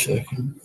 Second.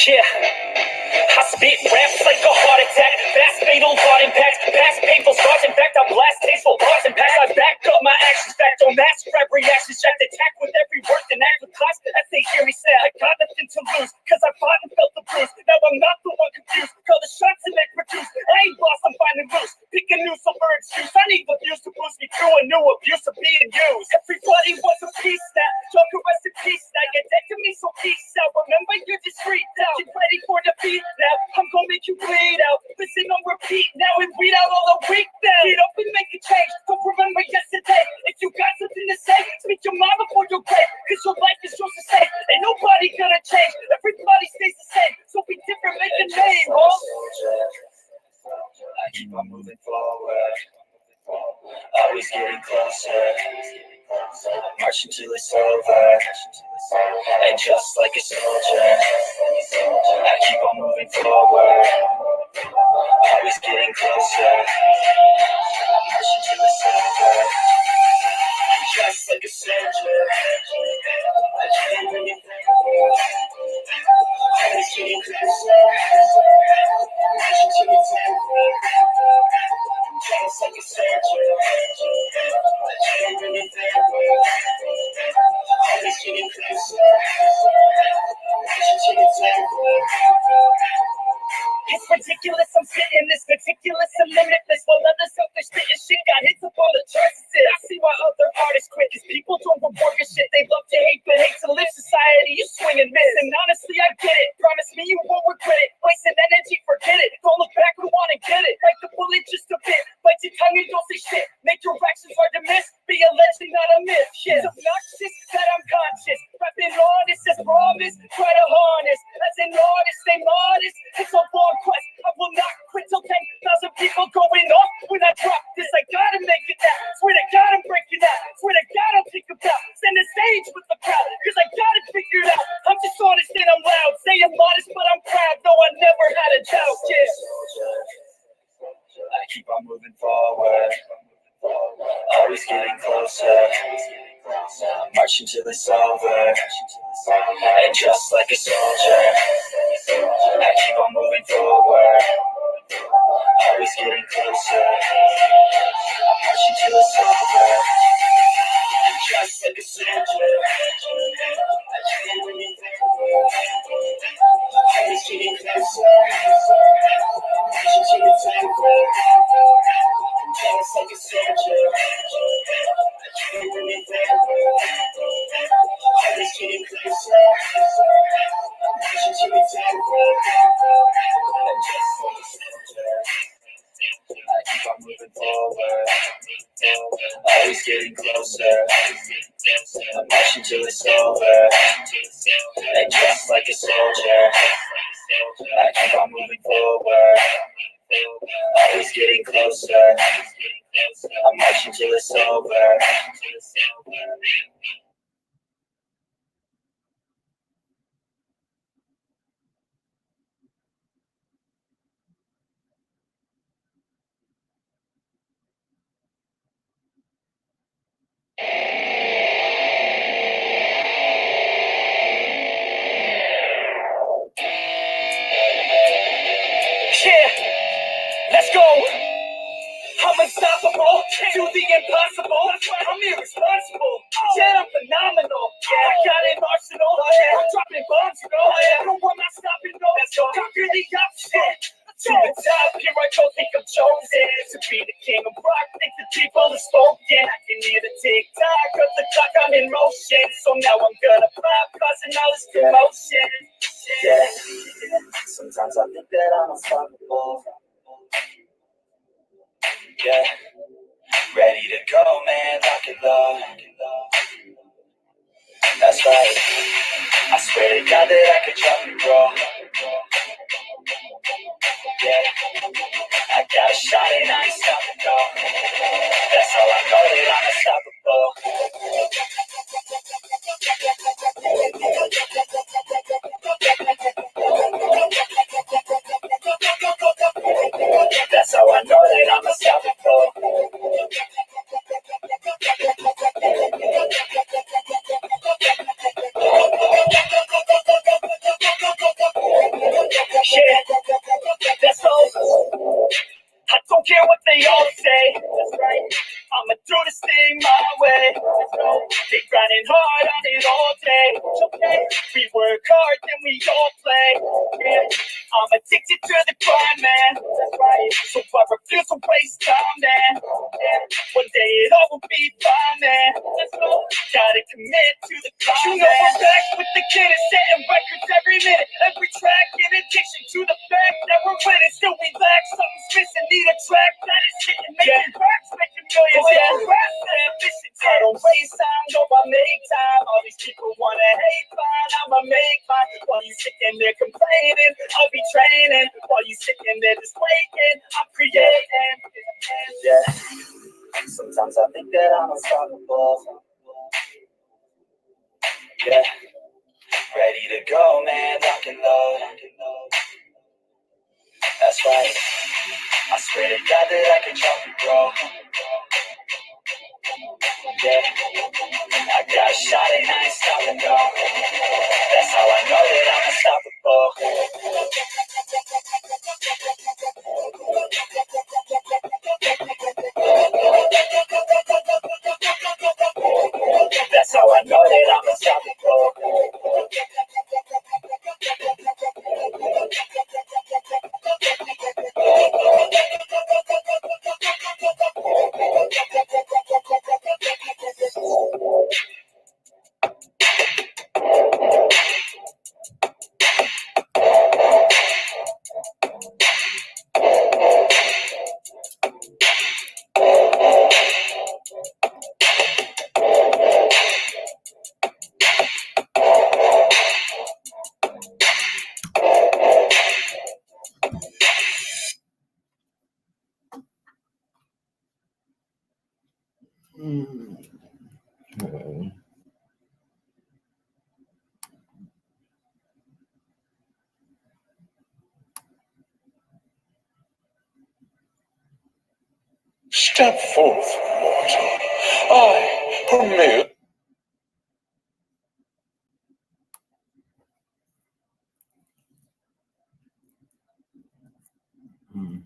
Yeah, I spit raps like a heart attack. Fast fatal heart impact. Past painful scars. In fact, I blast tasteful bars and packs. I back up my actions. Fact on mass rap reactions. Jack attack with every word and act with class as they hear me say I got nothing to lose. Cause I fought and felt the bruise. Now I'm not the one confused. Call the shots and they produce. I ain't lost, I'm finding loose. Pick a new silver excuse. I need the views to boost me through a new abuse of being used. Everybody wants a piece now. Y'all can rest in peace now. You're dead to me, so peace out. Remember, you're discreet now. Get ready for defeat now. I'm gonna make you bleed out. Listen on repeat now and read out all the weak now. Get up and make a change. Don't remember yesterday. If you got something to say, speak your mind before your grave. Cause your life is yours to say. Ain't nobody gonna change. Everybody stays the same. So be different, make a name, huh? I keep on moving forward, always getting closer, marching till it's over, and just like a soldier, I keep on moving forward, always getting closer, marching till it's over, and just like a soldier, I keep on moving forward, always getting closer, marching till it's over. Just like a soldier, I can't really think. Always getting closer, watching till it's over. It's ridiculous, I'm spitting this meticulous and limitless. While others out there spitting shit got hits up on the charts. I see why other artists quit, cause people don't reward your shit. They love to hate, but hate to live. Society, you swing and miss. And honestly, I get it. Promise me you won't regret it. Wasting energy, forget it. Don't look back, we wanna get it. Bite the bullet just a bit. Bite your tongue and don't say shit. Make your actions hard to miss. Be a legend, not a myth. Shit, it's obnoxious that I'm conscious. Rapping honest as promise. Try to harness. As an artist, stay modest. It's a long quest. I will not quit till 10,000 people going off. When I drop this, I gotta make it now. Swear to God, I'm breaking out. Swear to God, I'll think about. Send the stage with the crowd. Cause I got it figured out. I'm just honest and I'm loud. Saying modest, but I'm proud. No, I never had a doubt. Yeah. I keep on moving forward, always getting closer, marching till it's over, and just like a soldier, I keep on moving forward, always getting closer, marching till it's over, and just like a soldier, I keep on moving forward, always getting closer, marching till it's over. Just like a soldier, I keep moving forward, always getting closer, marching till it's over. And just like a soldier, I keep on moving forward, always getting closer, marching till it's over. And just like a soldier, I keep on moving forward, always getting closer. I'm marching till it's over. Yeah, let's go. I'm unstoppable, do the impossible. I'm irresponsible, yet I'm phenomenal. I got an arsenal, I'm dropping bombs, you know. No, I'm not stopping, no. Conquer the option. To the top, here I go, think I'm chosen to be the king of rock. Think the people are spoken. I can hear the tick-tock of the clock, I'm in motion. So now I'm gonna pop, causing all this commotion. Yeah, sometimes I think that I'm unstoppable. Yeah, ready to go, man, lock it low. That's right, I swear to God that I could drop and roll. Yeah, I got a shot and I ain't stopping, no. That's how I know that I'm unstoppable. That's how I know that I'm unstoppable. card, then we all play. Yeah. I'm addicted to the grind, man. That's right. So I refuse to waste time, man. Yeah. One day it all will be fine, man. Let's go. Gotta commit to the climb. You know we're back with the kid and setting records every minute, every track. In addition to the fact that we're winning, still we lack something's missing. Need a track that is hitting, making racks, making millions. Yeah, rap ambition. I don't waste time, no, I make time. All these people wanna hate, fine, I'ma make mine. While you sitting there complaining, I'll be training. While you sitting there just waiting, I'm creating. Yeah. Sometimes I think that I'm unstoppable. Yeah. Ready to go, man, lock and load. That's right. I swear to God that I can jump and grow. Yeah. I got a shot and I ain't stopping, no. That's how I know that I'm unstoppable. That's how I know that I'm unstoppable. Okay. Step forth, mortal. I permit. Mhm.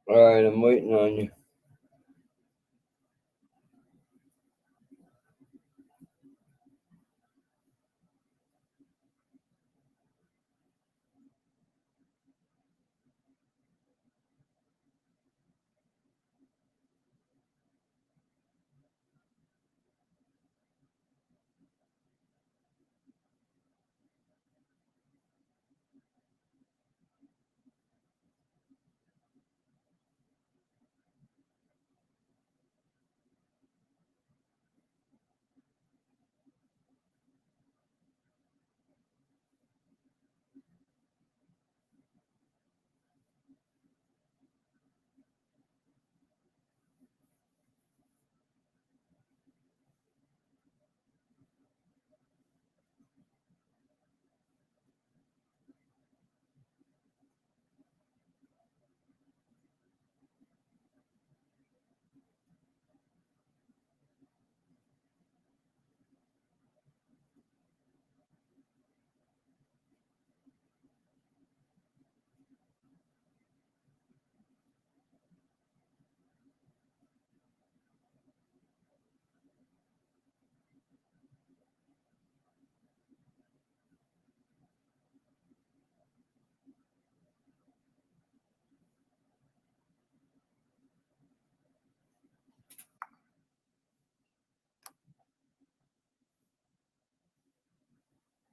All right, I'm waiting on you.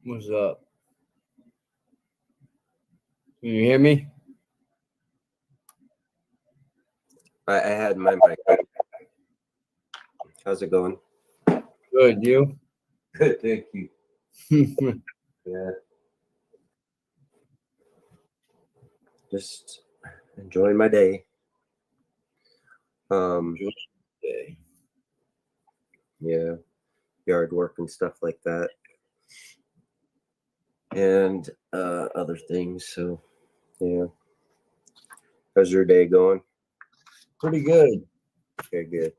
What's up? Can you hear me? I had my mic on. How's it going? Good, you? Good, thank you. Yeah. Just enjoying my day. Okay. Yeah, yard work and stuff like that. And other things. So yeah. How's your day going? Pretty good. Okay, good.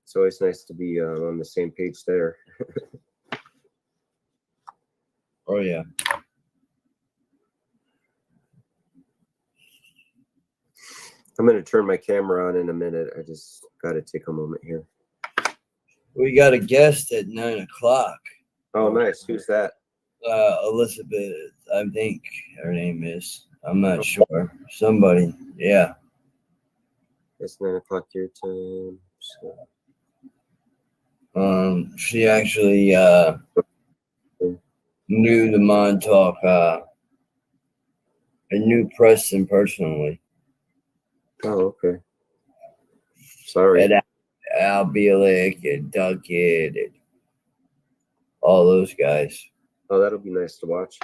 It's always nice to be on the same page there. Oh, yeah. I'm going to turn my camera on in a minute. I just got to take a moment here. We got a guest at 9 o'clock. Oh, nice. Who's that? Elizabeth, I think her name is. I'm not sure. Somebody. Yeah. It's 9 o'clock your time. So. She actually knew the Montauk. I knew Preston personally. Oh, okay. Sorry. And Al Bielek and Duckett and all those guys. Oh, that'll be nice to watch.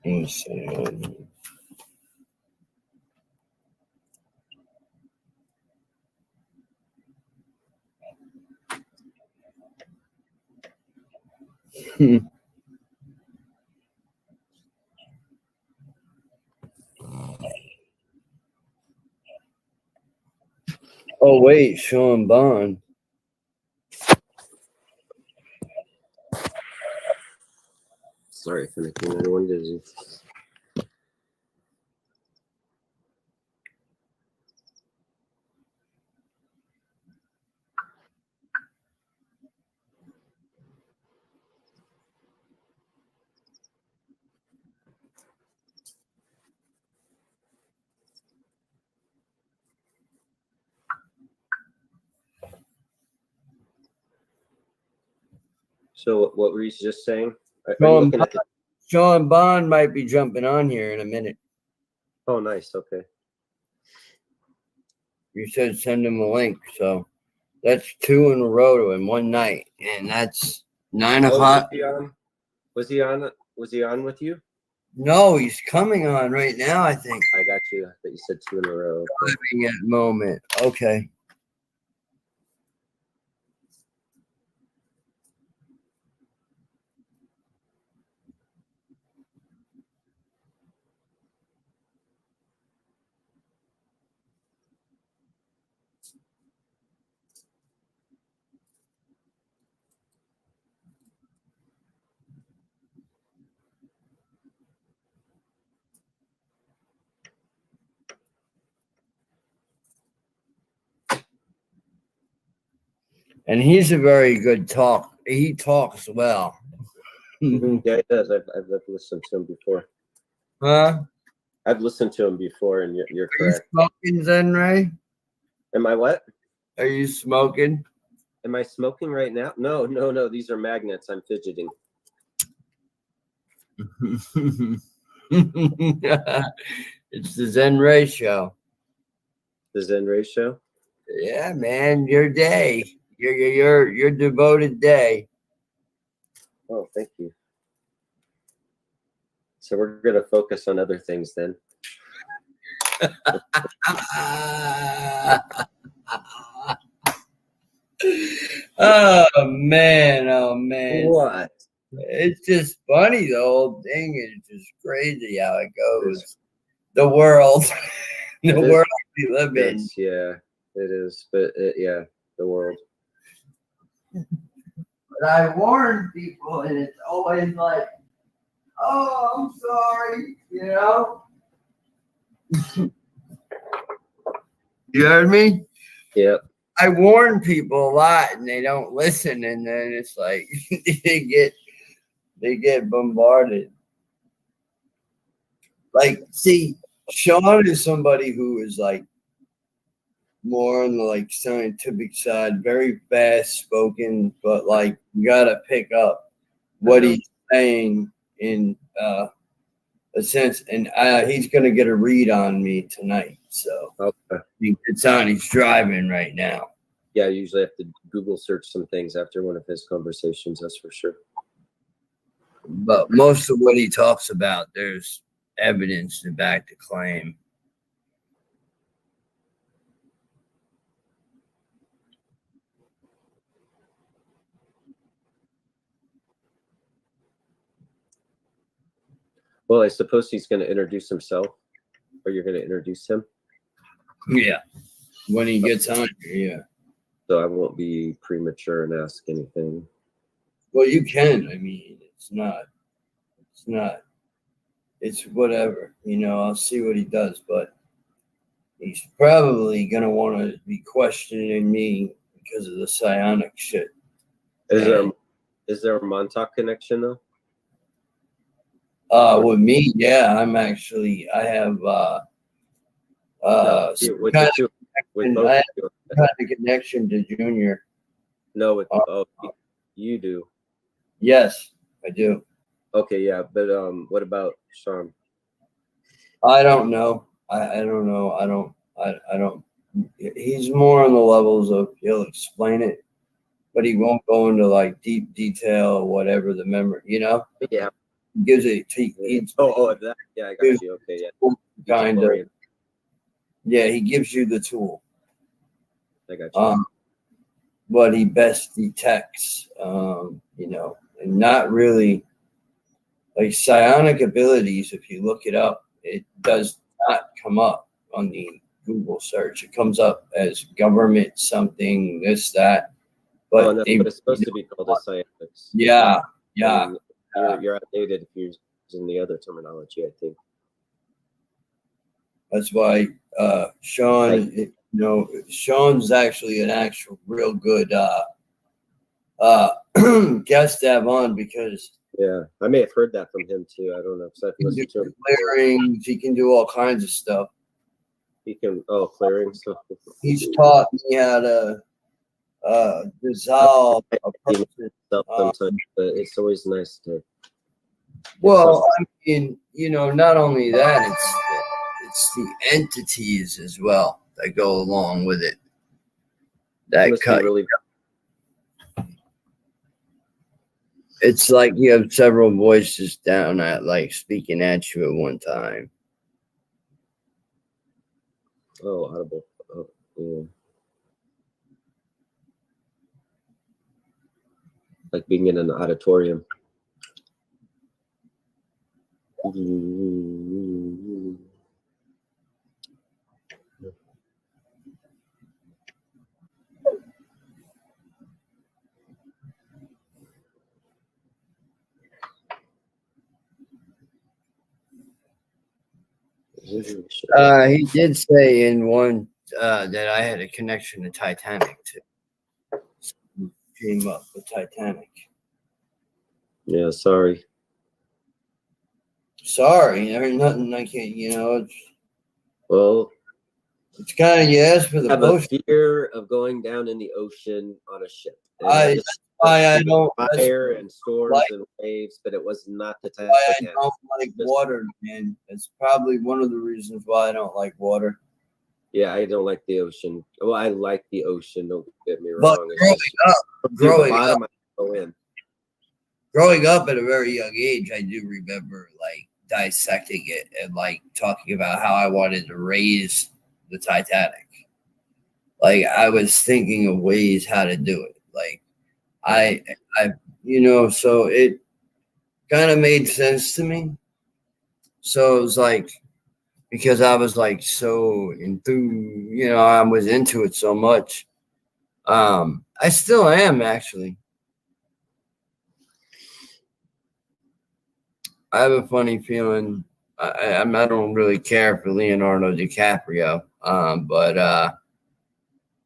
Let me see. Oh, wait, Sean Bond. Sorry for making anyone dizzy. So what were you just saying? Are you looking at the... Sean Bond might be jumping on here in a minute. Oh, nice. Okay. You said send him a link, so that's 2 in a row in one night, and that's 9 o'clock. Was he on with you? No, he's coming on right now, I think. I got you. I thought you said 2 in a row. Okay. Having that moment. Okay. And he's a very good talk. He talks well. Yeah, he does. I've listened to him before. Huh? I've listened to him before, and you're Are you correct. smoking, Zenray? Am I what? Are you smoking? Am I smoking right now? No. These are magnets. I'm fidgeting. It's the Zenray show. The Zenray show. Yeah, man, your day, your devoted day. Oh, thank you. So we're gonna focus on other things then. Oh man, What? it's just funny. The whole thing is just crazy how it goes. The world, the It is. world we live in. Yes, yeah, it is. But yeah, the world. But I warn people, and it's always like, "Oh, I'm sorry," you know. You heard me? Yep. I warn people a lot, and they don't listen, and then it's like they get bombarded. Like, see, Sean is somebody who is like more on the like scientific side, very fast spoken, but like you gotta pick up what he's saying in a sense, and he's gonna get a read on me tonight. So Okay. it's on. He's driving right now. Yeah, I usually have to Google search some things after one of his conversations. That's for sure. But most of what he talks about, there's evidence to back the claim. Well, I suppose he's going to introduce himself, or you're going to introduce him. Yeah, when he gets on here, yeah. So I won't be premature and ask anything. Well, you can. I mean, it's whatever. You know, I'll see what he does, but he's probably gonna want to be questioning me because of the psionic shit. Is there a Montauk connection though? With me, yeah, I have With kind the two, with both I of have you. kind of connection to Junior. No, with you do. Yes, I do. Okay, yeah, but what about Sean? I don't know. I don't know. I don't. He's more on the levels of he'll explain it, but he won't go into like deep detail or whatever the memory. You know, Yeah. he gives it. He's That. Yeah, I got you. Okay, yeah. kind of. Yeah, he gives you the tool. I got you. What he best detects. You know, and not really like psionic abilities. If you look it up, it does not come up on the Google search. It comes up as government something, this, that. But That's what it's supposed to be called, a scientific. Yeah. I mean, you're outdated if you're using the other terminology, I think. That's why Sean, you know, Sean's actually an actual real good guest to have on because yeah, I may have heard that from him too. I don't know because I've listened to him. Clearings, he can do all kinds of stuff. He can clearings. He's taught me how to dissolve a person. Sometimes, but it's always nice to. Well, I mean, you know, not only that, it's the entities as well that go along with it. That cut. Really. It's like you have several voices down at like speaking at you at one time. Oh, audible. Oh, yeah. Like being in an auditorium. He did say in one that I had a connection to Titanic too. came up, the Titanic. Yeah, sorry. Sorry, there's nothing I can't. Well, It's kind of, you ask for I the have a potion. fear of going down in the ocean on a ship. And That's why I don't. That's fire and storms like and waves, but it was not the why I Titanic. don't like water, man. It's probably one of the reasons why I don't like water. Yeah, I don't like the ocean. Well, I like the ocean. Don't get me But wrong. growing up at a very young age, I do remember like dissecting it and like talking about how I wanted to raise the Titanic. Like I was thinking of ways how to do it. Like I, so it kind of made sense to me. So it was like, because I was like so enthused, I was into it so much. I still am actually. I have a funny feeling. I don't really care for Leonardo DiCaprio, but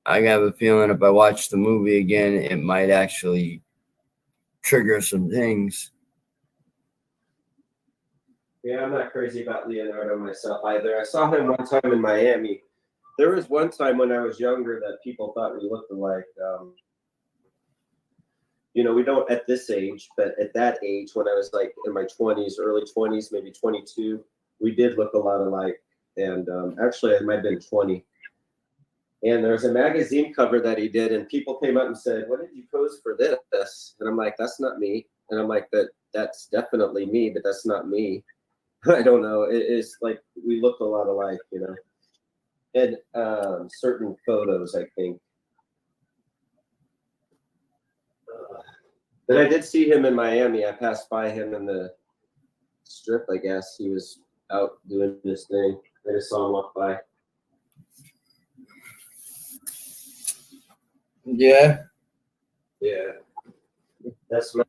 I have a feeling if I watch the movie again, it might actually trigger some things. Yeah, I'm not crazy about Leonardo myself either. I saw him one time in Miami. There was one time when I was younger that people thought we looked alike. We don't at this age, but at that age, when I was like in my 20s, early 20s, maybe 22, we did look a lot alike. And actually, I might have been 20. And there was a magazine cover that he did, and people came up and said, "What did you pose for this?" And I'm like, "That's not me." And I'm like, "That's definitely me, but that's not me." I don't know. It's like we look a lot alike, And certain photos, I think. But I did see him in Miami. I passed by him in the strip, I guess. He was out doing this thing. I just saw him walk by. Yeah. Yeah. That's my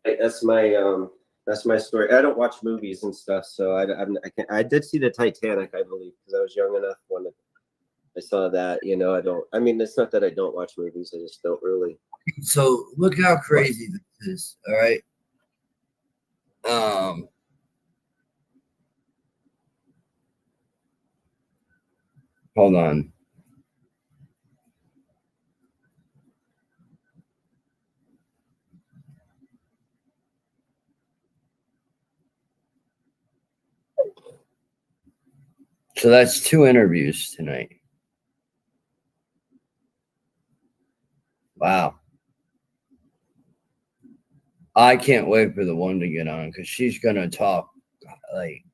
story. I don't watch movies and stuff, so I can't. I did see the Titanic, I believe, because I was young enough when I saw that. I don't. I mean, it's not that I don't watch movies. I just don't really. So look how crazy this is. All right. Hold on. So that's 2 interviews tonight. Wow. I can't wait for the one to get on because she's gonna talk like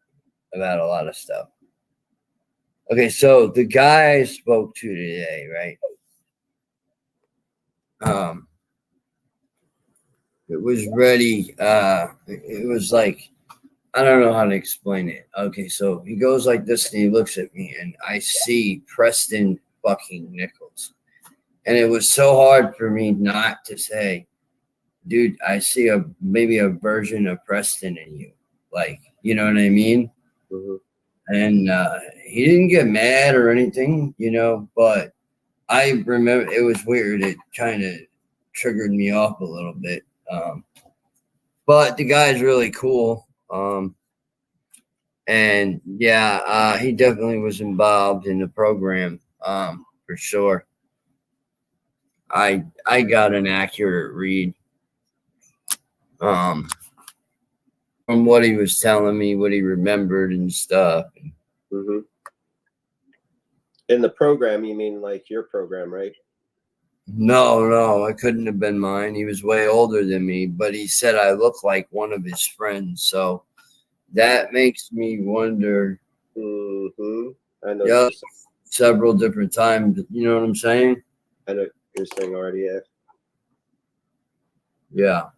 about a lot of stuff. Okay, so the guy I spoke to today, right? It was ready. It was like, I don't know how to explain it. Okay, so he goes like this and he looks at me and I see Preston fucking Nichols. And it was so hard for me not to say, dude, I see maybe a version of Preston in you. Like, you know what I mean? Mm-hmm. And he didn't get mad or anything, but I remember it was weird. It kind of triggered me off a little bit. But the guy's really cool. And yeah, he definitely was involved in the program, for sure. I got an accurate read from what he was telling me, what he remembered and stuff. Mm-hmm. In the program, you mean like your program, right? No, it couldn't have been mine. He was way older than me, but he said I look like one of his friends. So that makes me wonder. Mm-hmm. I know. Yeah, several different times. You know what I'm saying? I know what you're saying already. Yeah. Yeah.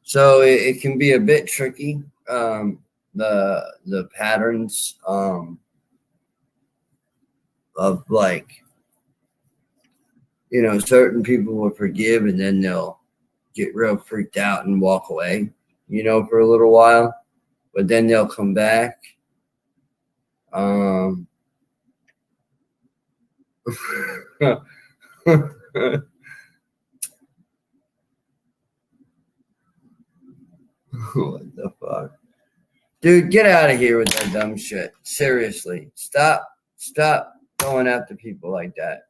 So it can be a bit tricky. The patterns of like, certain people will forgive and then they'll get real freaked out and walk away, for a little while, but then they'll come back. What the fuck? Dude, get out of here with that dumb shit. Seriously. Stop going after people like that.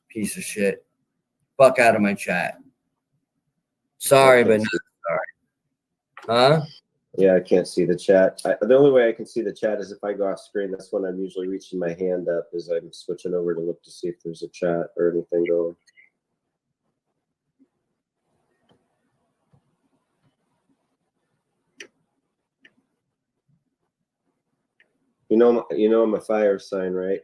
Piece of shit. Fuck out of my chat. Sorry, but not sorry. Huh? Yeah, I can't see the chat. The only way I can see the chat is if I go off screen. That's when I'm usually reaching my hand up as I'm switching over to look to see if there's a chat or anything going. You know I'm a fire sign, right?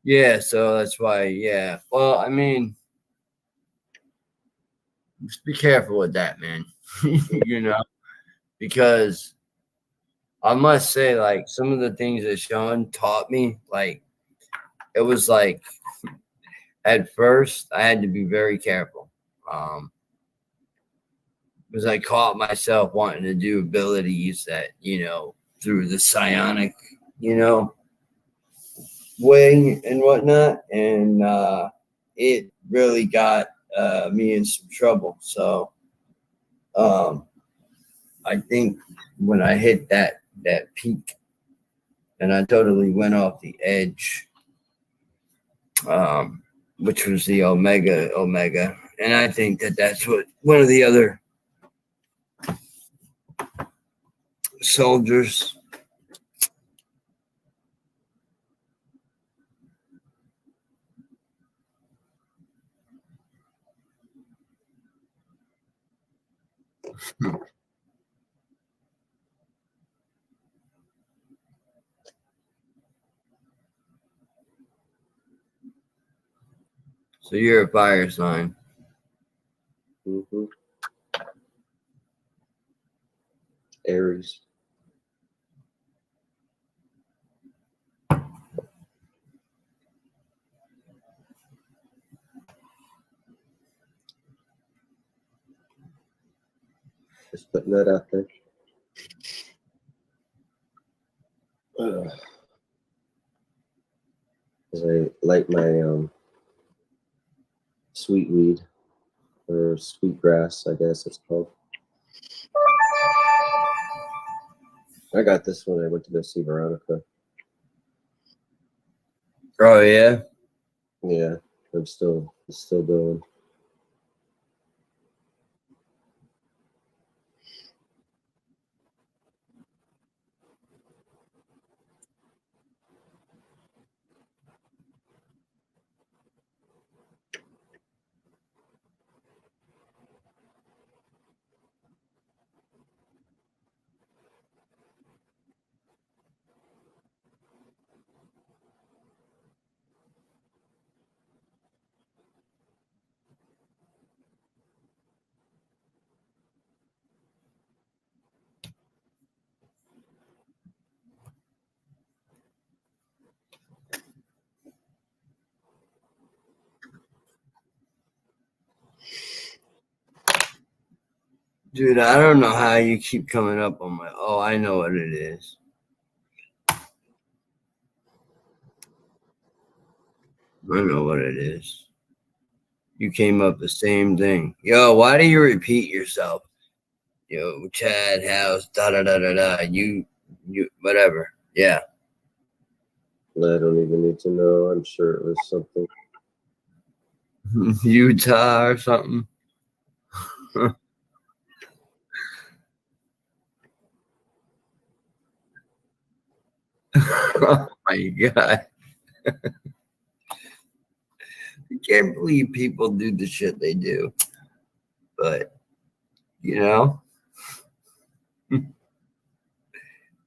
Yeah, so that's why, yeah. Well, I mean, just be careful with that, man. You know, because I must say, like, some of the things that Sean taught me, like, it was like, at first, I had to be very careful. Because I caught myself wanting to do abilities that, you know, through the psionic, you know, way and whatnot. And it really got me in some trouble. So I think when I hit that peak and I totally went off the edge, which was the Omega. And I think that that's what one of the other soldiers. So you're a fire sign. Mm-hmm. Aries. Just putting that out there. As I light my sweet weed or sweet grass, I guess it's called. I got this when I went to go see Veronica. Oh yeah. Yeah, it's still going. Dude, I don't know how you keep coming up on my. Oh, I know what it is. I know what it is. You came up the same thing. Yo, why do you repeat yourself? Yo, Chad House, da da da da da. You, whatever. Yeah. I don't even need to know. I'm sure it was something. Utah or something. Oh my God. I can't believe people do the shit they do. But, you know, it's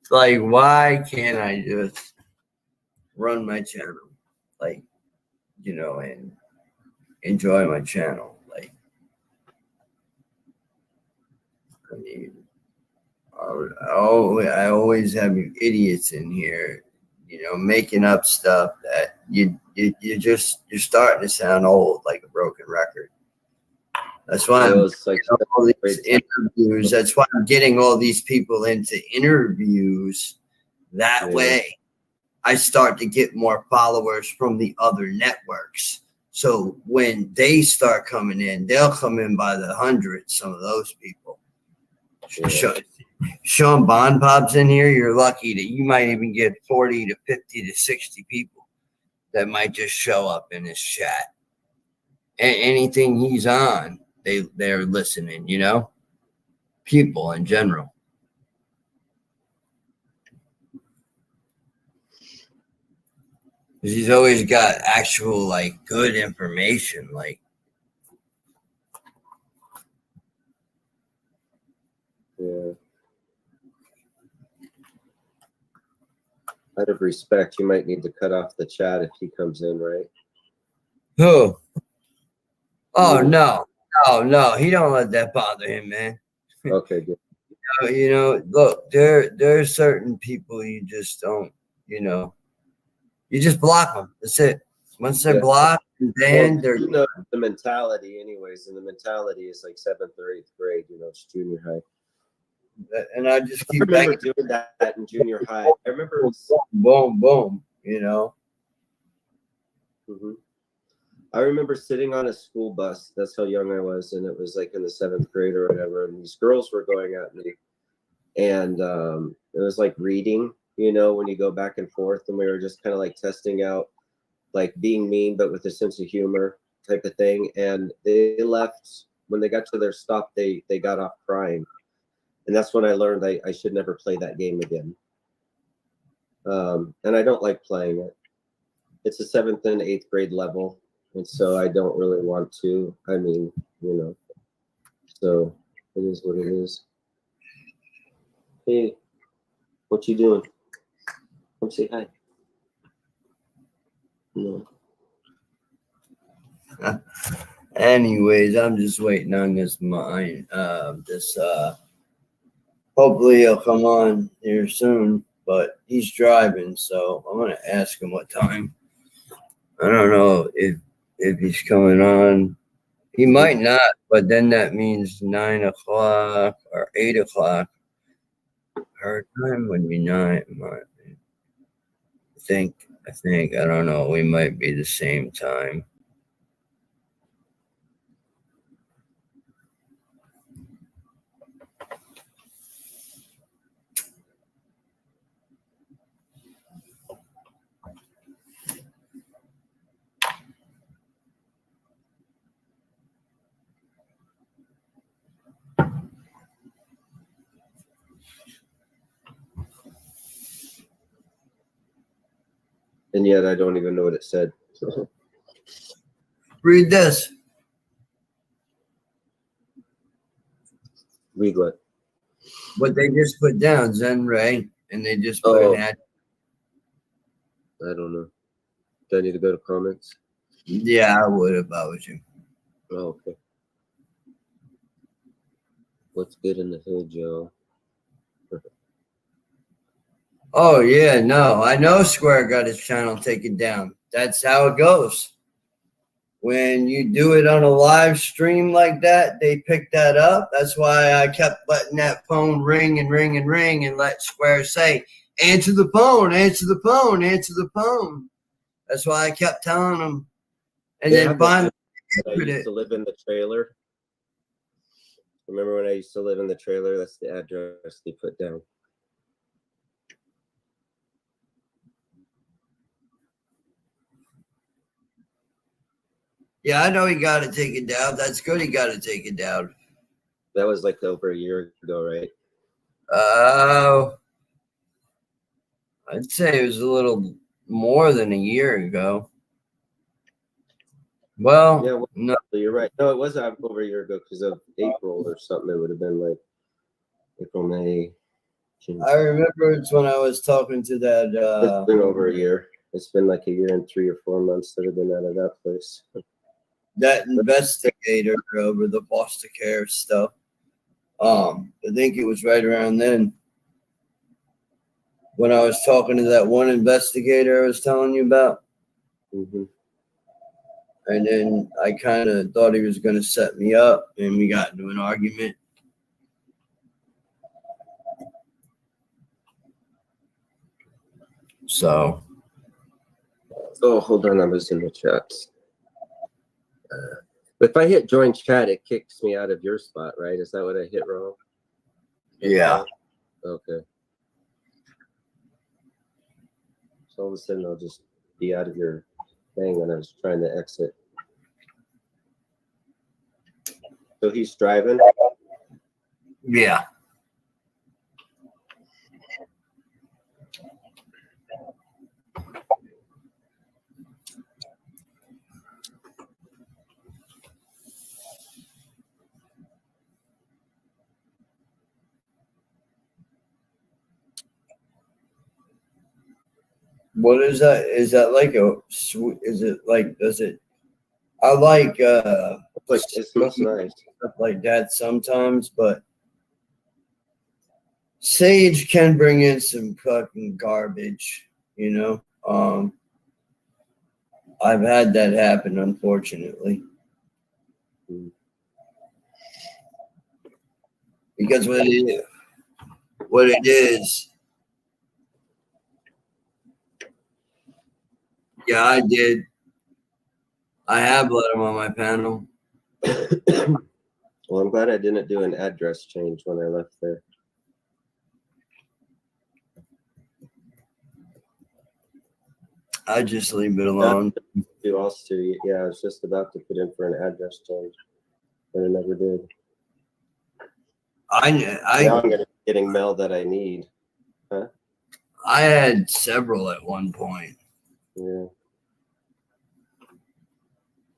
like, why can't I just run my channel? Like, you know, and enjoy my channel. Like, I mean, I always have you idiots in here, you know, making up stuff that you're starting to sound old, like a broken record. That's why I'm Like all these interviews. That's why I'm getting all these people into interviews. That way, I start to get more followers from the other networks. So when they start coming in, they'll come in by the hundreds. Some of those people. Sean Bond pops in here, you're lucky that you might even get 40 to 50 to 60 people that might just show up in his chat. Anything he's on, they're listening, you know? People in general. He's always got actual, like, good information, like. Yeah. Out of respect, you might need to cut off the chat if he comes in, right? Who? Oh, no. No. He don't let that bother him, man. Okay, good. You know, look, there are certain people you just don't, you know, you just block them. That's it. Once they're blocked and banned, they're. You know the mentality, anyways, and the mentality is like 7th or 8th grade. You know, it's junior high. And I just keep. I remember doing that in junior high. I remember. Boom, boom. You know. Mm-hmm. I remember sitting on a school bus. That's how young I was, and it was like in the 7th grade or whatever. And these girls were going at me, and it was like reading. You know, when you go back and forth, and we were just kind of like testing out, like being mean but with a sense of humor type of thing. And they left when they got to their stop. They got off crying, and that's when I learned I should never play that game again. And I don't like playing it. It's a 7th and 8th grade level. And so I don't really want to. I mean, you know, so it is what it is. Hey, what you doing? Come say hi. No. Anyways, I'm just waiting on this hopefully he'll come on here soon, but he's driving, so I'm gonna ask him what time. I don't know if he's coming on. He might not, but then that means 9 o'clock or 8 o'clock. Our time would be 9. I think, I don't know. We might be the same time. And yet I don't even know what it said. Read this. Read what? What they just put down, Zenray, and they just put an ad. I don't know. Do I need to go to comments? Yeah, I would if I was you. Oh, okay. What's good in the hood, Joe? Oh, yeah, no. I know Square got his channel taken down. That's how it goes. When you do it on a live stream like that, they pick that up. That's why I kept letting that phone ring and ring and ring and let Square say, answer the phone, answer the phone, answer the phone. That's why I kept telling them. And then finally, I used to live in the trailer. Remember when I used to live in the trailer? That's the address they put down. Yeah, I know he got to take it down. That's good. He got to take it down. That was like over a year ago, right? I'd say it was a little more than a year ago. Well, yeah, well, no, you're right. No, it was over a year ago because of April or something. It would have been like April, May, June. I remember it's when I was talking to that. It's been over a year. It's been like a year and 3 or 4 months that I've been out of that place. That investigator over the foster care stuff. I think it was right around then when I was talking to that one investigator I was telling you about. Mm-hmm. And then I kind of thought he was going to set me up, and we got into an argument. So. Oh, hold on. I was in the chat. If I hit join chat, it kicks me out of your spot, right? Is that what I hit wrong? Yeah. Okay. So all of a sudden I'll just be out of your thing when I was trying to exit. So he's driving. Yeah. What is that? Is that like a sweet? Is it like, does it? I like Like it smells nice. stuff like that sometimes, but sage can bring in some fucking garbage, you know. I've had that happen, unfortunately. Mm. Because what it is, yeah, I did. I have let them on my panel. Well, I'm glad I didn't do an address change when I left there. I just leave it alone. You also, yeah, I was just about to put in for an address change, but I never did. Now I'm getting mail that I need. Huh? I had several at one point. Yeah.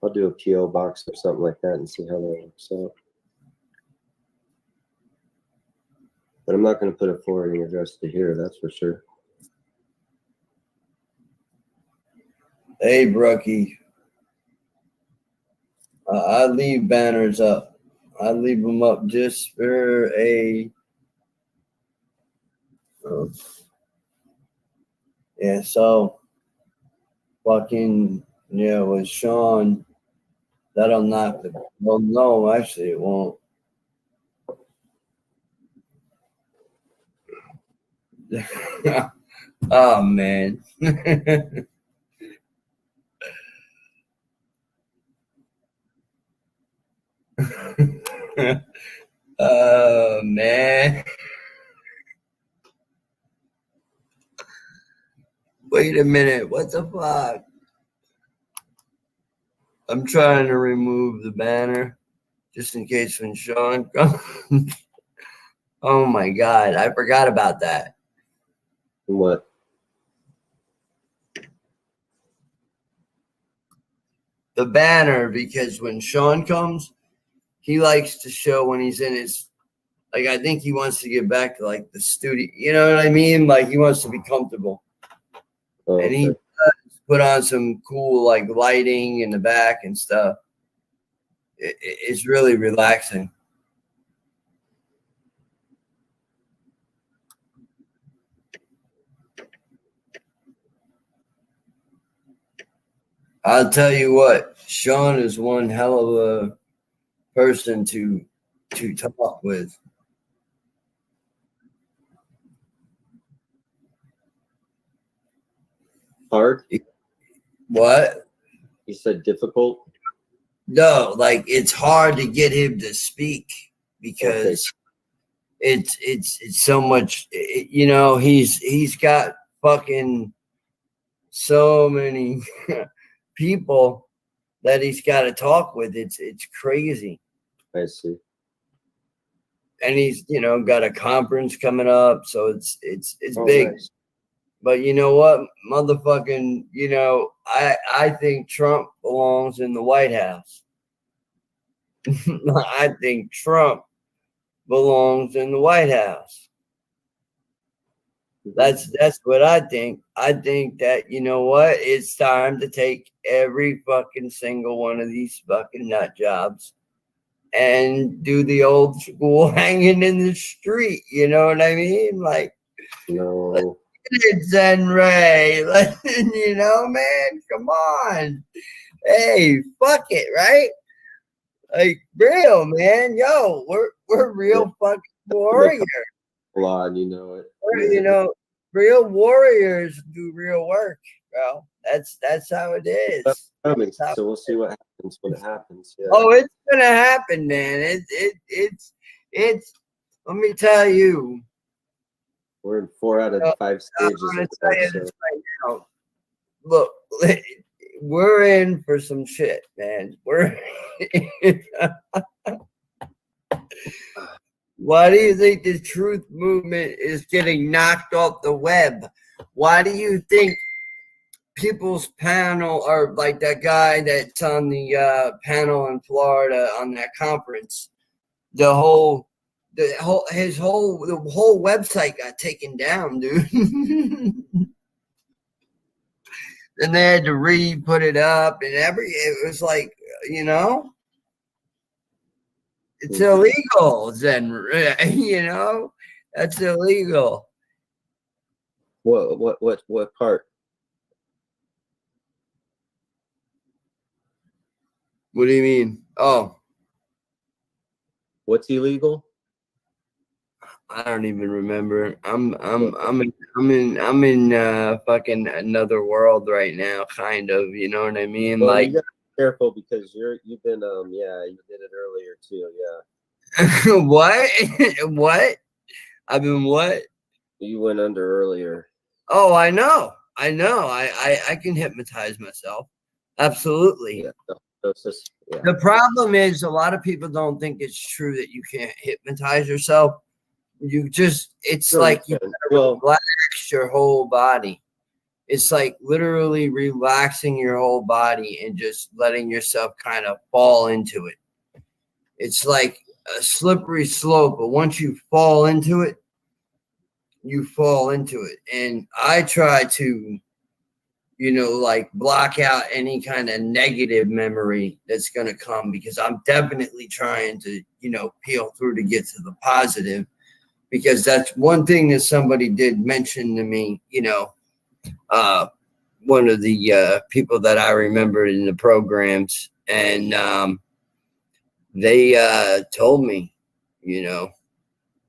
I'll do a PO box or something like that and see how that works out. But I'm not going to put a forwarding address to here, that's for sure. Hey, Brookie. I leave banners up. I leave them up just for a. Yeah, so fucking, yeah, with Sean, that'll knock the. Well, no, actually, it won't. Oh, man. Oh, man. Wait a minute. What the fuck? I'm trying to remove the banner just in case when Sean comes. Oh my God. I forgot about that. What? The banner, because when Sean comes, he likes to show when he's in his, like, I think he wants to get back to like the studio. You know what I mean? Like, he wants to be comfortable. Oh, And he put on some cool like lighting in the back and stuff. It's really relaxing. I'll tell you what, Sean is one hell of a person to talk with. Hard? What? You said difficult? No, like it's hard to get him to speak because it's so much. You know, he's got fucking so many people that he's got to talk with. It's crazy. I see. And he's, you know, got a conference coming up, so it's big. Nice. But you know what, motherfucking, you know, I think Trump belongs in the White House. I think Trump belongs in the White House. That's what I think. I think that, you know what, it's time to take every fucking single one of these fucking nut jobs and do the old school hanging in the street. You know what I mean? Like, no. It's Zenray. You know, man, come on. Hey, fuck it, right? Like, real, man. Yo, we're real fucking warriors. Flawed, you know it. You know, real warriors do real work, bro. That's how it is. That's coming, so we'll see what happens when it happens. Yeah. Oh, it's gonna happen, man. It's let me tell you. We're in 4 out of 5 I'm stages. gonna Of tell that, you so. this right now. Look, we're in for some shit, man. We're Why do you think the truth movement is getting knocked off the web? Why do you think people's panel, or like that guy that's on the panel in Florida on that conference, the whole website got taken down, dude. And they had to put it up, and it was like, you know, it's illegal, you know, that's illegal. What part? What do you mean? Oh, What's illegal? I don't even remember. I'm in fucking another world right now, kind of. You know what I mean? Well, Like, you gotta be careful because you've been you did it earlier too. Yeah. what? What? I've been what? You went under earlier. Oh, I know. I can hypnotize myself. Absolutely. Yeah. No, it's just, yeah. The problem is a lot of people don't think it's true that you can't hypnotize yourself. It's Sure, like you you can. gotta Well, relax your whole body. It's like literally relaxing your whole body and just letting yourself kind of fall into it. It's like a slippery slope, but once you fall into it, you fall into it. And I try to, like block out any kind of negative memory that's going to come, because I'm definitely trying to, peel through to get to the positive, because that's one thing that somebody did mention to me, one of the people that I remembered in the programs, and they told me,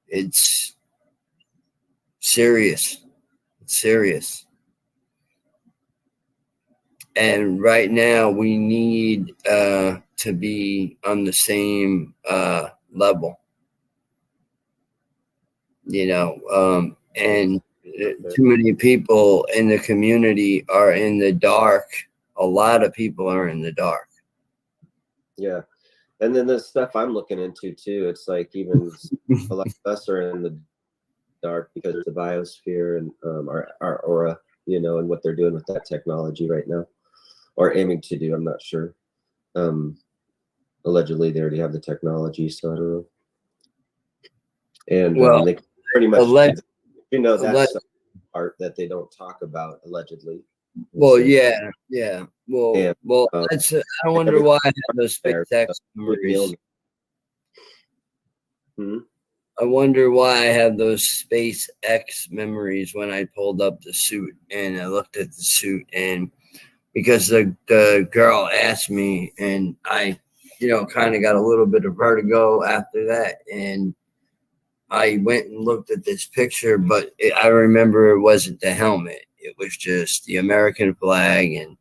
it's serious. It's serious. And right now we need to be on the same level, and too many people in the community are in the dark. A lot of people are in the dark. yeah. And then the stuff I'm looking into too, it's like even a lot of us are in the dark because of the biosphere and our aura, and what they're doing with that technology right now, or aiming to do. I'm not sure. Allegedly, they already have the technology, so I don't know. And they pretty much, that's the part that they don't talk about, allegedly. Well, yeah. Well, that's. I wonder why I have those SpaceX memories. I wonder why I have those SpaceX memories when I pulled up the suit and I looked at the suit, and because the girl asked me, and I, kind of got a little bit of vertigo after that, and I went and looked at this picture, but I remember it wasn't the helmet. It was just the American flag and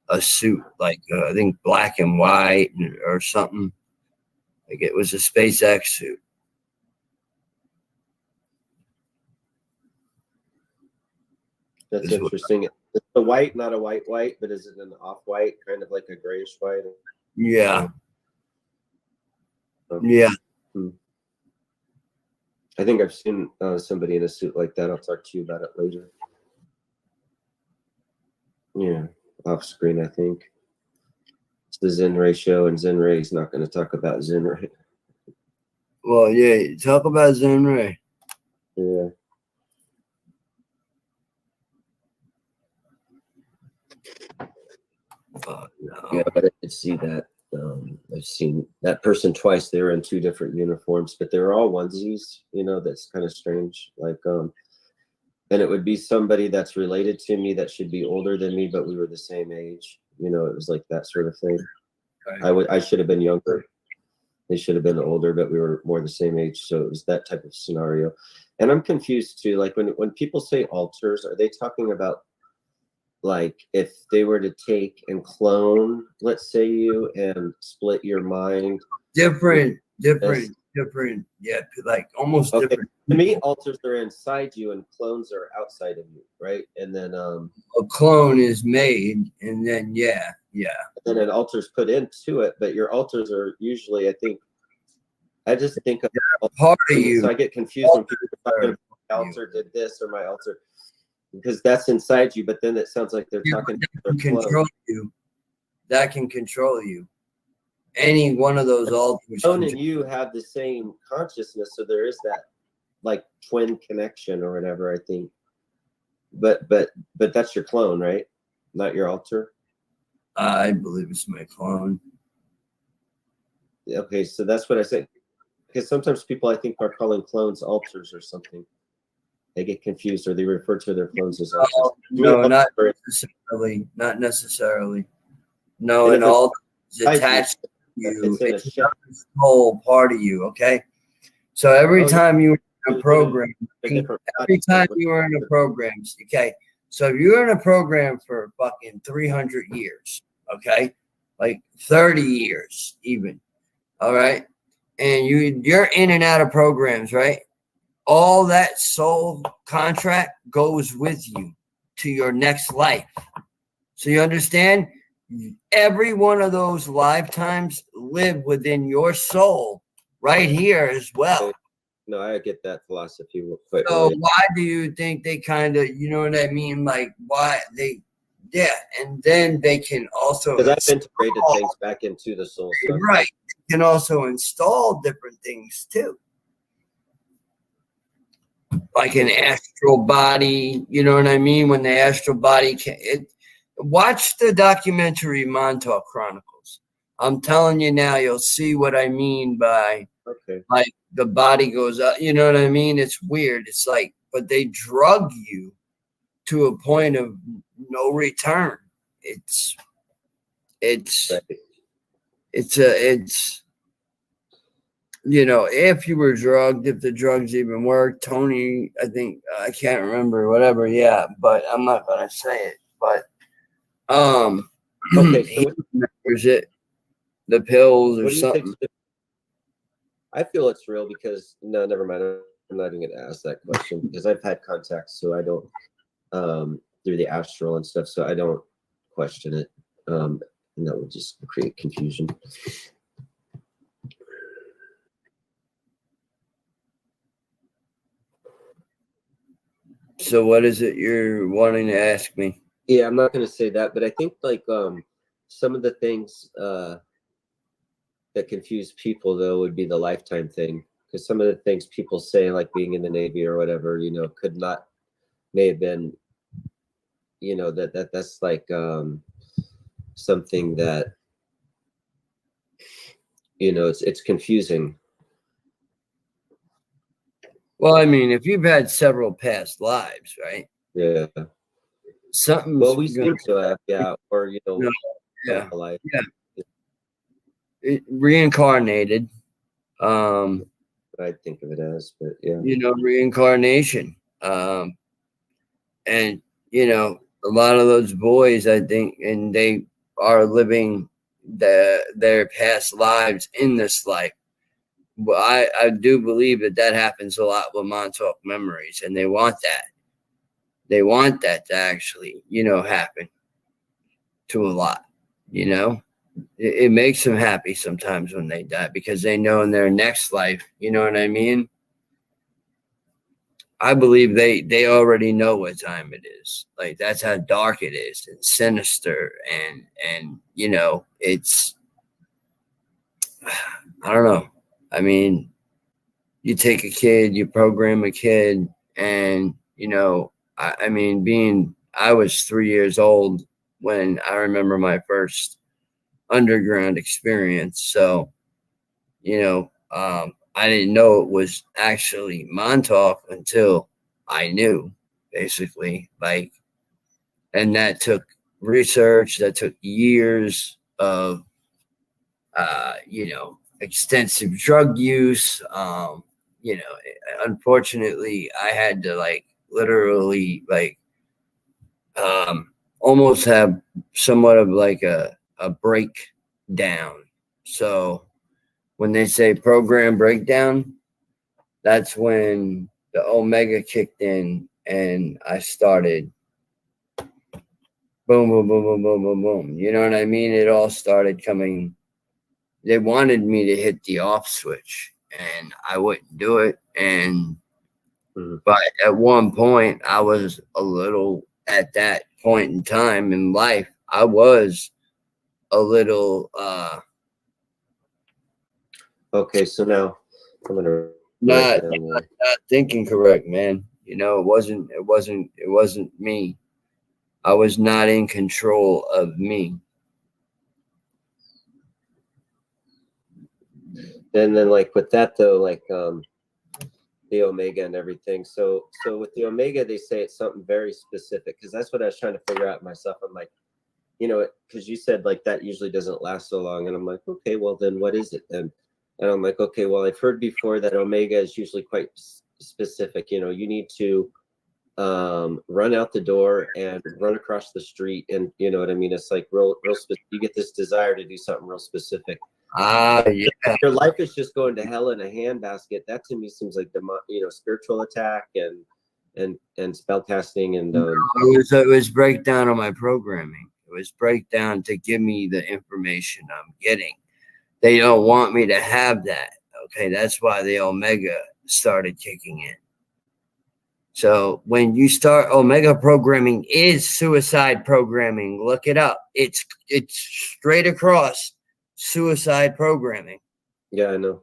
a suit, like I think black and white or something. Like it was a SpaceX suit. That's interesting. It's a white, not a white, but is it an off-white, kind of like a grayish white? Yeah. Yeah. I think I've seen somebody in a suit like that. I'll talk to you about it later. Yeah, off screen, I think. It's the Zenray show, and Zenray's not going to talk about Zenray. Well, yeah, talk about Zenray. Yeah. No. Yeah, but I did see that. I've seen that person twice. They were in 2 different uniforms, but they were all onesies. That's kind of strange. Like, and it would be somebody that's related to me that should be older than me, but we were the same age. It was like that sort of thing. Right. I should have been younger. They should have been older, but we were more the same age. So it was that type of scenario. And I'm confused too. Like when people say alters, are they talking about, like, if they were to take and clone, let's say, you and split your mind? Different different, yeah, like almost Okay. different. To me, alters are inside you and clones are outside of you, right? And then A clone is made, and then yeah. an alter's put into it, but your alters are usually, I just think of Part of you. so I get confused when people are talking about my alter did this or my alter, because that's inside you, but then it sounds like they're talking That to can their clone. control you. That can control you. Any one of those alters. Clone and you have the same consciousness, so there is that like twin connection or whatever, I think. But that's your clone, right? Not your alter. I believe it's my clone. Okay, so that's what I say. Because sometimes people, I think, are calling clones alters or something. They get confused, or they refer to their clones as alters. No, not necessarily. Not necessarily. No, and all is attached to you. It's a whole part of you. Okay, so every time you were in a program, every time you were in a program, okay. So if you're in a program for fucking 300 years, okay, like 30 years even, all right, and you're in and out of programs, right? All that soul contract goes with you to your next life. So you understand? Every one of those lifetimes live within your soul right here as well. No, I get that philosophy. So why do you think they kind of, you know what I mean? Like why they, yeah, and then they can also because I've integrated things back into the soul stuff. Right. They can also install different things too. Like an astral body, you know what I mean? When the astral body watch the documentary Montauk Chronicles. I'm telling you now, you'll see what I mean by like the body goes up. You know what I mean? It's weird. It's like, but they drug you to a point of no return. It's you know, if you were drugged, if the drugs even work, Tony, I think, I can't remember, whatever, yeah, but I'm not gonna say it. But okay, so he remembers it, the pills or something. I feel it's real because no, never mind. I'm not even gonna ask that question because I've had contacts, so I don't through the astral and stuff, so I don't question it. And that would just create confusion. So what is it you're wanting to ask me? Yeah, I'm not going to say that, but I think like some of the things that confuse people though would be the lifetime thing, because some of the things people say, like being in the Navy or whatever, you know, may have been, you know, that's like something that, you know, it's confusing. Well, I mean, if you've had several past lives, right? Yeah. Something. Well, we seem to have, yeah, or you know, yeah, life. Reincarnated. I think of it as, but yeah, you know, reincarnation. And you know, a lot of those boys, I think, and they are living their past lives in this life. Well, I do believe that happens a lot with Montauk memories, and they want that. They want that to actually, you know, happen to a lot. You know, it makes them happy sometimes when they die because they know in their next life, you know what I mean? I believe they already know what time it is. Like that's how dark it is and sinister and you know, it's I don't know. I mean, you take a kid, you program a kid, and you know, I mean, I was 3 years old when I remember my first underground experience. So, you know, I didn't know it was actually Montauk until I knew, basically. Like, and that took research, that took years of, you know, extensive drug use. You know, unfortunately, I had to like literally like almost have somewhat of like a breakdown. So when they say program breakdown, that's when the Omega kicked in and I started boom, boom, boom, boom, boom, boom, boom. You know what I mean? It all started coming. They wanted me to hit the off switch and I wouldn't do it. And but at one point, I was a little, at that point in time in life, I was a little Okay, so now I'm gonna not thinking correct, man. You know, it wasn't me. I was not in control of me. And then like with that though, like the Omega and everything. So with the Omega, they say it's something very specific, because that's what I was trying to figure out myself. I'm like, you know, because you said like that usually doesn't last so long, and I'm like, okay, well then what is it then? And I'm like, okay, well I've heard before that Omega is usually quite specific. You know, you need to run out the door and run across the street, and you know what I mean. It's like real specific. You get this desire to do something real specific. Yeah. Your life is just going to hell in a handbasket. That to me seems like spiritual attack and spell casting and It was breakdown on my programming. It was breakdown to give me the information I'm getting. They don't want me to have that. Okay, that's why the Omega started kicking in. So when you start, Omega programming is suicide programming. Look it up. It's straight across suicide programming. yeah, I know.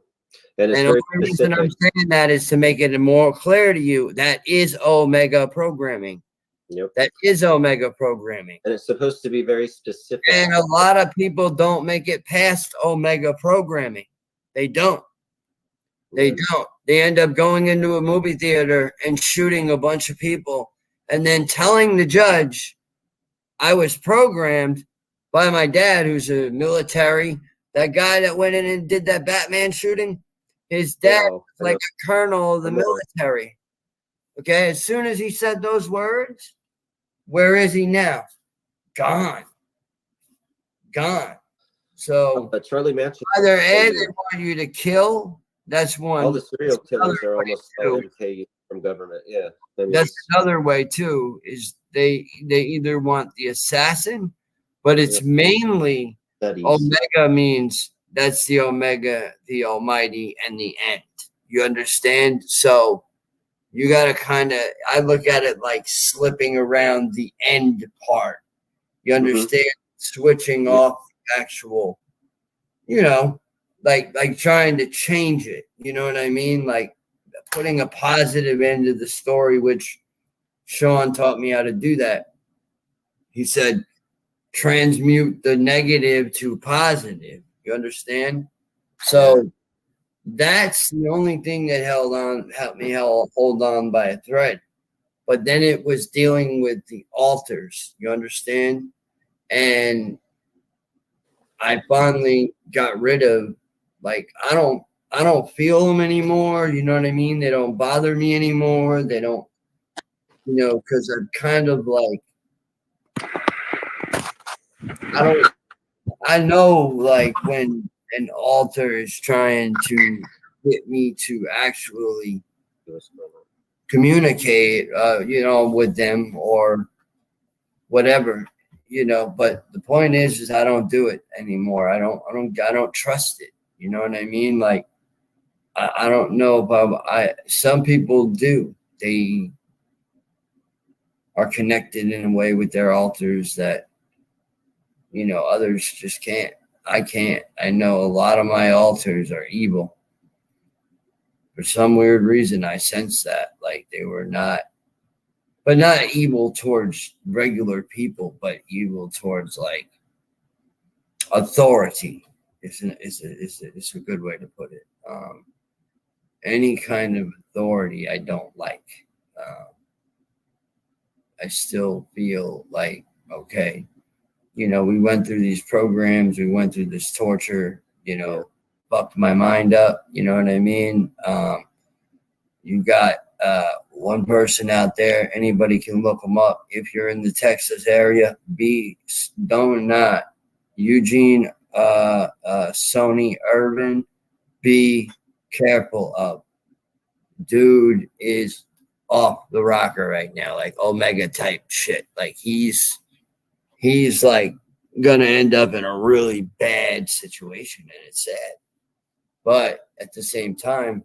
And it's And very the reason I'm saying that is to make it more clear to you that is Omega programming. Yep. That is Omega programming. And it's supposed to be very specific. And a lot of people don't make it past Omega programming. They don't. They don't. They end up going into a movie theater and shooting a bunch of people and then telling the judge, I was programmed by my dad, who's a military. That guy that went in and did that Batman shooting, his dad was like a colonel of the military. Okay, as soon as he said those words, where is he now? Gone. So Charlie Manson. Either A, they want you to kill. That's one. All the serial killers are almost all MK from government. Yeah. That's another way too, is they either want the assassin, but it's mainly Omega means that's the Omega, the Almighty, and the end. You understand? So you got to kind of, I look at it like slipping around the end part. You understand? Switching off actual, you know, like trying to change it. You know what I mean? Like putting a positive end to the story, which Sean taught me how to do that. He said, transmute the negative to positive. You understand? So that's the only thing that helped me hold on by a thread. But then it was dealing with the altars. You understand? And I finally got rid of, like, I don't feel them anymore. You know what I mean? They don't bother me anymore. They don't, you know, because I'm kind of like, I know like when an altar is trying to get me to actually communicate, you know, with them or whatever, you know, but the point is I don't do it anymore. I don't trust it. You know what I mean? Like, I don't know, but some people do. They are connected in a way with their altars that, you know, others just can't. I can't. I know a lot of my altars are evil. For some weird reason, I sense that. Like they were not, but not evil towards regular people, but evil towards like authority. It's a good way to put it. Any kind of authority I don't like. I still feel like, okay, you know, we went through these programs, we went through this torture, you know, fucked my mind up, you know what I mean? You got one person out there, anybody can look them up. If you're in the Texas area, Eugene Sony Irvin, be careful of. Dude is off the rocker right now, like Omega type shit. Like he's like gonna end up in a really bad situation, and it's sad. But at the same time,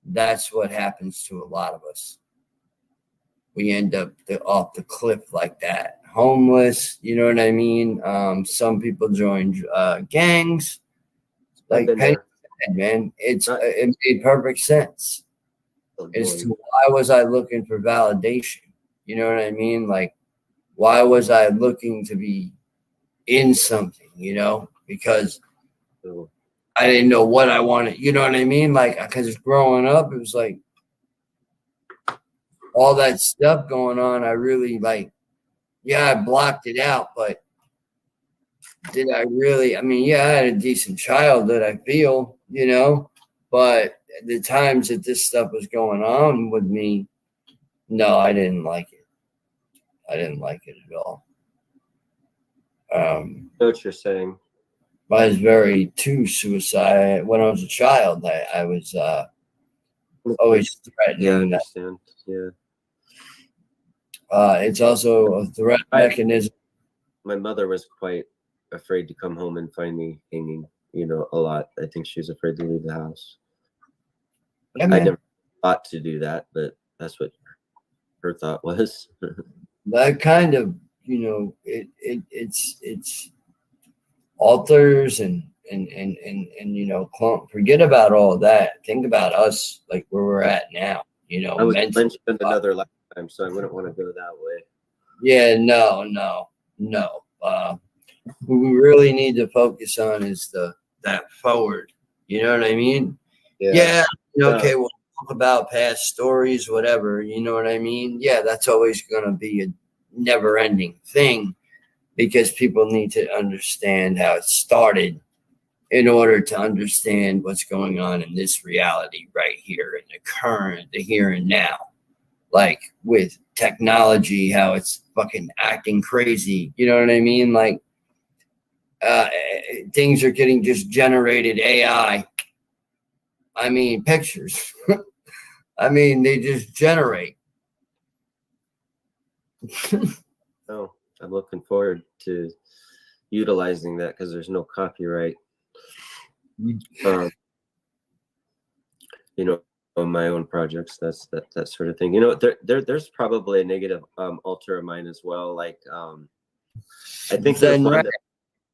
that's what happens to a lot of us. We end up off the cliff like that, homeless. You know what I mean? Some people join gangs. I've Like been Penny there. said, man, it made perfect sense as to Annoying. why was I looking for validation. You know what I mean? Like, why was I looking to be in something? You know, because So, I didn't know what I wanted. You know what I mean? Like, because growing up, it was like all that stuff going on. I really like, yeah, I blocked it out, but did I really? I mean, yeah, I had a decent childhood, I feel, you know, but the times that this stuff was going on with me, no, I didn't like it. I didn't like it at all. I know what you're saying. I was very too suicide when I was a child. I was always Yeah, I threatening. understand. Yeah. It's also a threat mechanism. My mother was quite afraid to come home and find me hanging, a lot. I think she was afraid to leave the house. Yeah, I man. never thought to do that, but that's what her thought was. That kind of, it's alters and forget about all of that. Think about us, like where we're at now, I was mentally. lynched in another lifetime, so I wouldn't want to go that way. Yeah, no. What we really need to focus on is that forward. You know what I mean? Yeah. Okay, we'll talk about past stories, whatever. You know what I mean? Yeah, that's always going to be a never-ending thing because people need to understand how it started in order to understand what's going on in this reality right here in the here and now. Like with technology, how it's fucking acting crazy. You know what I mean? Like things are getting just generated AI. I mean, pictures. I mean, they just generate. Oh, I'm looking forward to utilizing that because there's no copyright. On my own projects, that sort of thing. There's probably a negative alter of mine as well. Like I think there's one that's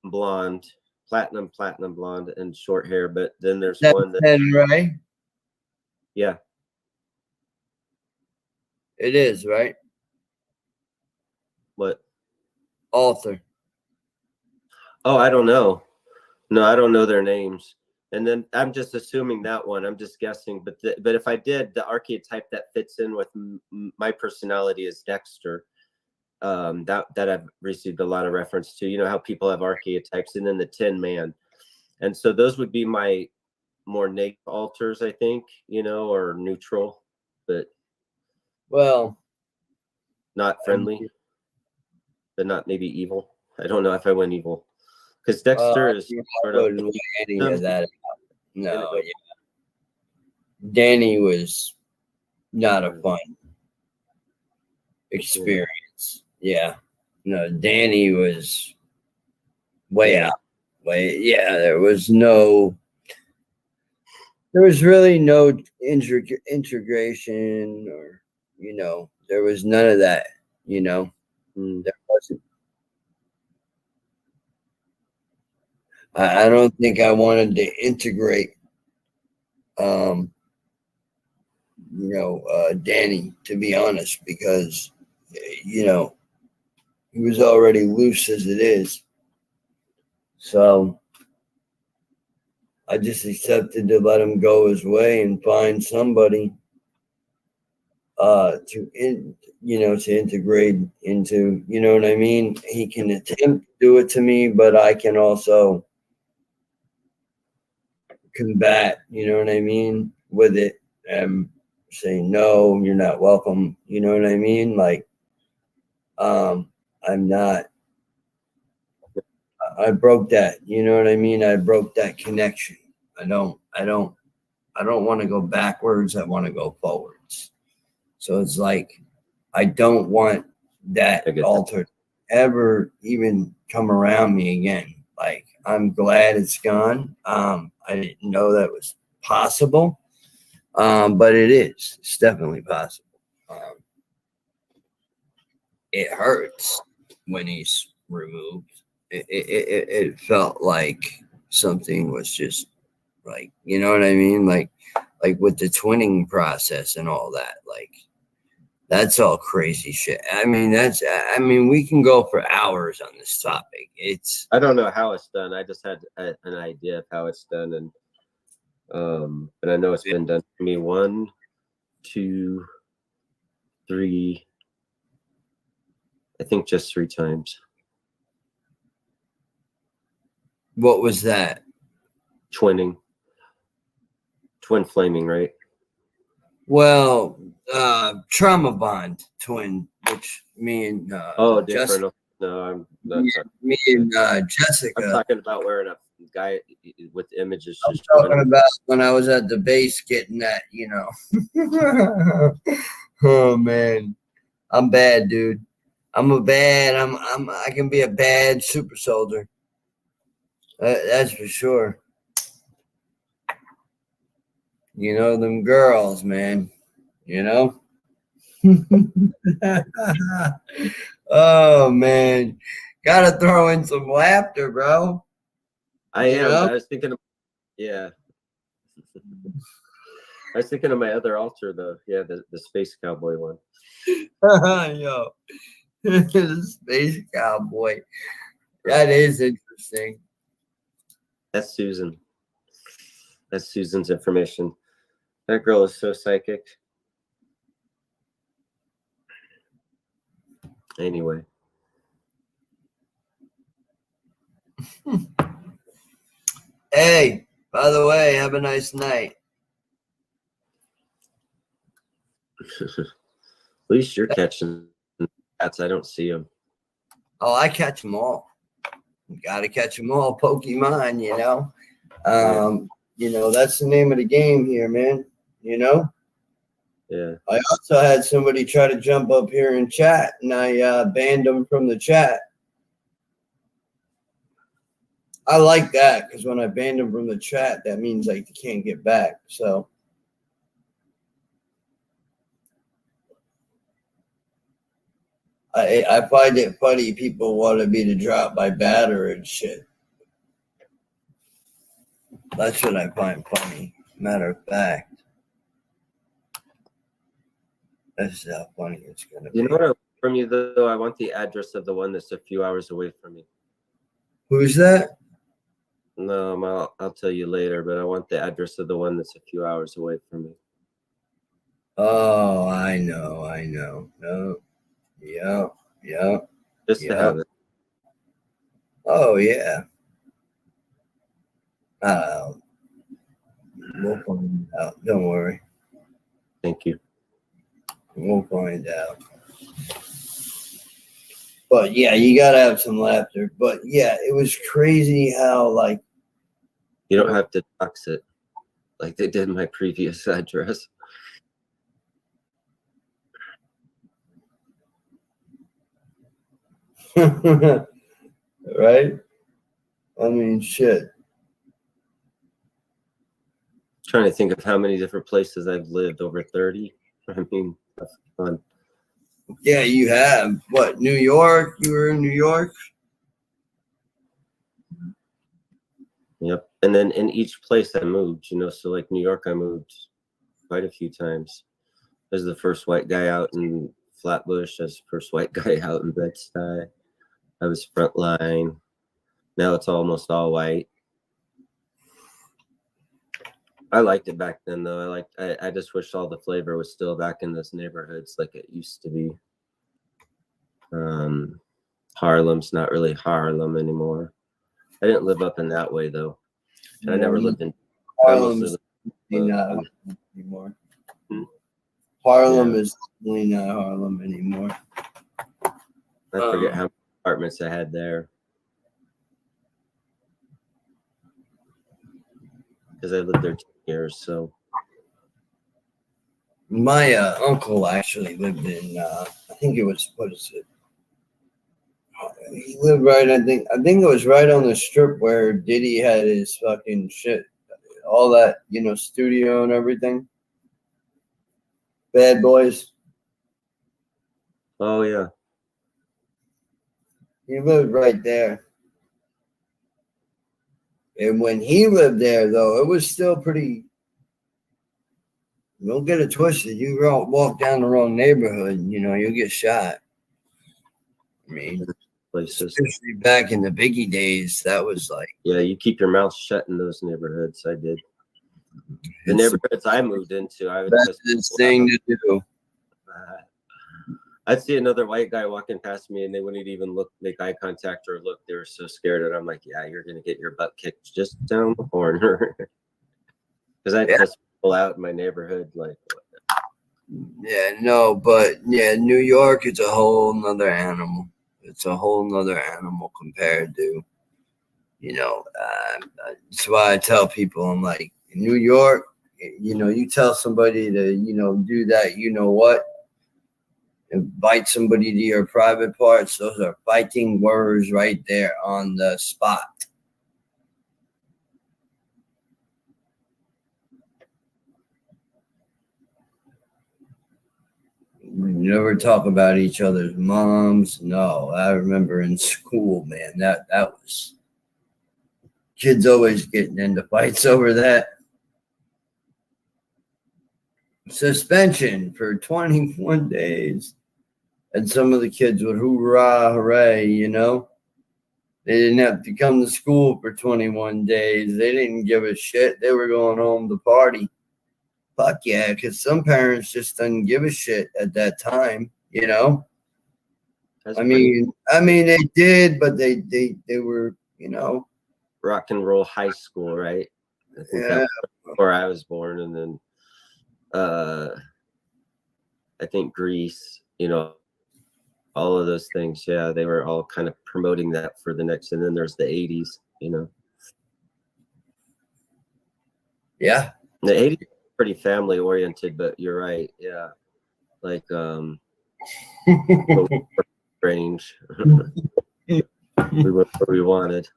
blonde, platinum blonde, and short hair. But then there's one that Zenray. Yeah, it is right. What? Author. Oh, I don't know. No, I don't know their names. And then I'm just assuming that one. I'm just guessing. But if I did, the archetype that fits in with my personality is Dexter. That I've received a lot of reference to. You know how people have archetypes, and then the Tin Man. And so those would be my more negative alters, I think, or neutral, but not friendly, but not maybe evil. I don't know if I went evil. Because Dexter is sort of any of that. No, yeah. Danny was not a fun experience. Yeah. No, Danny was way out. There was really no integration or, there was none of that, there wasn't. I don't think I wanted to integrate, Danny, to be honest, because, he was already loose as it is. So I just accepted to let him go his way and find somebody to integrate into, you know what I mean? He can attempt to do it to me, but I can also combat, you know what I mean, with it and say, no, you're not welcome. You know what I mean? Like, I'm not, I broke that, you know what I mean? I broke that connection. I don't want to go backwards. I want to go forwards. So it's like I don't want that altar ever even come around me again. Like I'm glad it's gone. I didn't know that was possible, but it is. It's definitely possible. It hurts when he's removed. It felt like something was just like, you know what I mean? Like with the twinning process and all that, like that's all crazy shit. I mean, we can go for hours on this topic. I don't know how it's done. I just had an idea of how it's done, and I know it's been done for me 1, 2, 3. I think just 3 times. What was that? Twin flaming, right? Well, trauma bond twin, which me and different. Jessica, No, I'm not. me and Jessica. I'm talking about wearing a guy with images. I'm talking about when I was at the base getting that, you know. Oh man, I'm bad, dude. I can be a bad super soldier. That's for sure. You know, them girls, man. You know? Oh, man. Gotta throw in some laughter, bro. I am. know? I was thinking of, yeah. I was thinking of my other altar, though. Yeah, the Space Cowboy one. Yo. The Space Cowboy. That is interesting. That's Susan. That's Susan's information. That girl is so psychic. Anyway. Hey, by the way, have a nice night. At least you're catching cats. I don't see them. Oh, I catch them all. Gotta catch them all. Pokemon, you know. You know, that's the name of the game here, man. You know? Yeah. I also had somebody try to jump up here and chat, and I banned them from the chat. I like that because when I banned them from the chat, that means like they can't get back. So I find it funny people wanted me to drop my banner and shit. That's what I find funny. Matter of fact. That's how funny it's gonna be. You know what I want from you though? I want the address of the one that's a few hours away from me. Who's that? No, I'll tell you later, but I want the address of the one that's a few hours away from me. Oh, I know. No. Yeah. Just to have it. Oh yeah. We'll find out. Don't worry. Thank you. We'll find out. But yeah, you gotta have some laughter. But yeah, it was crazy how like You don't have to dox it like they did my previous address. right? I mean shit. Trying to think of how many different places I've lived, over 30. I mean, that's fun. Yeah, you have. What, New York? You were in New York? Yep. And then in each place I moved, you know, so like New York, I moved quite a few times. I was the first white guy out in Flatbush. I was the first white guy out in Bed-Stuy. I was Frontline. Now it's almost all white. I liked it back then, though. I just wish all the flavor was still back in those neighborhoods like it used to be. Harlem's not really Harlem anymore. I didn't live up in that way, though. I never lived in Harlem's not Harlem anymore. Harlem is definitely not Harlem anymore. I forget how many apartments I had there. because I lived there 10 years. So My uncle actually lived in, I think it was, what is it? He lived right, I think it was right on the strip where Diddy had his fucking shit, all that, studio and everything. Bad Boys. oh yeah, He lived right there. And when he lived there, though, it was still pretty. Don't get it twisted. You walk down the wrong neighborhood, you'll get shot. I mean, places. especially back in the Biggie days, that was like. Yeah, you keep your mouth shut in those neighborhoods. I did. The It's neighborhoods I moved into, I would the best thing to do. I'd see another white guy walking past me and they wouldn't even make eye contact or look. They were so scared. And I'm like, yeah, you're going to get your butt kicked just down the corner. Because I cuss people out in my neighborhood. Like, Yeah, no, but yeah, New York is a whole nother animal. It's a whole nother animal compared to, that's why I tell people, I'm like, in New York, you tell somebody to, do that, what, invite somebody to your private parts. Those are fighting words right there on the spot. You never talk about each other's moms. No, I remember in school, man, that was kids always getting into fights over that. Suspension for 21 days. And some of the kids would hoorah, hooray, They didn't have to come to school for 21 days. They didn't give a shit. They were going home to party. Fuck yeah, because some parents just didn't give a shit at that time, that's I mean, they did, but they were, rock and roll high school, right? I think yeah. that was where I was born. And then I think Greece, all of those things. Yeah, they were all kind of promoting that for the next. And then there's the 80s, Yeah. The 80s were pretty family oriented, but you're right. Yeah. Like, strange. We were where we wanted.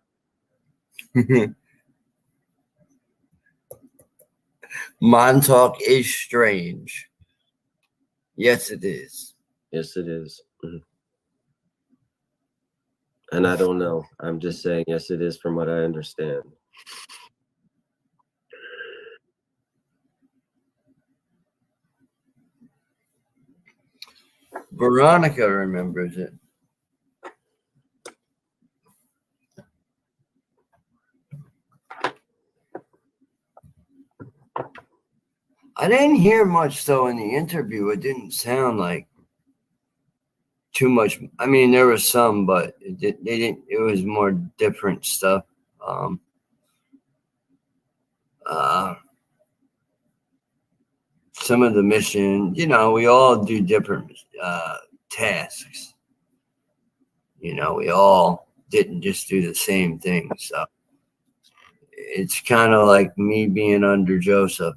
Montauk is strange. Yes, it is. Yes, it is. And I don't know. I'm just saying, yes, it is from what I understand. Veronica remembers it. I didn't hear much though in the interview. It didn't sound like too much. I mean, there was some, but they didn't. It was more different stuff. Some of the mission, we all do different tasks. We all didn't just do the same thing. So it's kind of like me being under Joseph.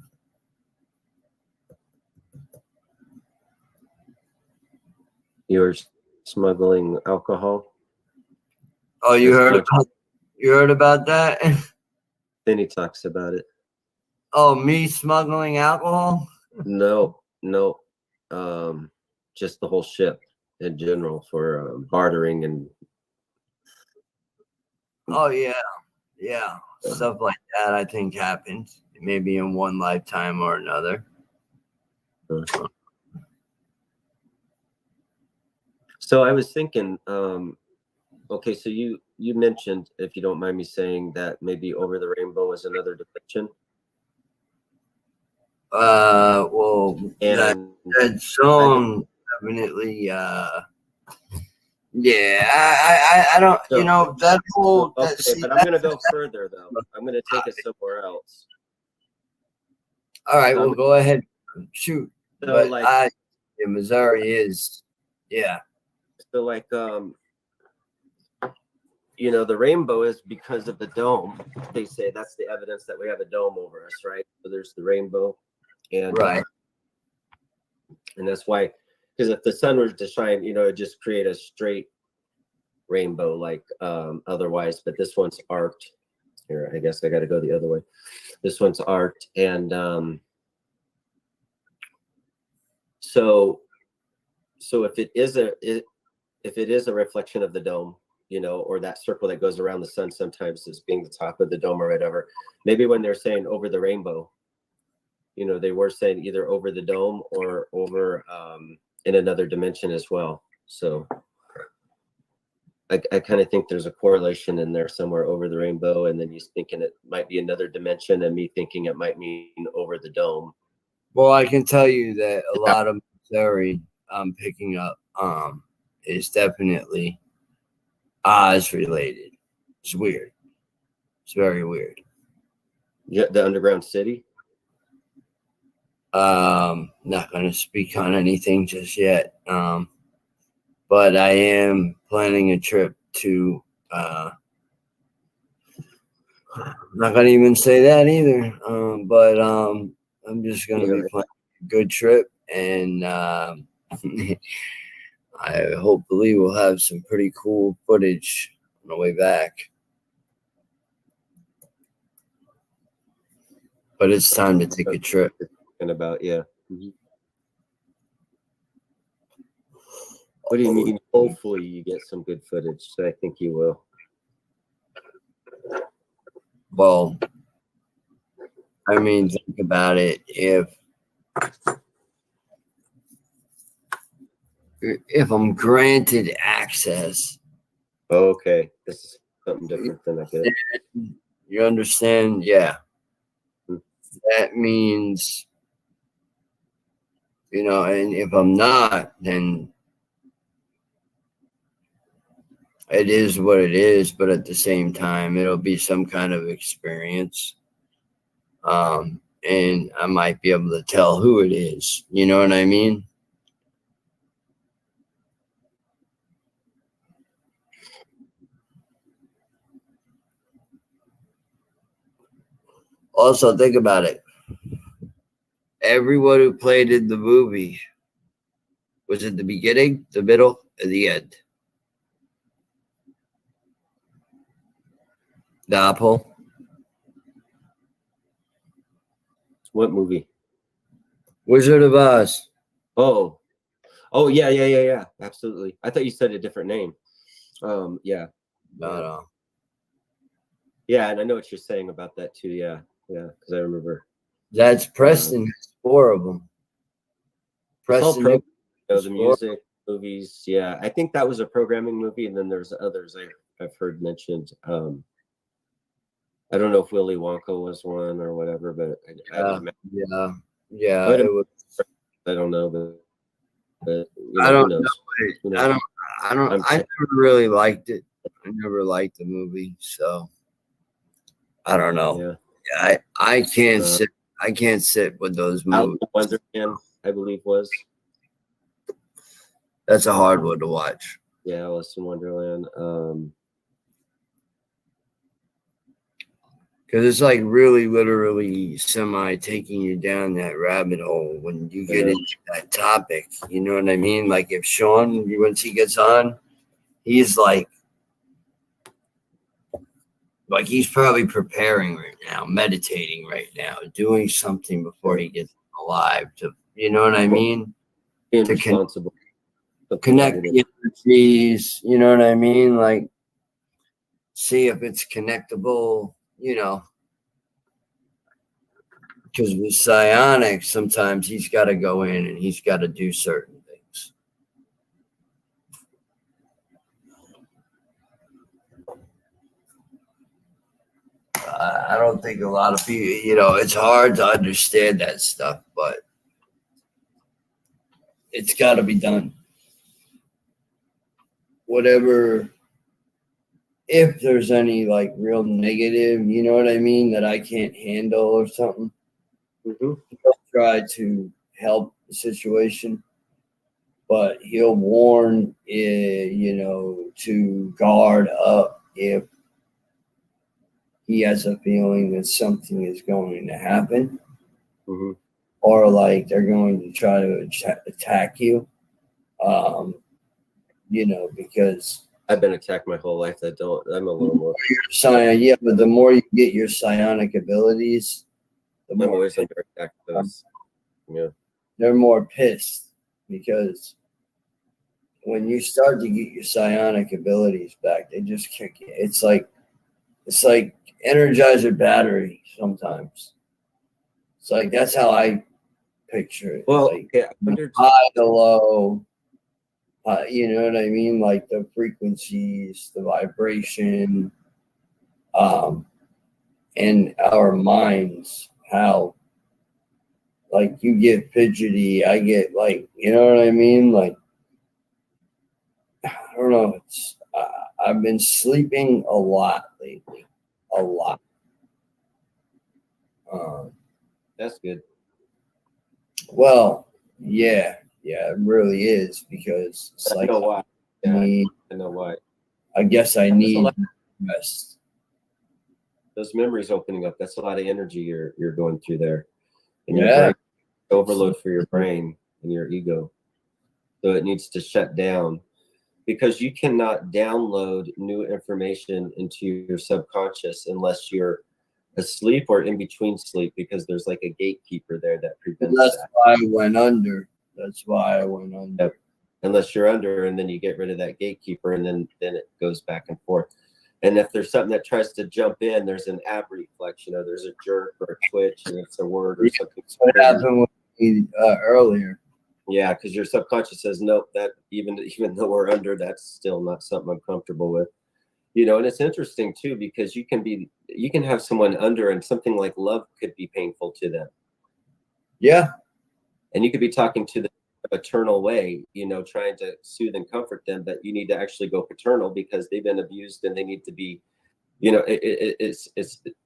You're smuggling alcohol? Oh, you heard about that? Then he talks about it. Oh, me smuggling alcohol? No. Just the whole ship in general for bartering and. Oh yeah, stuff like that. I think happens maybe in one lifetime or another. So I was thinking, okay, so you mentioned, if you don't mind me saying, that maybe Over the Rainbow is another dimension. Well, And that song definitely. Yeah, I don't. So- that whole. Okay, See, but I'm going to go further though. I'm going to take it somewhere else. all right, well, go ahead, shoot. So But like, Missouri is, yeah. so like, you know, the rainbow is because of the dome. They say that's the evidence that we have a dome over us, right? So there's the rainbow, and Right. and that's why, because if the sun were to shine, you know, it'd just create a straight rainbow like otherwise. But this one's arced. Here, I guess I got to go the other way. This one's arced, and so if it is a reflection of the dome, you know, or that circle that goes around the sun sometimes as being the top of the dome or whatever, maybe when they're saying over the rainbow, you know, they were saying either over the dome or over in another dimension as well. So I kind of think there's a correlation in there somewhere over the rainbow, and then you thinking it might be another dimension, and me thinking it might mean over the dome. Well, I can tell you that a lot of Zenray I'm picking up is definitely Oz related. It's weird. It's very weird. Yeah, the underground city. Not going to speak on anything just yet. But I am planning a trip to. I'm not going to even say that either. But I'm just going to be planning a good trip, and I hopefully will have some pretty cool footage on the way back. But it's time to take a trip. And about, yeah. Mm-hmm. What do you mean? Hopefully you get some good footage. So I think you will. Well, I mean, think about it. If I'm granted access, Okay, this is something different than I get. you understand? Yeah. Hmm. That means, you know, and if I'm not, then it is what it is. But at the same time, it'll be some kind of experience. And I might be able to tell who it is. You know what I mean? Also, think about it. Everyone who played in the movie was at the beginning, the middle, and the end. The apple. What movie? Wizard of Oz. Oh, yeah. Absolutely. I thought you said a different name. Yeah. No. Yeah, and I know what you're saying about that too. Yeah, because I remember. That's Preston. Has 4 of them. Preston. You know, the music, movies. Yeah, I think that was a programming movie, and then there's others I've heard mentioned. I don't know if Willy Wonka was one or whatever, but yeah. It was. I don't know, but you know, I don't who knows? know. I don't. I never really liked it. I never liked the movie, so I don't know. Yeah. I can't sit. I can't sit with those movies. Alice in Wonderland, I believe was. That's a hard one to watch. Yeah, Alice in Wonderland. Because it's like really literally semi taking you down that rabbit hole when you get into that topic. You know what I mean? Like if Sean, once he gets on, he's like he's probably preparing right now, meditating right now, doing something before he gets alive to, you know what I mean? Being to responsible. Connect the energies, you know what I mean? Like see if it's connectable. You know, because with psionics, sometimes he's got to go in and he's got to do certain things. I don't think a lot of people, you know, it's hard to understand that stuff, but it's got to be done. Whatever. If there's any like real negative, you know what I mean, that I can't handle or something, he'll try to help the situation, but he'll warn, you know, to guard up if he has a feeling that something is going to happen, Mm-hmm. or like they're going to try to attack you. Because I've been attacked my whole life. I'm a little more. yeah, but the more you get your psionic abilities, the I'm more always under attack. Those. Yeah. they're more pissed, because when you start to get your psionic abilities back, they just kick you. It's like Energizer battery sometimes. It's like that's how I picture it. Well, Like yeah, under high to low. You know what I mean? Like the frequencies, the vibration, and our minds. How like you get fidgety, I get like, you know what I mean? Like I don't know. I've been sleeping a lot lately, a lot. that's good. Well, yeah, it really is, because it's I like know why. I Yeah, need, I know why. I guess I That's a need lot. rest. Those memories opening up. That's a lot of energy you're going through there, and your Yeah, brain overload for your brain and your ego. So it needs to shut down, because you cannot download new information into your subconscious unless you're asleep or in between sleep, because there's like a gatekeeper there that prevents that's that. why I went under. That's why I went under. Yep. Unless you're under, and then you get rid of that gatekeeper, and then it goes back and forth. And if there's something that tries to jump in, there's an ab reflex, there's a jerk or a twitch, and it's a word or Yeah, something. that's what happened with me earlier. Yeah, because your subconscious says, nope, that even though we're under, that's still not something I'm comfortable with. And it's interesting too, because you can have someone under, and something like love could be painful to them. Yeah, And you could be talking to them maternal way, trying to soothe and comfort them, but you need to actually go paternal, because they've been abused and they need to be, it's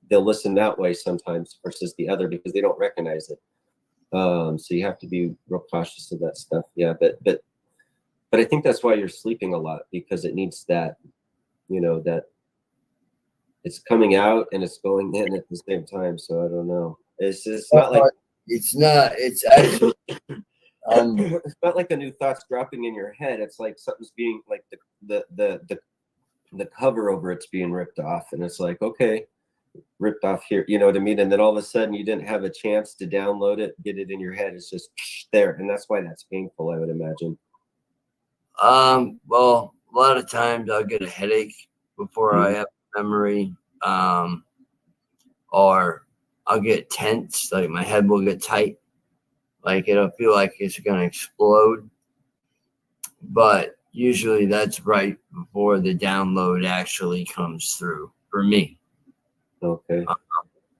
they'll listen that way sometimes versus the other, because they don't recognize it. So you have to be real cautious of that stuff. Yeah, but I think that's why you're sleeping a lot, because it needs that, that it's coming out and it's going in at the same time. So I don't know. It's not like it's not. It's actually it's not like a new thought's dropping in your head. It's like something's being like the cover over it's being ripped off, and it's like, okay, ripped off here, you know what I mean? And then all of a sudden you didn't have a chance to download it, get it in your head. It's just there, and that's why that's painful, I would imagine. Well, a lot of times I'll get a headache before I have memory, or I'll get tense, like my head will get tight, like it'll feel like it's gonna explode. But usually that's right before the download actually comes through for me. Okay.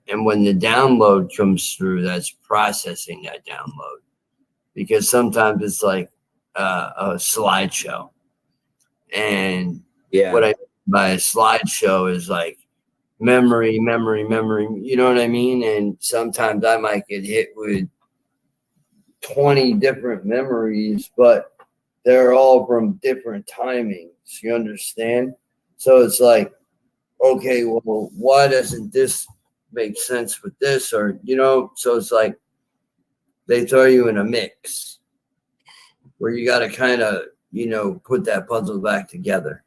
And when the download comes through, that's processing that download, because sometimes it's like a slideshow. And what I mean by a slideshow is like memory, you know what I mean? And sometimes I might get hit with 20 different memories, but they're all from different timings. You understand? So it's like, okay, well, why doesn't this make sense with this? Or, so it's like they throw you in a mix where you got to kind of, put that puzzle back together.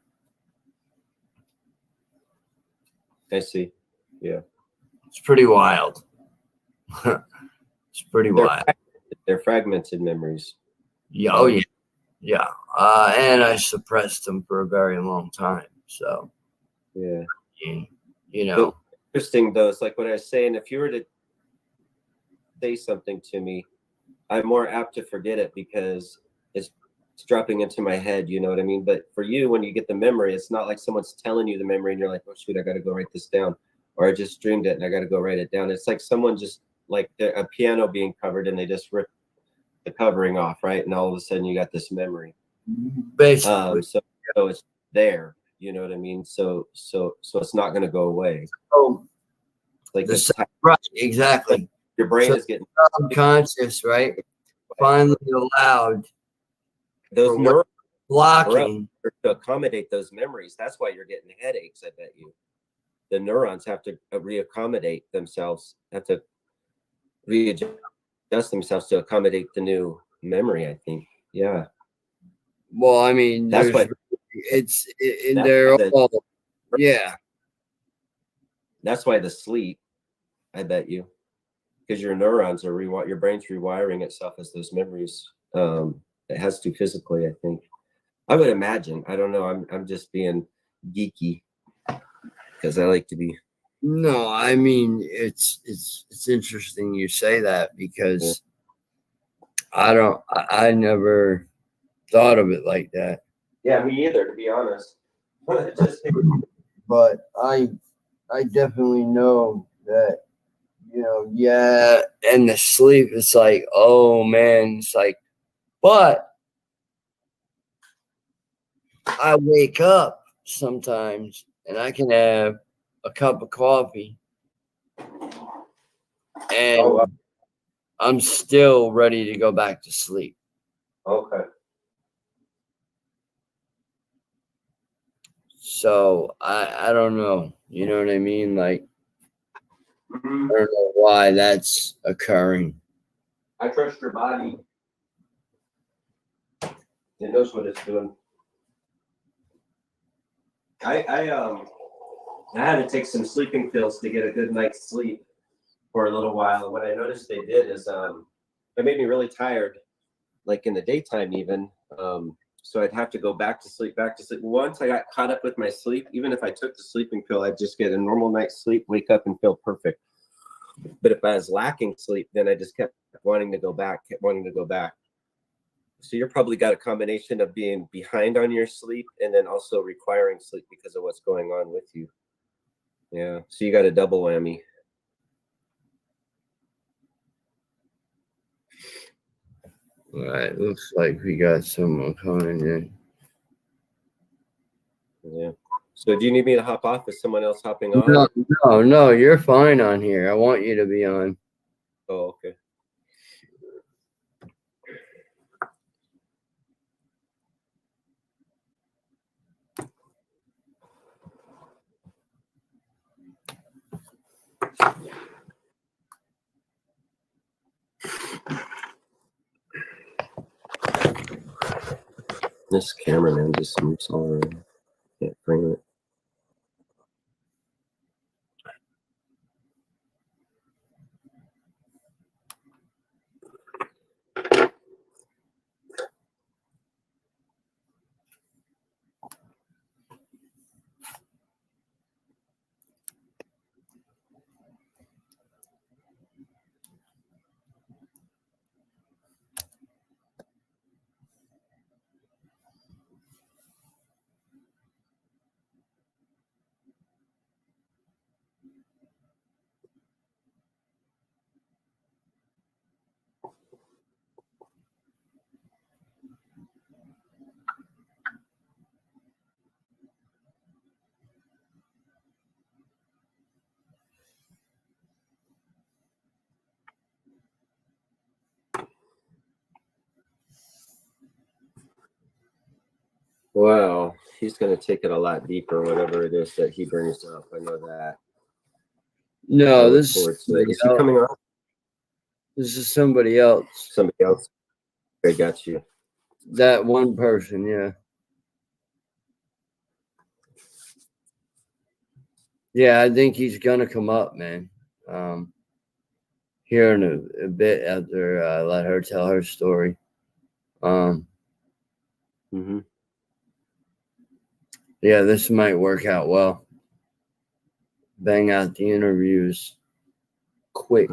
I see. Yeah. It's pretty wild. It's pretty wild. They're fragmented memories. Yeah, oh yeah. Yeah. And I suppressed them for a very long time. So, yeah. But interesting though, it's like what I was saying, if you were to say something to me, I'm more apt to forget it because it's dropping into my head, you know what I mean? But for you, when you get the memory, it's not like someone's telling you the memory and you're like, oh shoot, I got to go write this down. Or I just dreamed it and I got to go write it down. It's like someone just like a piano being covered and they just rip the covering off, right? And all of a sudden you got this memory. Basically. So it's there, you know what I mean? So it's not going to go away. Oh, like right, exactly. Like your brain is getting subconscious, right? Finally allowed those neural blocking. to accommodate those memories. That's why you're getting headaches, I bet you. The neurons have to reaccommodate themselves, have to readjust themselves to accommodate the new memory, I think. Yeah. Well, I mean, That's why they're all, yeah. That's why the sleep, I bet you, because your neurons are your brain's rewiring itself as those memories. It has to physically, I think. I would imagine. I don't know. I'm just being geeky because I like to be. No, I mean it's interesting you say that because I never thought of it like that. Yeah, me either, to be honest. But I definitely know that, you know, yeah, and the sleep, it's like, oh man, it's like, but I wake up sometimes and I can have a cup of coffee and Oh, wow. I'm still ready to go back to sleep. Okay. So I don't know. You know what I mean? Like, Mm-hmm. I don't know why that's occurring. I trust your body. It knows what it's doing. I had to take some sleeping pills to get a good night's sleep for a little while. And what I noticed they did is it made me really tired, like in the daytime even. So I'd have to go back to sleep. Once I got caught up with my sleep, even if I took the sleeping pill, I'd just get a normal night's sleep, wake up and feel perfect. But if I was lacking sleep, then I just kept wanting to go back. So you're probably got a combination of being behind on your sleep and then also requiring sleep because of what's going on with you. Yeah. So you got a double whammy. All right. Looks like we got someone coming in. Yeah. So do you need me to hop off? Is someone else hopping on? No, you're fine on here. I want you to be on. Oh, okay. This cameraman just moves all around. Can't frame it. Wow, he's going to take it a lot deeper, whatever it is that he brings up. I know that. No, this is he coming on? This is somebody else. Somebody else. I got you. That one person, yeah. Yeah, I think he's gonna come up, man. Here in a bit after I let her tell her story. Yeah, this might work out well. Bang out the interviews quick.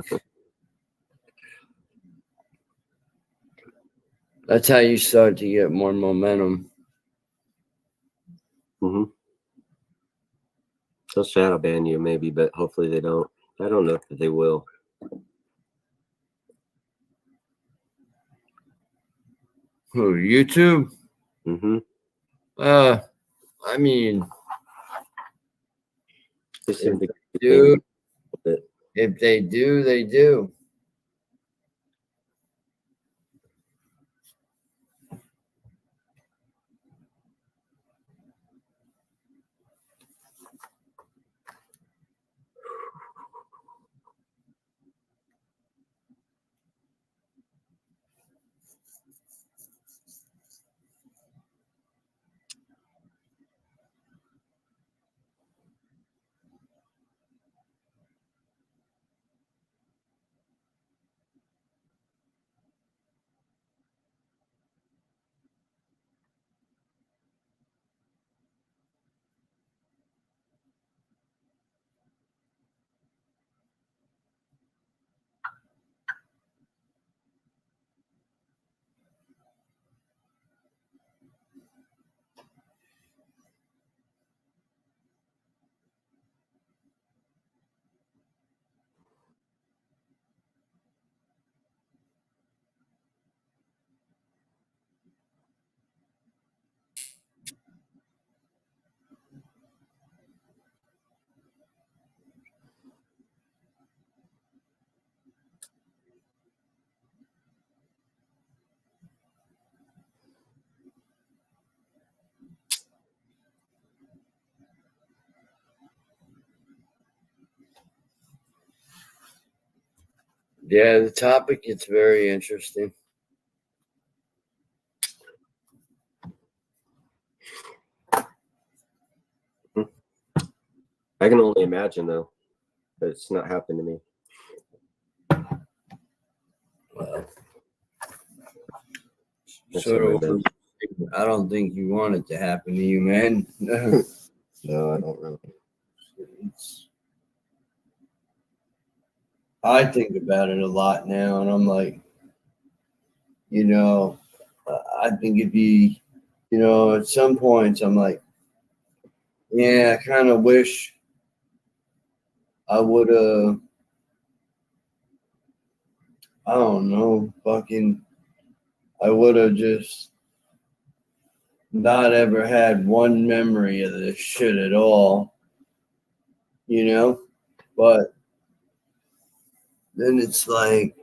That's how you start to get more momentum. They'll shadow ban you maybe, but hopefully they don't. I don't know if they will. Who, YouTube? I mean, dude, if they do, they do. Yeah, the topic gets very interesting. I can only imagine though, but it's not happened to me. Well, That's sort how of. I've been. I don't think you want it to happen to you, man. No, I don't really. I think about it a lot now, and I'm like, you know, I think it'd be, at some points, I'm like, yeah, I kind of wish I would have, I don't know, I would have just not ever had one memory of this shit at all, but then it's like,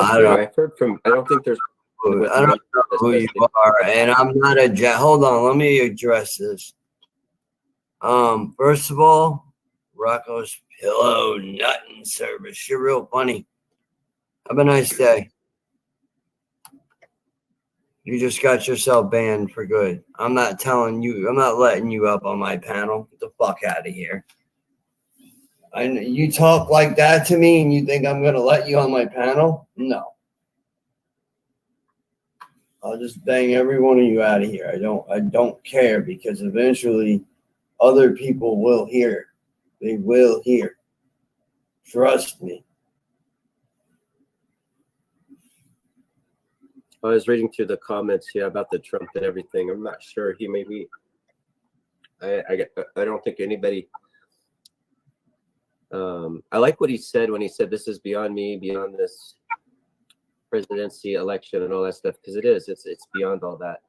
I don't I've heard from. I don't think there's. I don't know who you are, and I'm not a hold on, let me address this. First of all, Rocko's pillow nutting service. You're real funny. Have a nice day. You just got yourself banned for good. I'm not letting you up on my panel. Get the fuck out of here. You talk like that to me and you think I'm gonna let you on my panel? No. I'll just bang every one of you out of here. I don't care, because eventually other people will hear. They will hear. Trust me. I was reading through the comments, about the Trump and everything. I'm not sure. He may be. I don't think anybody. I like what he said when he said, "This is beyond me, beyond this presidency election and all that stuff," because it is. It's beyond all that.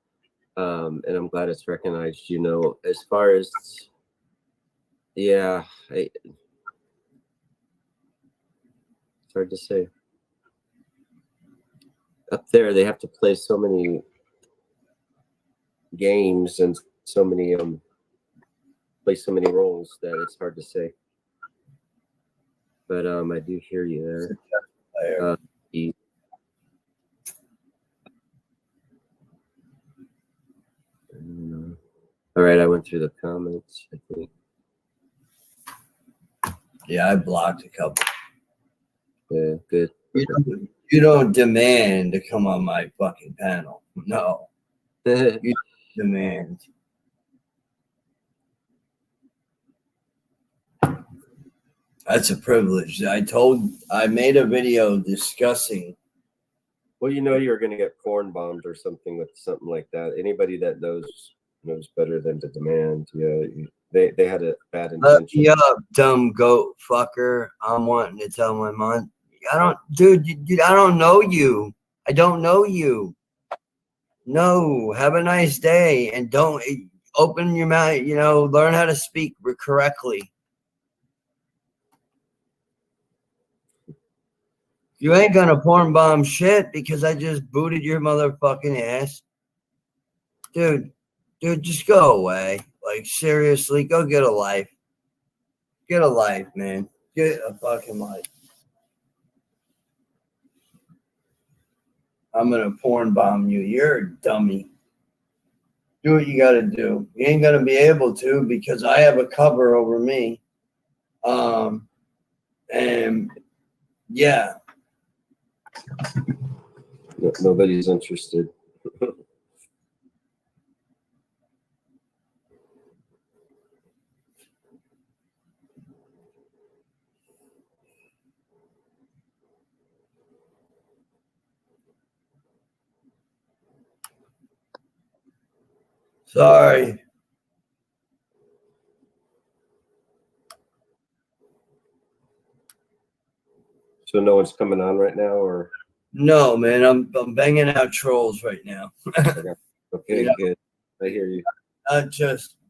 And I'm glad it's recognized. As far as, it's hard to say. Up there, they have to play so many games and so many play so many roles that it's hard to say. But I do hear you there. All right, I went through the comments, I think. Yeah, I blocked a couple. Yeah, good. You don't demand to come on my fucking panel. No. You demand. That's a privilege. I made a video discussing. Well, you were going to get corn bombed or something with something like that. Anybody that knows better than to demand. Yeah, they had a bad intention. Let me up, dumb goat fucker. I'm wanting to tell my mom. Dude, I don't know you. I don't know you. No, have a nice day, and don't open your mouth. Learn how to speak correctly. You ain't gonna porn bomb shit because I just booted your motherfucking ass. Dude, just go away. Like, seriously, go get a life. Get a life, man. Get a fucking life. I'm gonna porn bomb you. You're a dummy. Do what you gotta do. You ain't gonna be able to because I have a cover over me. And yeah. Nobody's interested. Sorry. So no one's coming on right now, or? No, man. I'm banging out trolls right now. Okay, good. I hear you.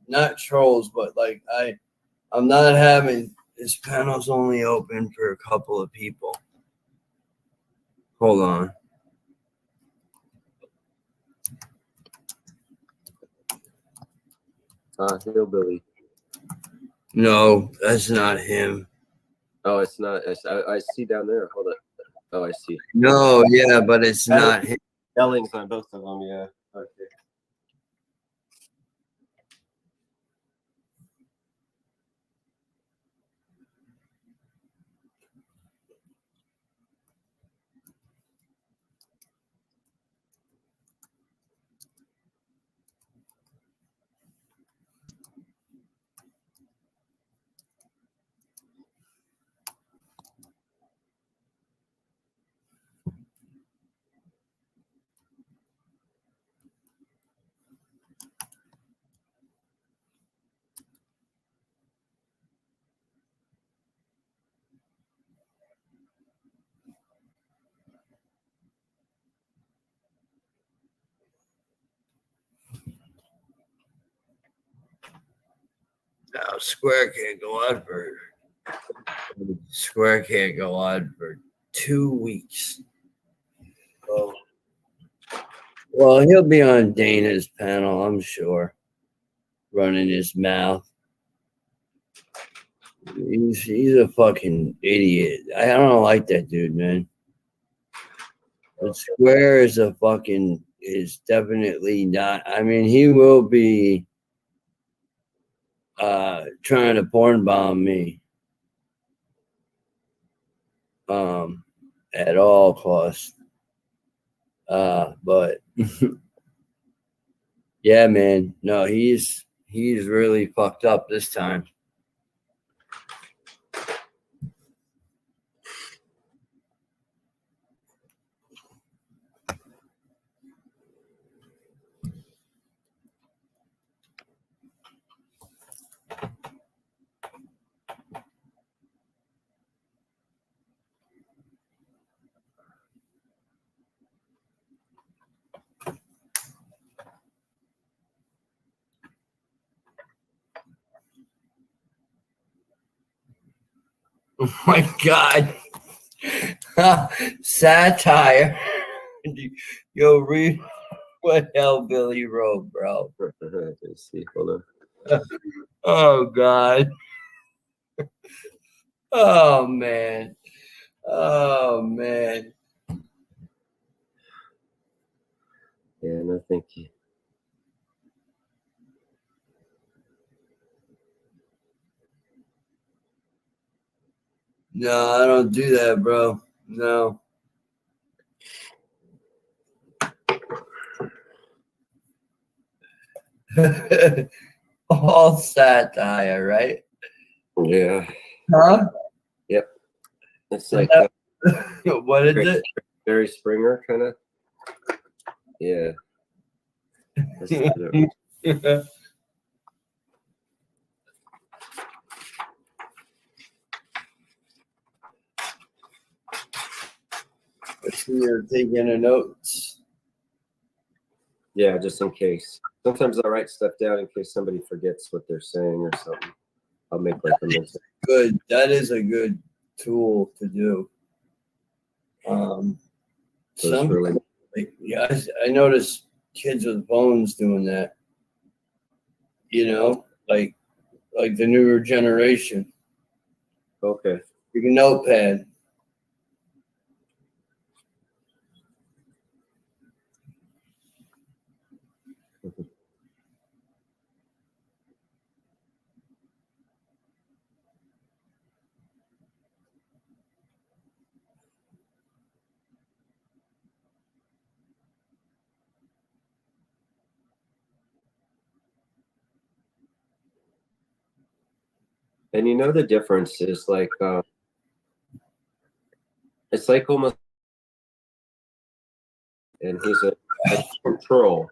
Not trolls, but like I'm not having this panel's only open for a couple of people. Hold on. Hillbilly. No, that's not him. Oh, it's not. I see down there. Hold on. Oh, I see. No, yeah, but it's not him. Spellings on both of them. Yeah. Okay. No, Square can't go on for Square can't go on for 2 weeks. Oh, Well, he'll be on Dana's panel, I'm sure, running his mouth. He's a fucking idiot. I don't like that dude, man. But Square is definitely not. I mean, he will be trying to porn bomb me at all costs. But yeah, man, no, he's really fucked up this time. Oh my God. Satire. Yo, read what Hellbilly wrote, bro. Let's see. Hold on. Oh, God. Oh, man. Oh, man. Yeah, no, thank you. No, I don't do that, bro. No. All satire, right? Yeah. Huh? Yep. It's like What is it? Barry Springer kind of. Yeah. That's it. You're taking a notes. Yeah, just in case. Sometimes I write stuff down in case somebody forgets what they're saying or something. I'll make like a mental. Good. That is a good tool to do. So it's Some really like, yeah, I notice kids with phones doing that. You know, like the newer generation. okay. Your notepad. And you know the difference is like it's like almost, and he's a control.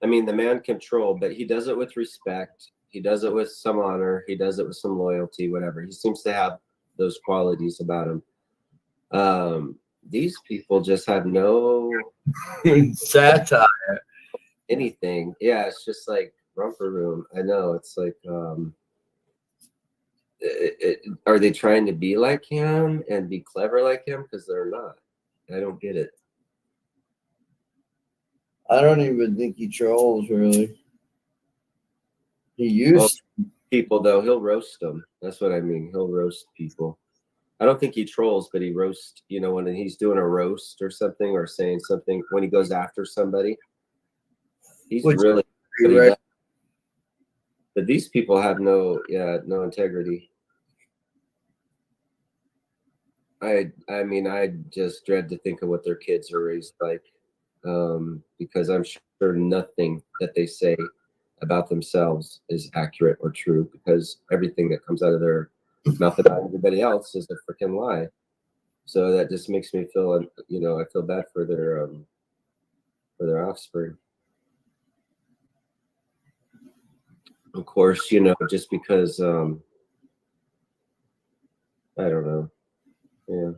I mean, the man control, but he does it with respect. He does it with some honor. He does it with some loyalty, whatever. He seems to have those qualities about him. These people just have no Satire. anything. Yeah, it's just like romper room. I know. It's like, are they trying to be like him and be clever like him? Because they're not. I don't get it. I don't even think he trolls really. He used People though, he'll roast them. That's what I mean. He'll roast people. I don't think he trolls, but he roasts, you know, when he's doing a roast or something or saying something, when he goes after somebody, he's Which- really what he right. does. But these people have no integrity. I mean, I just dread to think of what their kids are raised like, because I'm sure nothing that they say about themselves is accurate or true, because everything that comes out of their mouth about everybody else is a freaking lie. So that just makes me feel, you know, I feel bad for their offspring. Of course, you know, just because I don't know. Yeah.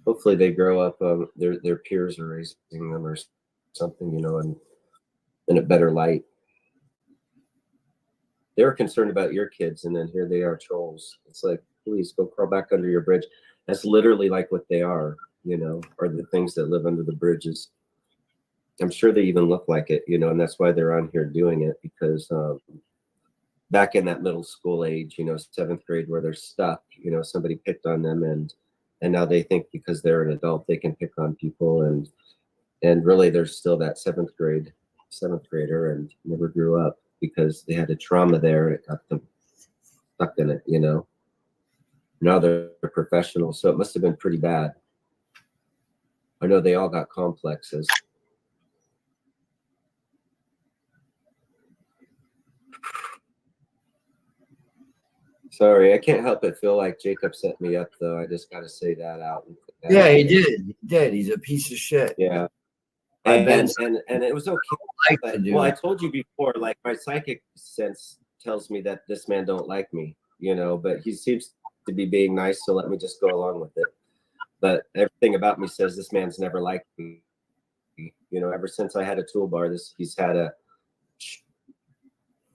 Hopefully they grow up, their peers are raising them or something, you know, in a better light. They were concerned about your kids, and then here they are, trolls. It's like, please go crawl back under your bridge. That's literally like what they are, you know, or the things that live under the bridges. I'm sure they even look like it, you know, and that's why they're on here doing it, because back in that middle school age, you know, 7th grade, where they're stuck, you know, somebody picked on them, and now they think because they're an adult they can pick on people, and really they're still that 7th grader and never grew up because they had a trauma there and it got them stuck in it, you know. Now they're professionals, so it must have been pretty bad. I know they all got complexes. Sorry, I can't help but feel like Jacob set me up, though. I just got to say that out. Yeah, he did. He did. He's a piece of shit. Yeah. I've been And it was okay. like But, to do. well, I told you before, like my psychic sense tells me that this man don't like me, you know, but he seems to be being nice, so let me just go along with it. But everything about me says this man's never liked me. You know, ever since I had a toolbar, he's had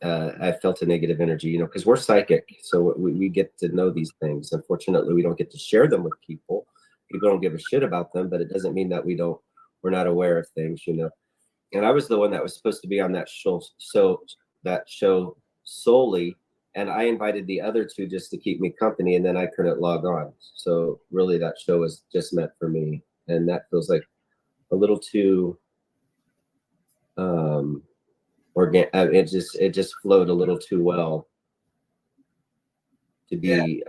I felt a negative energy, you know, because we're psychic, so we get to know these things. Unfortunately, we don't get to share them with people. People don't give a shit about them, but it doesn't mean that we're not aware of things, you know. And I was the one that was supposed to be on that show, that show solely, and I invited the other two just to keep me company, and then I couldn't log on. So really, that show was just meant for me, and that feels like a little too it just flowed a little too well to be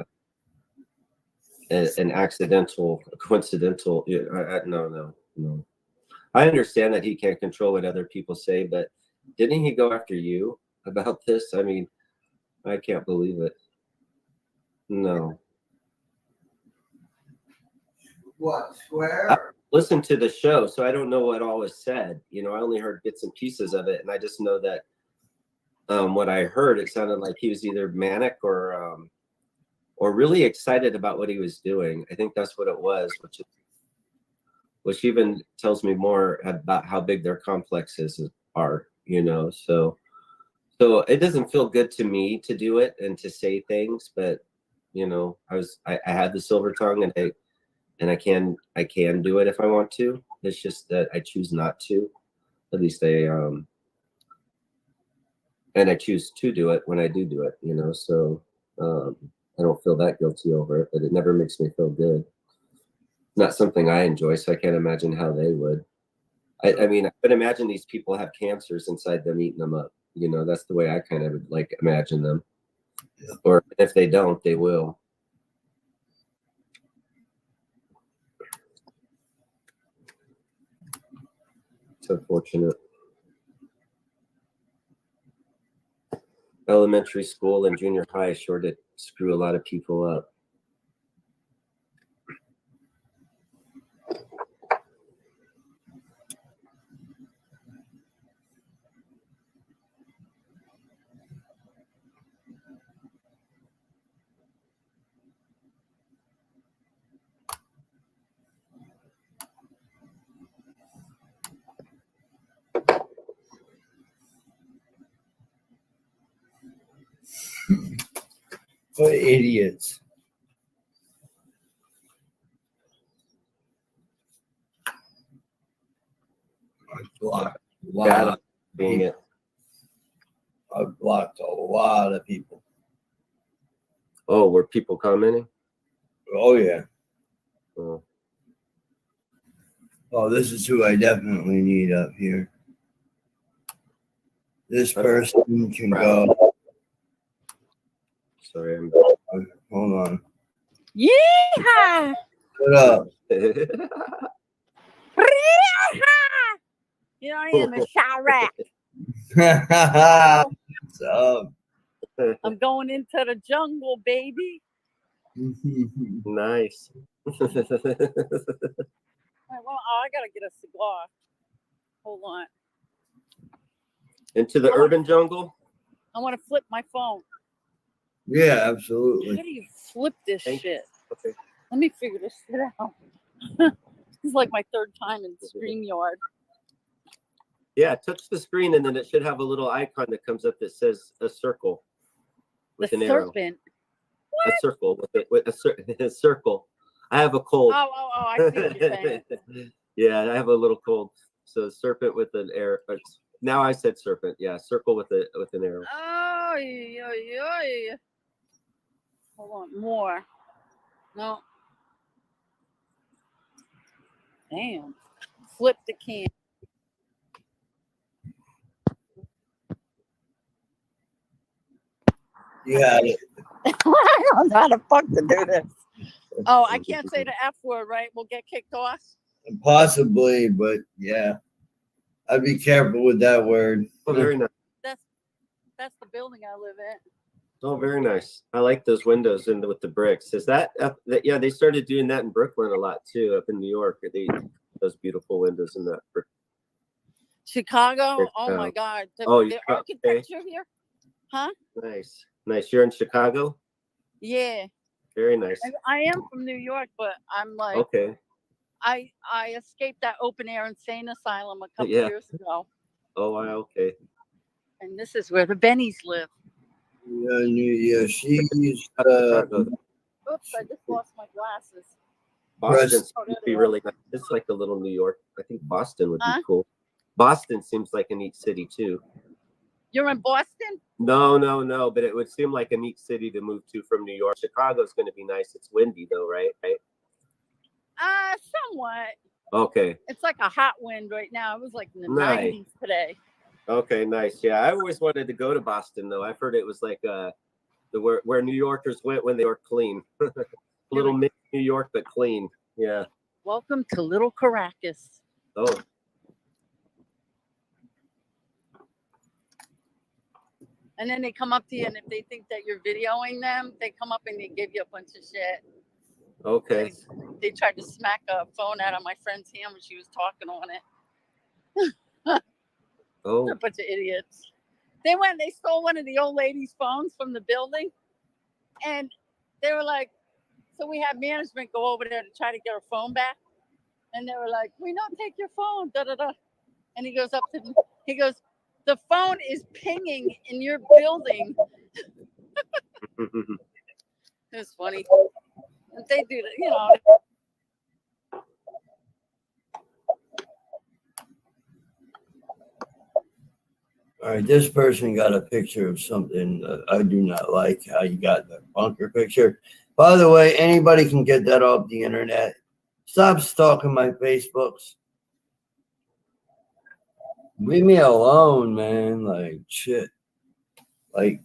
an accidental, coincidental. No. I understand that he can't control what other people say, but didn't he go after you about this? I mean, I can't believe it. No. What, square? Listen to the show, so I don't know what all was said. You know, I only heard bits and pieces of it, and I just know that what I heard, it sounded like he was either manic or really excited about what he was doing. I think that's what it was, which even tells me more about how big their complexes are, you know. So it doesn't feel good to me to do it and to say things, but you know, I had the silver tongue, and I can do it if I want to. It's just that I choose not to. At least and I choose to do it when I do it, you know. So I don't feel that guilty over it, but it never makes me feel good. Not something I enjoy, so I can't imagine how they would. I mean, I could imagine these people have cancers inside them eating them up. You know, that's the way I kind of like imagine them. Yeah. Or if they don't, they will. It's unfortunate. Elementary school and junior high sure did screw a lot of people up. What idiots. Wow. Being it. I've blocked a lot of people. Oh, were people commenting? Oh yeah. Oh. Oh, this is who I definitely need up here. This person can go. Sorry, I'm. Hold on. Yeehaw! What up? You know, I am a Chirac. What's up? I'm going into the jungle, baby. Nice. All right, well, I gotta get a cigar. Hold on. Into the urban jungle. I want to flip my phone. Yeah, How absolutely. do you flip this Thank you. shit? Okay. Let me figure this shit out. This is like my third time in StreamYard. Yeah, touch the screen and then it should have a little icon that comes up that says a circle with The an arrow. serpent. A circle with a circle. I have a cold. Oh, I see what you're saying. Yeah, I have a little cold. So serpent with an arrow. Now I said serpent. Yeah, circle with an arrow. Oh, hold on, more. No. Damn. Flip the can. Yeah. I don't know how the fuck to do this. Oh, I can't say the F word, right? We'll get kicked off. Possibly, but yeah. I'd be careful with that word. Oh, very nice. That's the building I live in. Oh, very nice. I like those windows with the bricks. Is that yeah? They started doing that in Brooklyn a lot too. Up in New York, those beautiful windows in that brick. Chicago. Oh my God. The architecture here. Huh? Nice. You're in Chicago. Yeah. Very nice. I am from New York, but I'm like, okay. I escaped that open air insane asylum a couple years ago. Oh, wow. Okay. And this is where the Bennies live. Yeah, she's. Oops, I just lost my glasses. Boston would be really nice. It's like a little New York. I think Boston would be cool. Boston seems like a neat city too. You're in Boston? No. But it would seem like a neat city to move to from New York. Chicago's going to be nice. It's windy though, right? Somewhat. Okay. It's like a hot wind right now. It was like in the 90s today. Okay, nice. Yeah, I always wanted to go to Boston though. I've heard it was like where New Yorkers went when they were clean. Little mini New York, but clean. Yeah. Welcome to Little Caracas. Oh. And then they come up to you, and if they think that you're videoing them, they come up and they give you a bunch of shit. Okay. They tried to smack a phone out of my friend's hand when she was talking on it. Oh. A bunch of idiots. They stole one of the old lady's phones from the building, and they were like, so we had management go over there to try to get her phone back, and they were like, we don't take your phone, da da da. And he goes up to me, he goes, the phone is pinging in your building. It was funny. And they do that, you know. All right, this person got a picture of something that I do not like. How you got the bunker picture. By the way, anybody can get that off the internet. Stop stalking my Facebooks. Leave me alone, man. Like shit. Like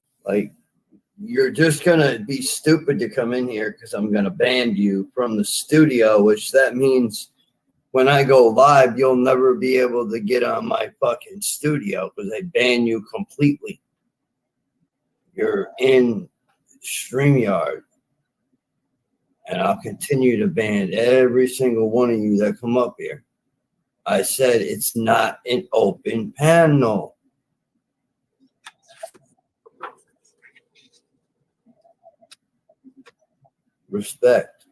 you're just gonna be stupid to come in here because I'm gonna ban you from the studio, which that means when I go live, you'll never be able to get on my fucking studio because they ban you completely. You're in StreamYard. And I'll continue to ban every single one of you that come up here. I said it's not an open panel. Respect.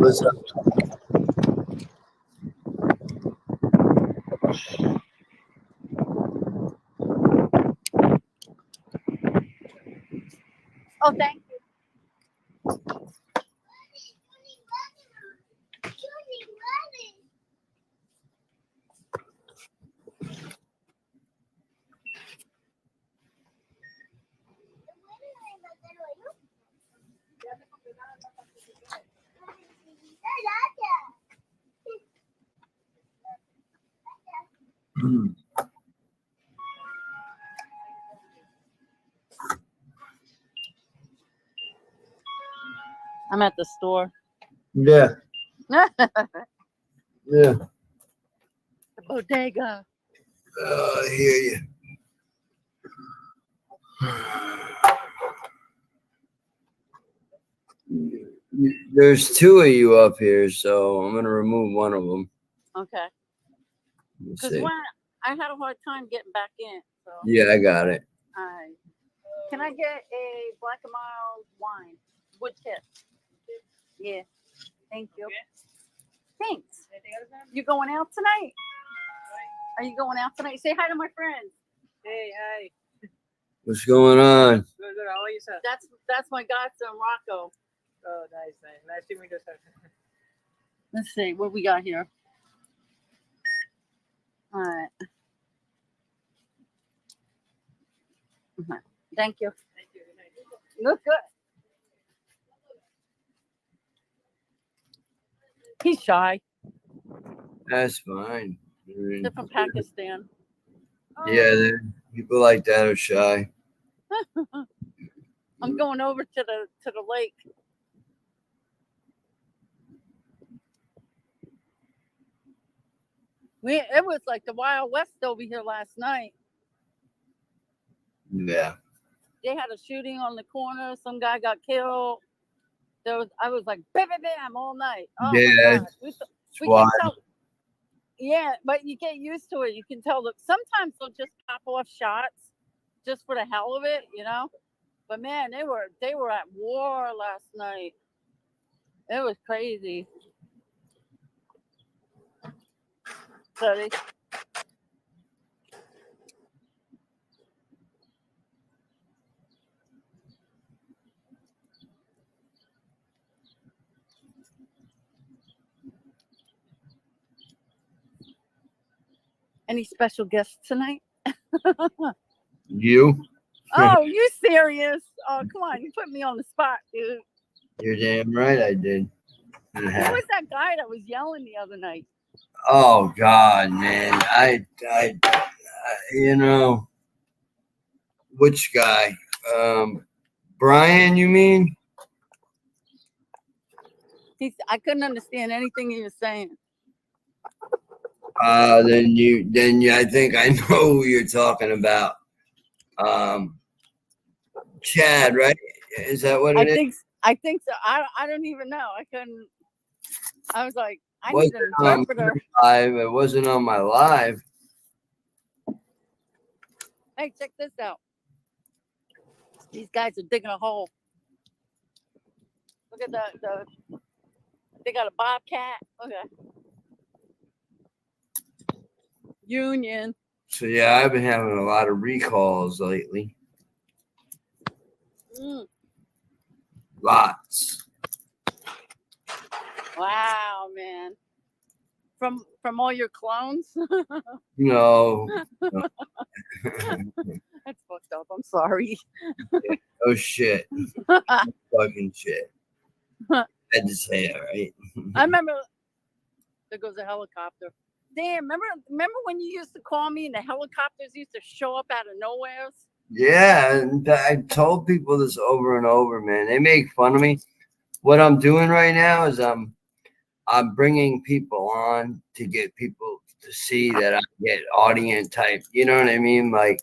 What's up? Oh, thank you. I'm at the store. Yeah, The yeah. bodega. I hear you. There's two of you up here, so I'm gonna remove one of them. Okay. Let's Because see. when I had a hard time getting back in. So. Yeah, I got it. All right. Can I get a black and mild wine? Wood tip. Yeah. Thank you. Thanks. You going out tonight? Are you going out tonight? Say hi to my friends. Hey, hi. What's going on? Good, good. How are you, sir? That's my godson, Rocko. Oh, nice, nice. Nice to meet you, sir. Let's see what we got here. All right. Thank you. Thank you. Good night. Look good. He's shy. That's fine. I mean, They're from Pakistan. yeah, people like that are shy. I'm going over to the lake. It was like the Wild West over here last night. Yeah. They had a shooting on the corner. Some guy got killed. I was like bam, bam, bam all night. Oh Yeah, my God. We It's wild. can tell. Yeah, but you get used to it. You can tell that sometimes they'll just pop off shots just for the hell of it, you know. But man, they were at war last night. It was crazy. So they, any special guests tonight? You? Oh, you serious? Oh, come on. You put me on the spot, dude. You're damn right I did. Who was that guy that was yelling the other night? Oh God, man. I you know, which guy? Brian, you mean? I couldn't understand anything he was saying. Then I think I know who you're talking about. Chad, right? Is that what it is? I think so. I don't even know. I was like, I need Wasn't an on interpreter. my live. It wasn't on my live. Hey, check this out. These guys are digging a hole. Look at they got a bobcat. Okay. Union. So yeah, I've been having a lot of recalls lately. Lots. Wow, man. From all your clones? No. That's fucked up. I'm sorry. Oh shit. Fucking shit. Had to say it, right? I remember there goes a helicopter. Damn, remember when you used to call me and the helicopters used to show up out of nowhere? Yeah, and I told people this over and over, man. They make fun of me. What I'm doing right now is I'm bringing people on to get people to see that I get audience type. You know what I mean? Like,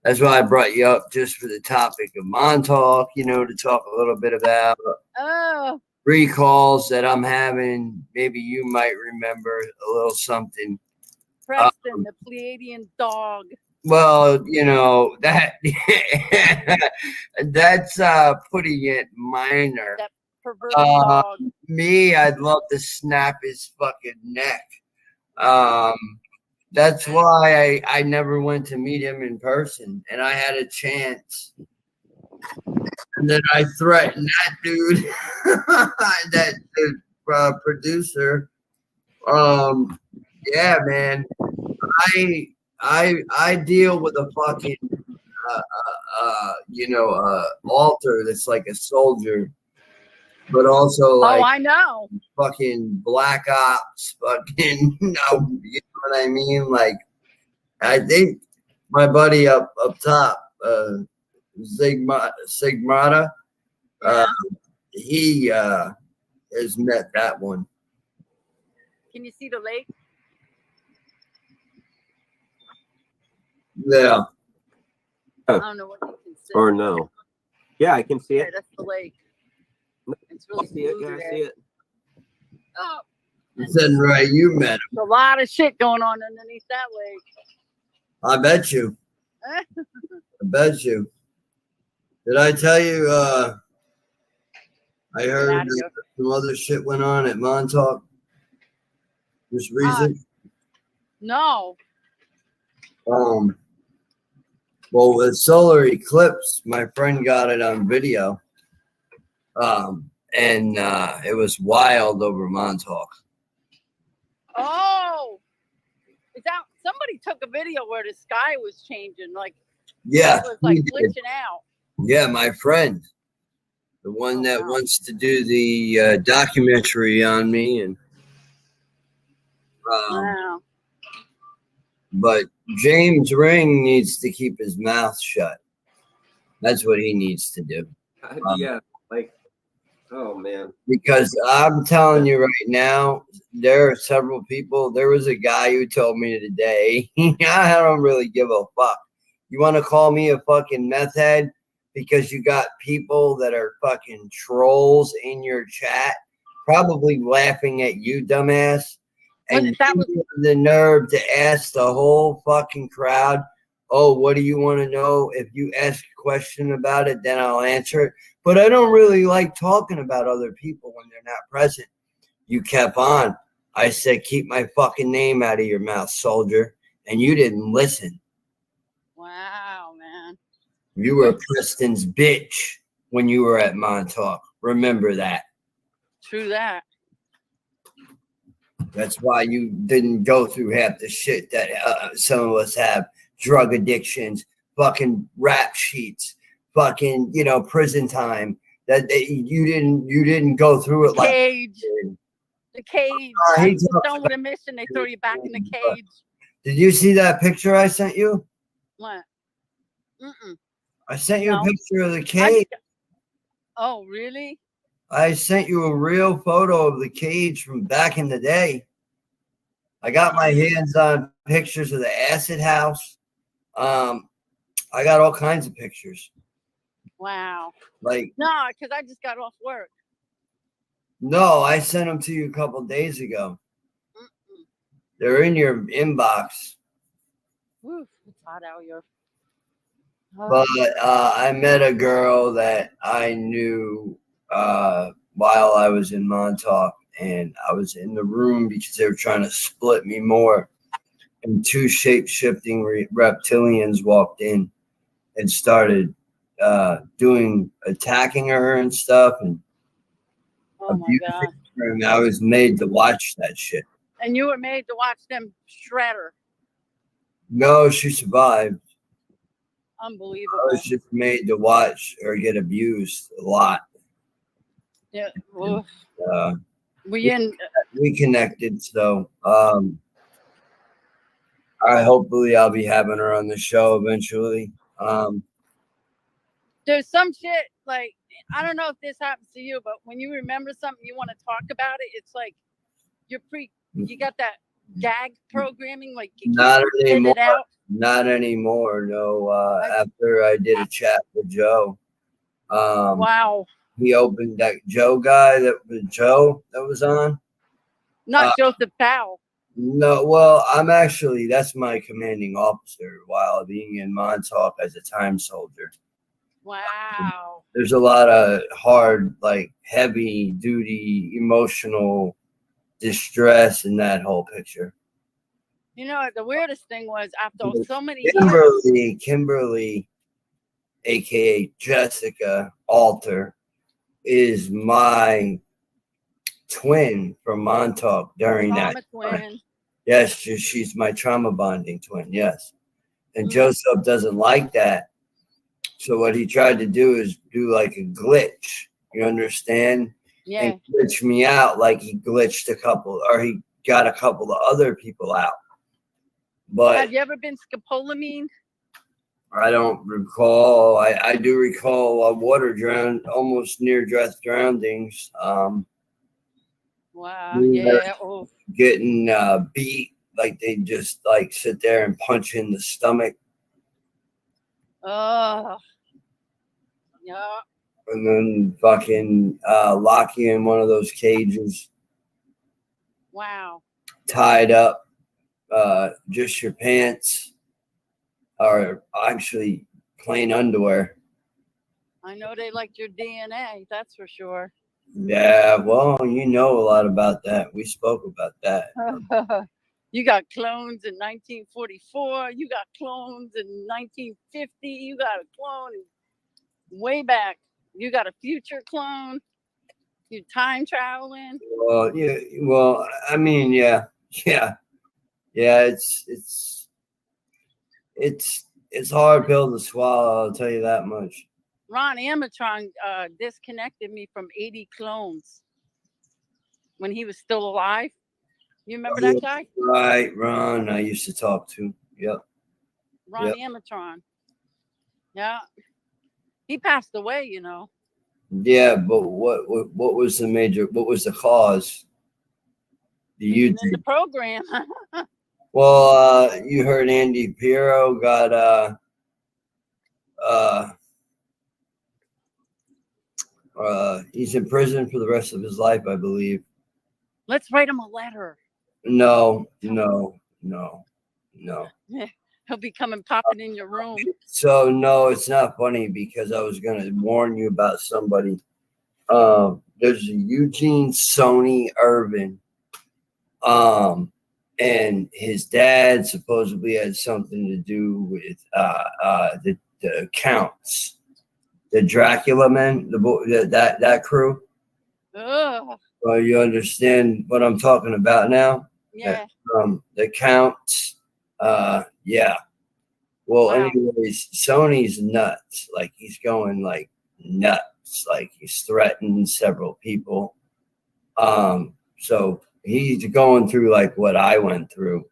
that's why I brought you up just for the topic of Montauk, you know, to talk a little bit about recalls that I'm having. Maybe you might remember a little something. Preston, the Pleiadian dog. Well, you know, that that's putting it minor. perverted dog. Me, I'd love to snap his fucking neck. That's why I never went to meet him in person, and I had a chance. And then I threatened that dude, that the producer. Yeah, man. I deal with a fucking altar that's like a soldier, but also like I know. fucking black ops, fucking you know what I mean? Like I think my buddy up top, Sigmata, Yeah. he has met that one. Can you see the lake? Yeah. I don't know what you can see. Or no? Yeah, I can see Yeah, it. that's the lake. It's I really see it. blue Yeah, I there. see it. Oh, Zenray, you met him. there's a lot of shit going on underneath that lake. I bet you. I bet you. Did I tell you? I heard outta that here. some other shit went on at Montauk this recent. No. Well, with solar eclipse, my friend got it on video. And it was wild over Montauk. Oh, is that somebody took a video where the sky was changing, like Yeah, it was like he did. glitching out. Yeah, my friend, the one that wow. wants to do the documentary on me, and Wow. but James Ring needs to keep his mouth shut. That's what he needs to do. Yeah, like, oh man. Because I'm telling you right now, there are several people. There was a guy who told me today, I don't really give a fuck. You want to call me a fucking meth head because you got people that are fucking trolls in your chat, probably laughing at you, dumbass. And That was you have the nerve to ask the whole fucking crowd, oh, what do you want to know? If you ask a question about it, then I'll answer it. But I don't really like talking about other people when they're not present. You kept on. I said, keep my fucking name out of your mouth, soldier. And you didn't listen. wow, man. You were Preston's bitch when you were at Montauk. Remember that. True that. That's why you didn't go through half the shit that some of us have. Drug addictions, fucking rap sheets, fucking, prison time. That you didn't go through it Cage. like The cage. he After talks done with a mission, they throw you back in the cage. Did you see that picture I sent you? What? Mm-mm. I sent you No. a picture of the cage. Oh, really? I sent you a real photo of the cage from back in the day. I got my hands on pictures of the acid house. I got all kinds of pictures. Wow. Like, No, because I just got off work. no, I sent them to you a couple days ago. Mm-mm. They're in your inbox. Woo, it's hot out here. But I met a girl that I knew while I was in Montauk, and I was in the room because they were trying to split me more. And two shape-shifting reptilians walked in and started attacking her and stuff. And Oh my God. and I was made to watch that shit. And you were made to watch them shred her. No, she survived. Unbelievable. I was just made to watch her get abused a lot. Yeah. Oof. We in? We connected, so hopefully I'll be having her on the show eventually. There's some shit like I don't know if this happens to you, but when you remember something you want to talk about it, it's like you got that gag programming, like you Not can't spit anymore. it out. Not anymore. No. After I did a chat with Joe, Wow. he opened that Joe guy that was on. Not Joseph Powell. No, well, that's my commanding officer while being in Montauk as a time soldier. Wow. There's a lot of hard, like heavy duty, emotional distress in that whole picture. You know, the weirdest thing was after so many years. Kimberly, aka Jessica Alter, is my twin from Montauk during that Trauma time. twin. Yes, she's my trauma bonding twin. Yes, and Mm. Joseph doesn't like that. So what he tried to do is do like a glitch. You understand? Yeah. And glitch me out like he glitched a couple, or he got a couple of other people out. But Have you ever been scopolamine? I don't recall. I do recall water drown, almost near death drownings. Wow. Yeah. Oh. Getting beat, like they just like sit there and punch you in the stomach, Oh. Yeah. and then fucking lock you in one of those cages, Wow. tied up, just your pants, or actually plain underwear. I know they liked your DNA. That's for sure. Yeah, well, you know a lot about that. We spoke about that. You got clones in 1944. You got clones in 1950. You got a clone way back. You got a future clone. You time traveling. Well, yeah. Well, I mean, yeah. It's hard pill to swallow. I'll tell you that much. Ron Amatron disconnected me from 80 clones when he was still alive. You remember that guy? Right, Ron. I used to talk to. Yep. Ron Amatron. Yeah. He passed away, you know. Yeah, but what was the major? What was the cause? The In the YouTube. program. Well, you heard Andy Pirro got he's in prison for the rest of his life, I believe. Let's write him a letter. No. He'll be coming popping in your room. So no, it's not funny because I was gonna warn you about somebody. There's a Eugene Sony Irvin. And his dad supposedly had something to do with the Counts, the Dracula men, that crew. Ugh. Well, you understand what I'm talking about now? Yeah. The Counts. Yeah. Well, Wow. anyways, Sony's nuts. Like he's going like nuts. Like he's threatened several people. So he's going through like what I went through,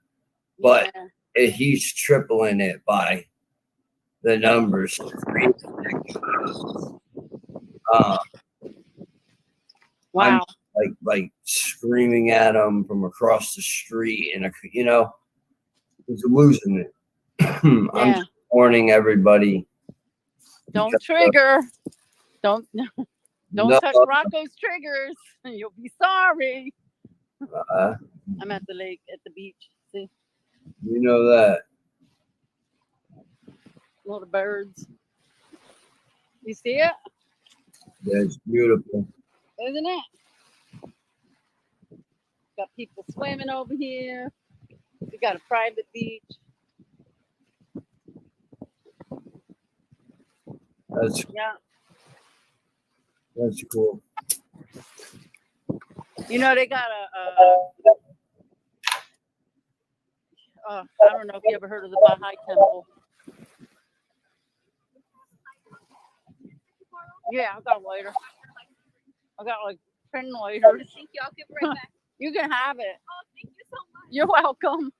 but he's tripling it by the numbers. Wow. I'm like screaming at him from across the street, and he's losing it. I'm just warning everybody. Don't trigger. Don't touch Rocco's triggers. You'll be sorry. I'm at the lake, at the beach. See? You know that. Little birds. You see it? That's beautiful. Isn't it? Got people swimming over here. We got a private beach. That's cool. You know, they got I don't know if you ever heard of the Baha'i Temple. Yeah, I got a lighter. I got like 10 lighters. Thank you. I'll give it right back. You can have it. Oh, thank you so much. You're welcome.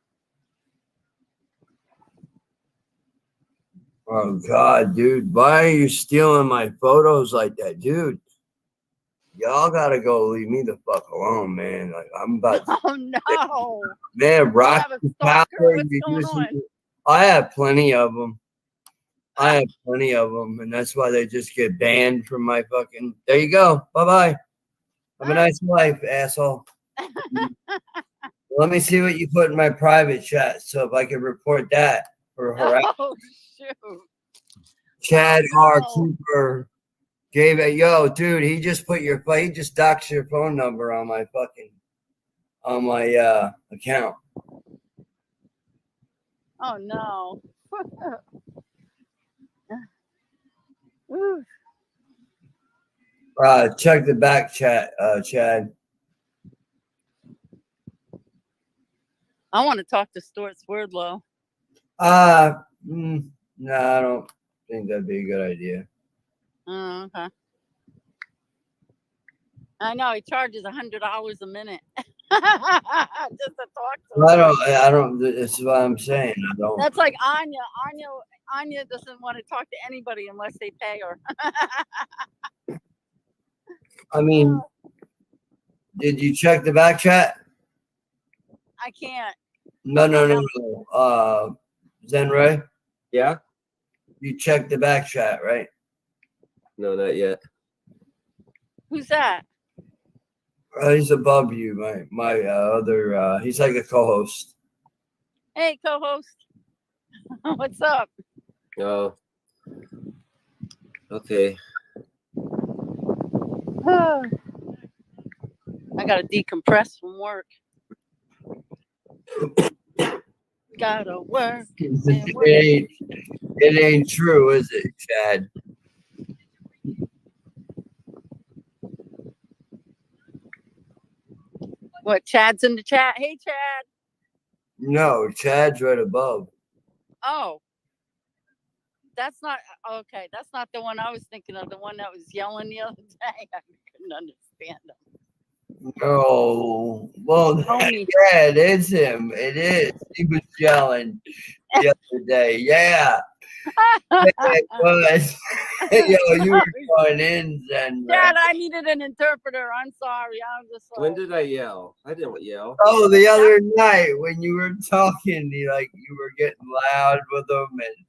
Oh God, dude, why are you stealing my photos like that, dude? Y'all gotta go leave me the fuck alone, man. Like I'm about to. Oh no. Man, Rock. What's going on? I have plenty of them. And that's why they just get banned from my fucking. There you go. Bye bye. Have a nice life, asshole. Let me see what you put in my private chat, so if I can report that for harassment. Oh shoot. Chad R. No. Cooper gave it. Yo, dude, he just doxed your phone number on my account. Oh no. Ooh. Check the back chat, Chad. I want to talk to Stuart Swerdlow. No, I don't think that'd be a good idea. Oh, okay. I know he charges $100 a minute just to talk to him. I don't. That's what I'm saying. I don't. That's like Anya. Anya doesn't want to talk to anybody unless they pay her. I mean, did you check the back chat? I can't. No. Zenray, Yeah? you checked the back chat, right? No, not yet. Who's that? He's above you, my other. He's like a co-host. Hey, co-host. What's up? Oh. Okay. I gotta decompress from work. Gotta work. It ain't true, is it, Chad? What? Chad's in the chat. Hey, Chad. No, Chad's right above. Oh, that's not okay. That's not the one I was thinking of. The one that was yelling the other day. I couldn't understand him. Oh, well, Homie. yeah, it is him. It is. He was yelling the other day. Yeah. It was. Yo, you were going in, Zen. Chad, I needed an interpreter. I'm sorry. I'm just like, When did I yell? I didn't yell. Oh, the other night when you were talking, you were getting loud with him, and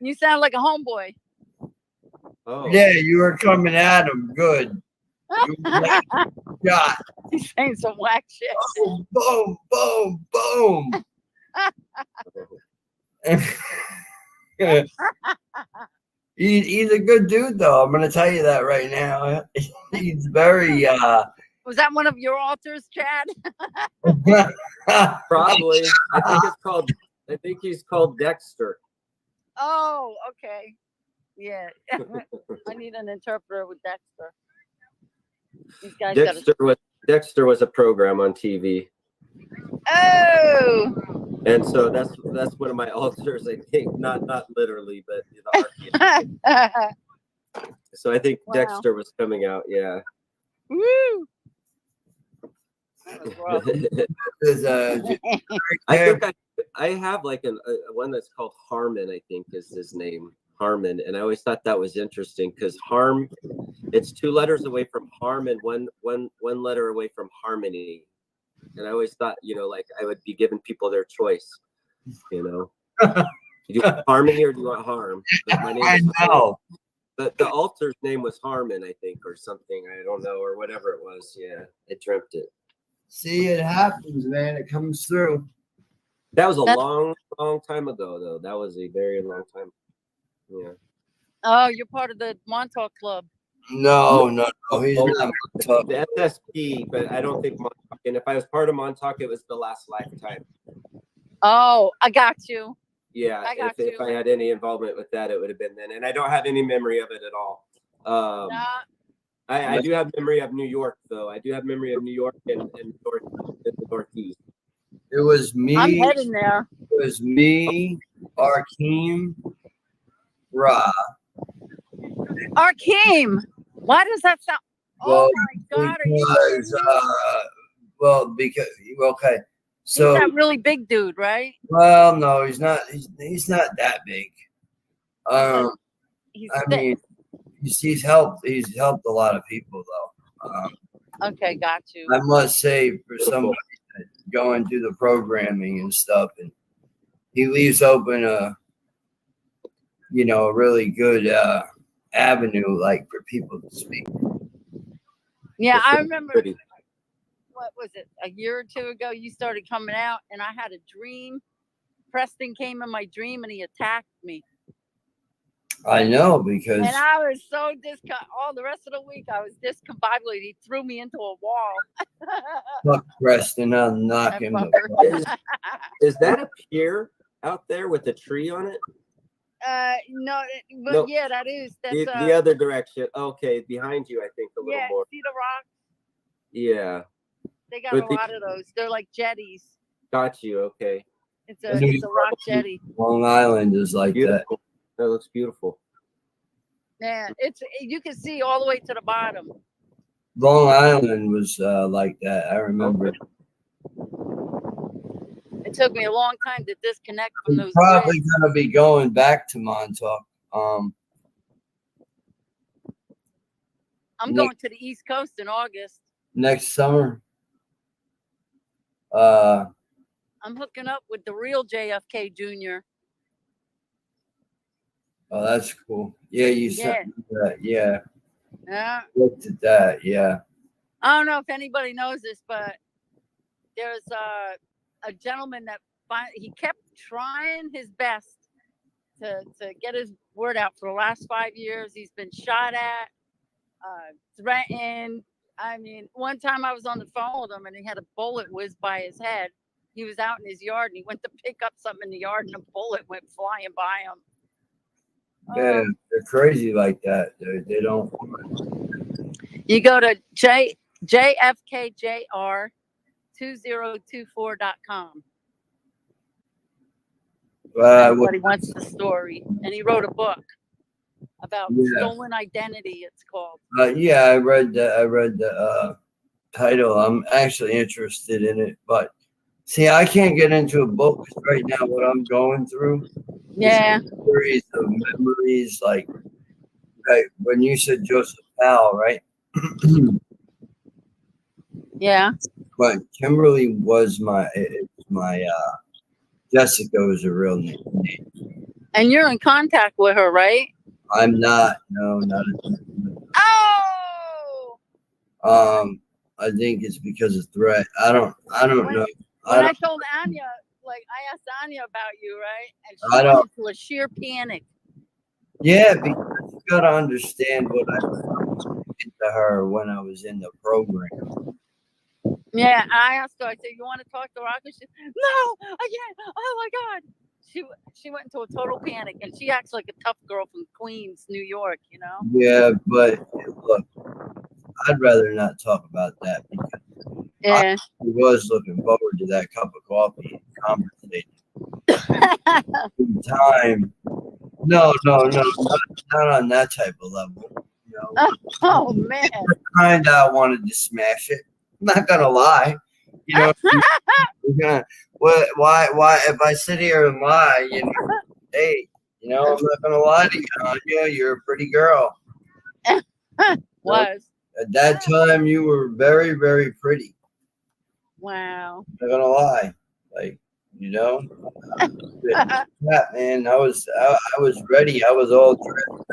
you sound like a homeboy. Oh. yeah, you were coming at him good. You were like, shot. He's saying some whack shit. Boom, boom, boom, boom. He's a good dude, though. I'm gonna tell you that right now. He's very Was that one of your altars, Chad? Probably. I think he's called Dexter. Oh, okay. Yeah. I need an interpreter with Dexter. These guys Dexter was a program on TV. Oh. And so that's one of my altars, I think. Not literally, but the archaeology. So I think Wow. Dexter was coming out, yeah. Woo. That was rough. I think I have like one that's called Harmon, I think is his name, Harmon. And I always thought that was interesting because it's 2 letters away from harm and one letter away from harmony. And I always thought, like I would be giving people their choice, Do you want harmony or do you want harm? But my name I know. The altar's name was Harmon, I think, or something. I don't know, or whatever it was. Yeah, I dreamt it. See, it happens, man. It comes through. That was a long time ago, though. That was a very long time. Yeah. Oh, you're part of the Montauk Club. No. He's not. The SSP, but I don't think Montauk. And if I was part of Montauk, it was the last lifetime. Oh, I got you. Yeah, I got if I had any involvement with that, it would have been then. And I don't have any memory of it at all. I do have memory of New York, though. I do have memory of New York and the Northeast. It was me. I'm heading there. It was me, Arkeem, Ra. Arkeem. Why does that sound? Well, oh my God! Are you because okay. So he's that really big dude, right? Well, no, he's not. He's not that big. He's I thick. mean, he's helped. He's helped a lot of people, though. Okay, got you. I must say, for somebody going through the programming and stuff, and he leaves open a really good avenue, like for people to speak. Yeah, I remember. What was it? A year or 2 ago, you started coming out, and I had a dream. Preston came in my dream, and he attacked me. I know because And I was so all the rest of the week I was discombobulated. He threw me into a wall. fuck Preston, I'll knock That him. fucker. Is that a pier out there with a tree on it? No, but No. yeah, that is. That's The other direction. Okay, behind you, I think a little yeah. more. See the rock? Yeah, They got But a the- lot of those. They're like jetties. got you. Okay, It's a rock jetty. Long Island is like that. beautiful. That looks beautiful. Yeah, you can see all the way to the bottom. Long Island was like that. I remember. Okay. It took me a long time to disconnect from I'm those. probably grids. gonna be going back to Montauk. I'm Nick- going to the East Coast in August. Next summer. I'm hooking up with the real JFK Jr. Oh, that's cool. Yeah, you sent me that. Yeah, Yeah. looked at that. Yeah. I don't know if anybody knows this, but there's a gentleman that he kept trying his best to get his word out for the last 5 years. He's been shot at, threatened. I mean, one time I was on the phone with him and he had a bullet whiz by his head. He was out in his yard and he went to pick up something in the yard and a bullet went flying by him. Yeah, they're crazy like that. They don't. You go to jfkjr2024.com. Everybody wants the story. And he wrote a book about stolen identity, it's called. Yeah, I read the title. I'm actually interested in it, but see, I can't get into a book 'cause right now. What I'm going through, Yeah, is a series of memories. Like when you said Joseph Powell, right? yeah. But Kimberly was my Jessica was a real name. And you're in contact with her, right? I'm not. No, not. Oh! I think it's because of threat. I don't know. When I told Anya, like I asked Anya about you, right? And she I went don't- into a sheer panic. Yeah, because you gotta understand what I did to her when I was in the program. Yeah, I asked her. I said, "You want to talk to Rocko?" She said, "No, I can't. Oh my God!" She went into a total panic, and she acts like a tough girl from Queens, New York. You know? Yeah, but look, I'd rather not talk about that because Yeah. I was looking forward to that cup of coffee and conversation. Time. No, not on that type of level. You know, Oh man. kind of wanted to smash it. I'm not gonna lie. You know, why? If I sit here and lie, you know, hey, you know, I'm not gonna lie to you, Anya. You're a pretty girl. Was. At that time, you were very, very pretty. Wow. I'm not gonna lie, like you know. Yeah, man, I was ready. I was all dressed.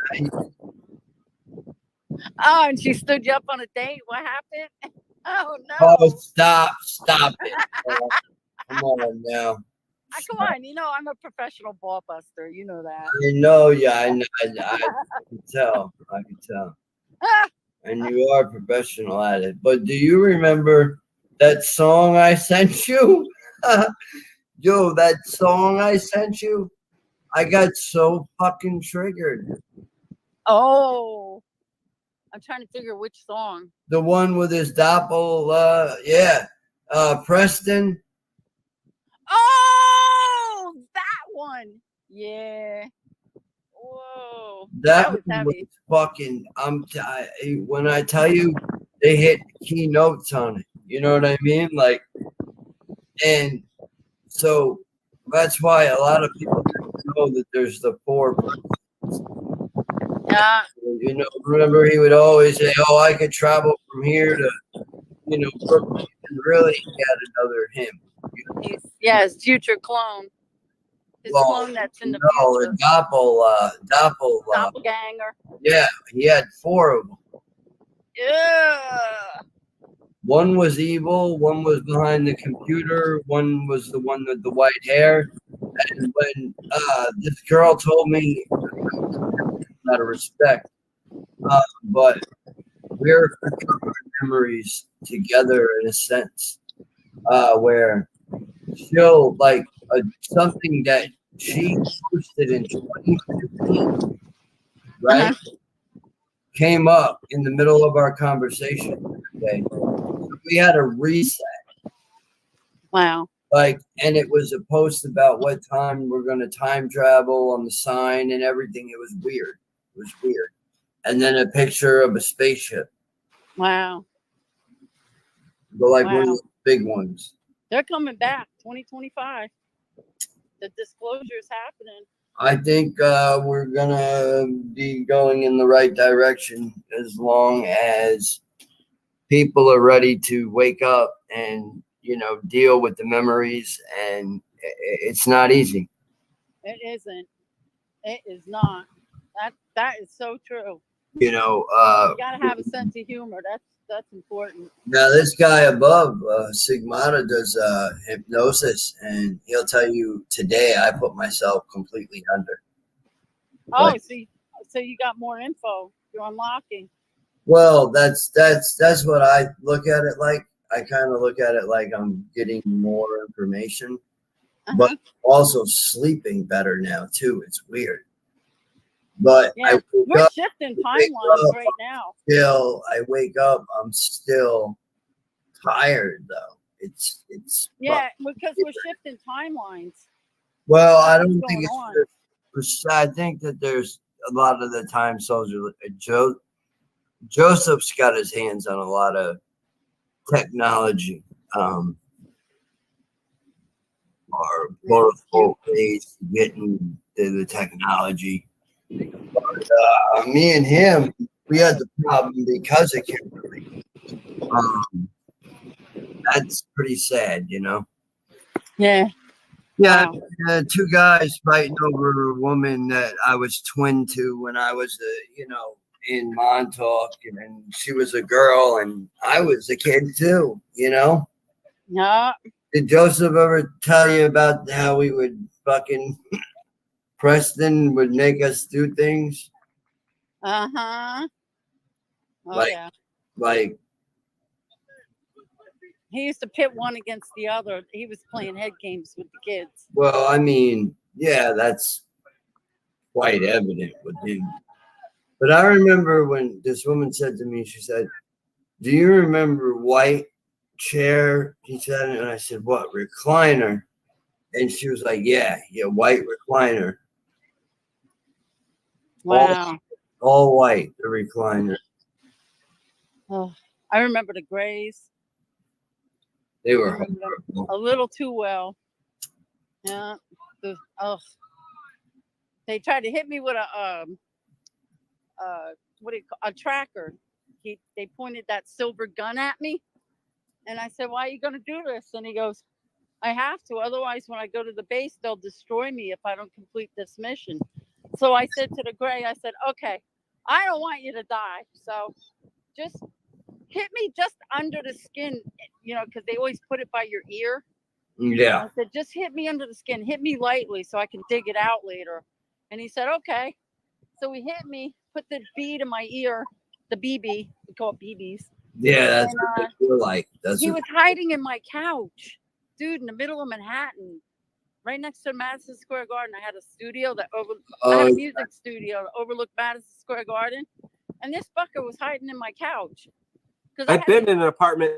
Oh, and she stood you up on a date. What happened? Oh no. Oh, stop it. Come on now. Come on, you know I'm a professional ball buster. You know that. I know, yeah, I know. I can tell. And you are professional at it. But do you remember that song I sent you? Yo, that song I sent you, I got so fucking triggered. Oh, I'm trying to figure which song. The one with his Preston. Oh, that one. Yeah. Whoa. That was was heavy. fucking. When I tell you, they hit key notes on it. You know what I mean? Like, and so that's why a lot of people know that there's the four. Yeah. You know, remember he would always say, "Oh, I could travel from here to, you know, Brooklyn." And really, he had another him. His future clone. His clone that's in the future. Doppelganger. Doppelganger. Yeah, he had four of them. Yeah. One was evil, one was behind the computer, one was the one with the white hair. And when this girl told me, out of respect, but we're memories together in a sense, where she'll like something that she posted in 2015, right? Uh-huh. Came up in the middle of our conversation. Okay, so we had a reset. Wow. Like, and it was a post about what time we're going to time travel on the sign and everything. It was weird. It was weird. And then a picture of a spaceship, Wow. but like one of Wow. the big ones. They're coming back 2025. The disclosure is happening. I think we're going to be going in the right direction as long as people are ready to wake up and, you know, deal with the memories. And it's not easy. It isn't. It is not. That is so true. You know, You gotta have a sense of humor. That's important. now this guy above, Sigmata, does hypnosis, and he'll tell you today I put myself completely under. Oh, Like, so you got more info. You're unlocking. well, that's what I look at it like. I kind of look at it like I'm getting more information, but Uh-huh. also sleeping better now too. It's weird, but Yeah, wake we're up, shifting wake timelines up, right now. I wake up, I'm still tired though. It's Yeah, because we're shifting timelines. well, That's I what's don't going think on. I think that there's a lot of the time soldier Joseph's got his hands on a lot of technology, or multiple ways to getting to the technology. But, me and him, we had the problem because of Kimberly. That's pretty sad, you know. Yeah. Yeah, Wow. two guys fighting over a woman that I was twin to when I was, in Montauk, and she was a girl, and I was a kid too. You know, Yeah. did Joseph ever tell you about how we would fucking Preston would make us do things Uh-huh. Oh like yeah. like? He used to pit one against the other. He was playing head games with the kids. Well, I mean, yeah, that's quite evident with him. But I remember when this woman said to me, she said, "Do you remember white chair?" He said, and I said, "What, recliner?" And she was like, yeah, white recliner. Wow. All white, the recliner. Oh, I remember the Grays. They I were remember them horrible. a little too well. Yeah. They tried to hit me with a what do you call a tracker. They pointed that silver gun at me, and I said, "Why are you going to do this?" And he goes, "I have to. Otherwise, when I go to the base, they'll destroy me if I don't complete this mission." So I said to the Gray, I said, "Okay, I don't want you to die. So just hit me just under the skin, because they always put it by your ear." Yeah. I said, "Just hit me under the skin. Hit me lightly so I can dig it out later." And he said, "Okay." So he hit me, put the bead in my ear, the BB. We call it BBs. Yeah, that's And what they feel like. he was hiding in my couch, dude, in the middle of Manhattan, right next to Madison Square Garden. I had a studio I had a music studio that overlooked Madison Square Garden, and this fucker was hiding in my couch. I've been in an apartment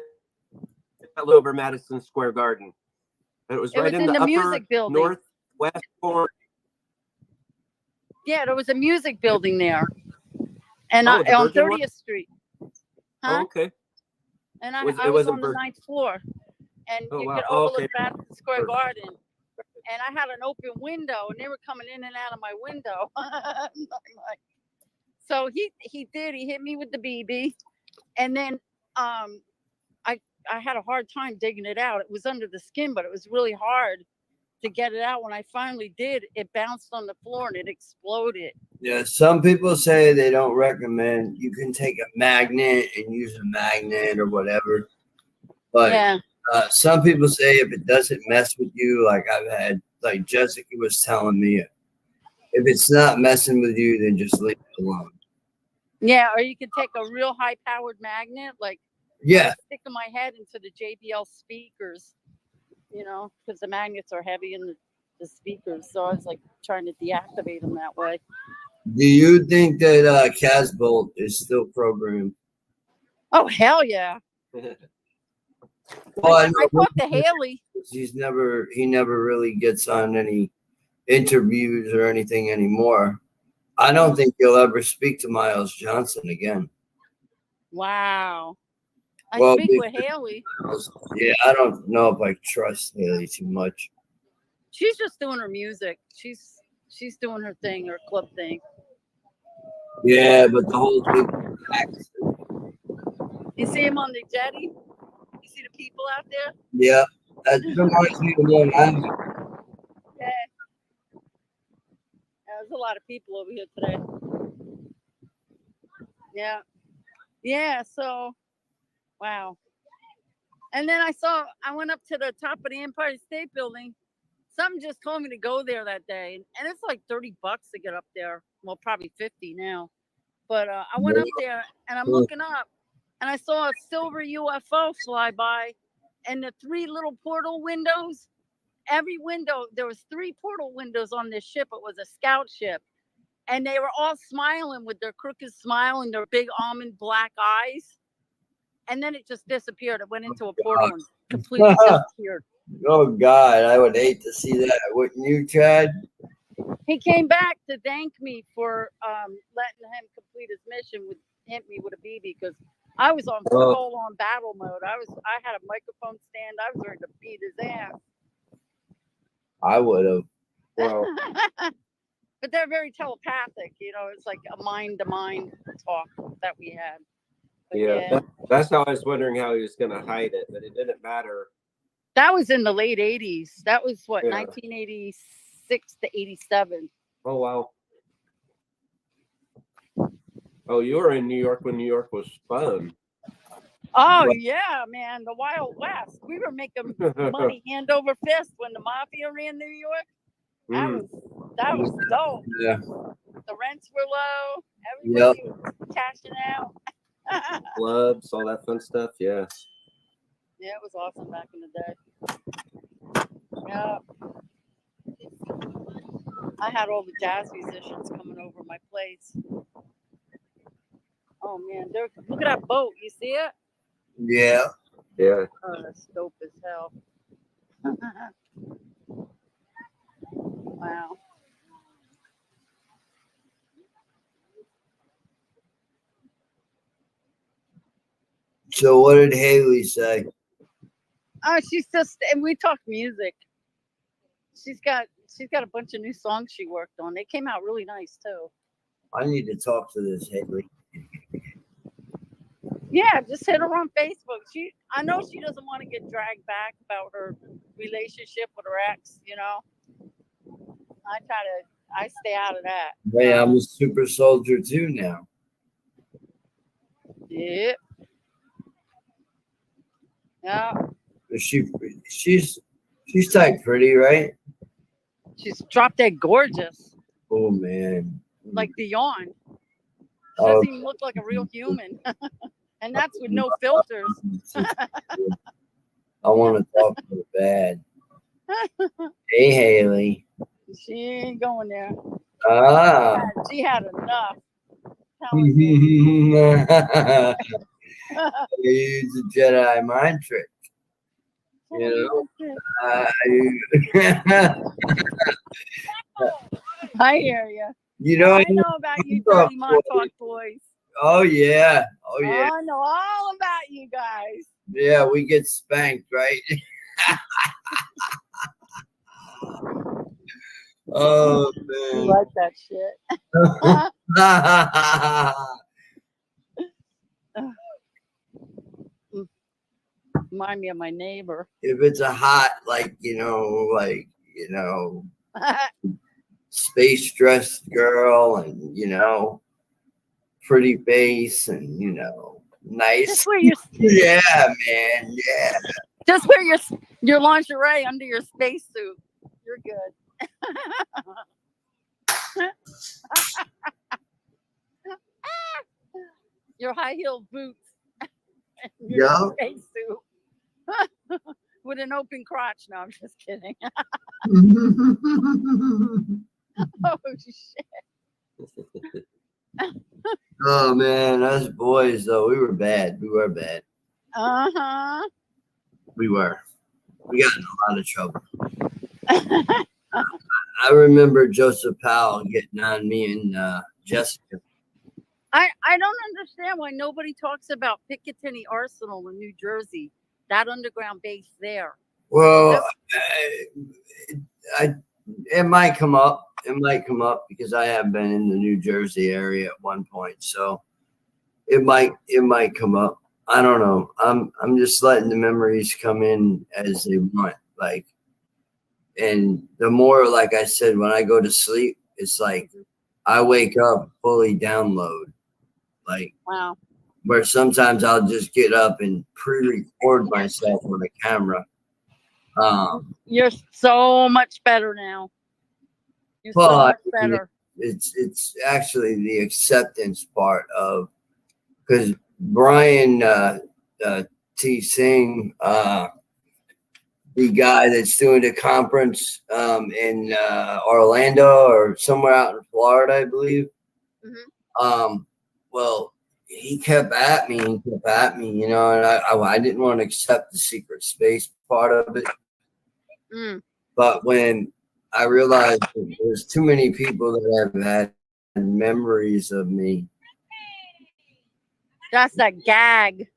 over Madison Square Garden. It was right in the upper music building. northwest corner. Yeah, there was a music building there, and Oh, the on Virgin one? 30th Street. Oh, okay. And Was- I it was wasn't on the Vir- 9th floor, and Oh, you wow. could Oh, overlook okay. Madison Square Garden. And I had an open window, and they were coming in and out of my window. So he hit me with the BB, and then I had a hard time digging it out. It was under the skin, but it was really hard to get it out. When I finally did, it bounced on the floor and it exploded. Yeah, some people say they don't recommend. You can take a magnet and use a magnet or whatever. But Yeah. some people say if it doesn't mess with you, like I've had, like Jessica was telling me, if it's not messing with you, then just leave it alone. Yeah, or you could take a real high powered magnet, like Yeah, stick in my head into the JBL speakers, you know, because the magnets are heavy in the speakers. So I was like trying to deactivate them that way. do you think that Casbolt is still programmed? Oh, hell yeah. Well, I I know talked to Haley. he never really gets on any interviews or anything anymore. I don't think he'll ever speak to Miles Johnson again. Wow. I Well, speak with Haley. yeah, I don't know if I trust Haley too much. She's just doing her music. She's doing her thing, her club thing. Yeah, but the whole thing. You see him on the jetty? You see the people out there? Yeah, that reminds me of Long Island. Yeah. There's a lot of people over here today. Yeah. Yeah, so wow. And then I went up to the top of the Empire State Building. Something just told me to go there that day. And it's like $30 to get up there. Well, probably 50 now. But I went up there and I'm looking up and I saw a silver UFO fly by and the 3 little portal windows. Every window, there was 3 portal windows on this ship. It was a scout ship. And they were all smiling with their crooked smile and their big almond black eyes. And then it just disappeared. It went into a portal and completely disappeared. Oh God, I would hate to see that, wouldn't you, Chad? He came back to thank me for letting him complete his mission with hit me with a BB because I was on full on battle mode. I had a microphone stand. I was ready to beat his ass. I would have. Well, But they're very telepathic, you know. It's like a mind to mind talk that we had. But yeah, that's how I was wondering how he was going to hide it, but it didn't matter. that was in the late 80s. That was what, Yeah. 1986 to 87. Oh, wow. Oh, you were in New York when New York was fun. Oh yeah, man, the Wild West. We were making money hand over fist when the mafia ran New York. That was dope. Yeah. The rents were low. Everybody was cashing out. Clubs, all that fun stuff. Yeah. Yeah, it was awesome back in the day. Yeah. I had all the jazz musicians coming over my place. Oh man, look at that boat. You see it? Yeah. Yeah. Oh, that's dope as hell. Wow. So what did Haley say? Oh, she's just, and we talk music. She's got a bunch of new songs she worked on. They came out really nice too. I need to talk to this Haley. Yeah, just hit her on Facebook. I know she doesn't want to get dragged back about her relationship with her ex, you know. I stay out of that. Hey, I'm a super soldier too now. Yep. Yeah. She's type pretty, right? She's drop dead gorgeous. Oh man. Like Dion. She Oh. doesn't even look like a real human. And that's with no filters. I want to talk to her bad. Hey Haley. She ain't going there. Ah. She had enough. Use a Jedi mind trick. You know? I hear you. You know, I know about you dirty Montauk boys. Oh yeah. Oh yeah. I know all about you guys. Yeah, we get spanked, right? Oh You man. like that shit. Remind me of my neighbor. If it's a hot, space dressed girl and, pretty face and, Nice. Just wear your Yeah, man. Yeah. just wear your lingerie under your spacesuit. You're good. Your high heel boots. And your Yeah. spacesuit. With an open crotch. No, I'm just kidding. Oh shit. Oh man, us boys though, we were bad. We were bad. Uh-huh. We were. We got in a lot of trouble. I remember Joseph Powell getting on me and Jessica. I don't understand why nobody talks about Picatinny Arsenal in New Jersey, that underground base there. Well, it might come up. It might come up because I have been in the New Jersey area at one point, so it might come up. I don't know. I'm just letting the memories come in as they want. Like, and the more, like I said, when I go to sleep, it's like I wake up fully download. Like, Wow. where sometimes I'll just get up and pre-record myself on a camera. You're so much better now. You're so Well, much better. it's actually the acceptance part of, because Brian T. Singh, the guy that's doing the conference in Orlando or somewhere out in Florida, I believe. Mm-hmm. Well, he kept at me and kept at me, you know, and I didn't want to accept the secret space part of it. Mm. But when I realized that there's too many people that have had memories of me. That's a gag.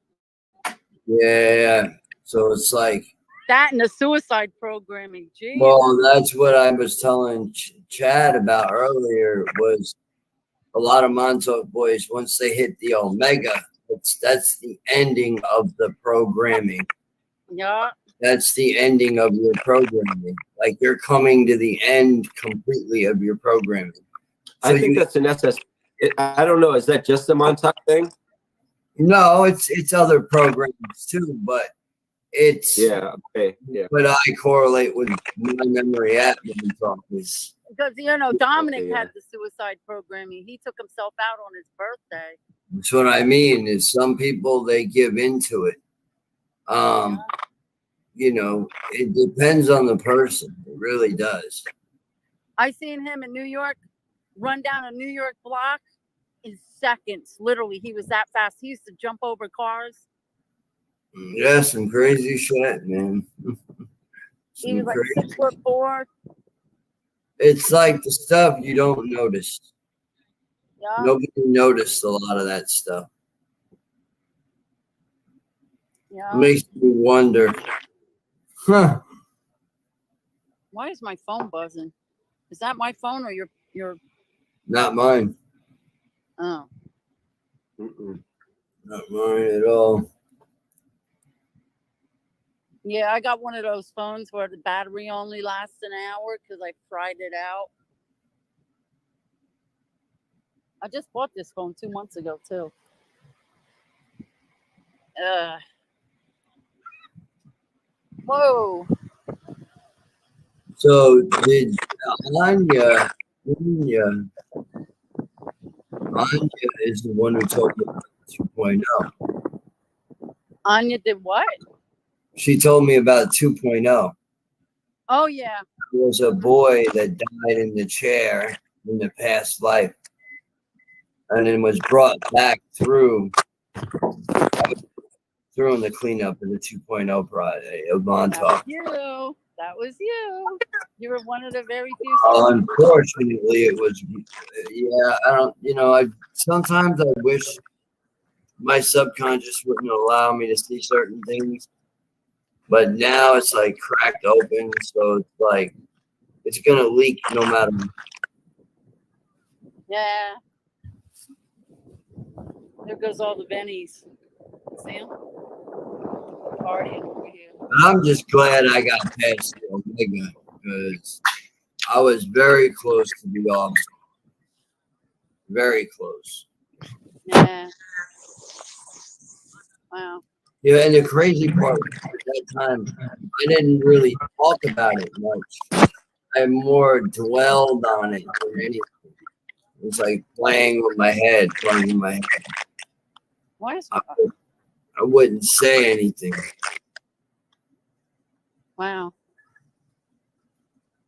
Yeah. So it's like, That and the suicide programming. Jeez. well, that's what I was telling Chad about earlier, was a lot of Montauk boys, once they hit the Omega, that's the ending of the programming. Yeah. That's the ending of your programming. Like, you're coming to the end completely of your programming. So I think that's an SS. I don't know. Is that just a Montauk thing? No, it's other programs too, but it's Yeah. Okay. Yeah. what I correlate with my memory at Montauk is. Because, you know, Dominic Okay, yeah. had the suicide programming. He took himself out on his birthday. That's what I mean, is some people, they give into it. You know, it depends on the person. It really does. I seen him in New York run down a New York block in seconds. Literally, he was that fast. He used to jump over cars. Yeah, some crazy shit, man. He was like 6'4". It's like the stuff you don't notice. Yeah. Nobody noticed a lot of that stuff. Yeah. Makes me wonder. Huh. Why is my phone buzzing? Is that my phone or your? Not mine. Oh. Mm-mm. Not mine at all. Yeah, I got one of those phones where the battery only lasts an hour because I fried it out. I just bought this phone 2 months ago too. Whoa. So did Anya is the one who told me about 2.0. Anya did what? She told me about 2.0. Oh yeah. There was a boy that died in the chair in the past life, and then was brought back through in the cleanup in the 2.0 project of Montauk. That was you. You were one of the very few. Unfortunately, it was. Yeah, I don't. You know, sometimes I wish my subconscious wouldn't allow me to see certain things, but now it's like cracked open, so it's like it's gonna leak no matter. Yeah. There goes all the bennies. Sam? Partying over here. I'm just glad I got past the Omega, because I was very close to the Alpha. Very close. Yeah. Wow. Yeah, and the crazy part at that time, I didn't really talk about it much. I more dwelled on it than anything. It was like playing with my head, playing with my head. Why is I wouldn't say anything. wow?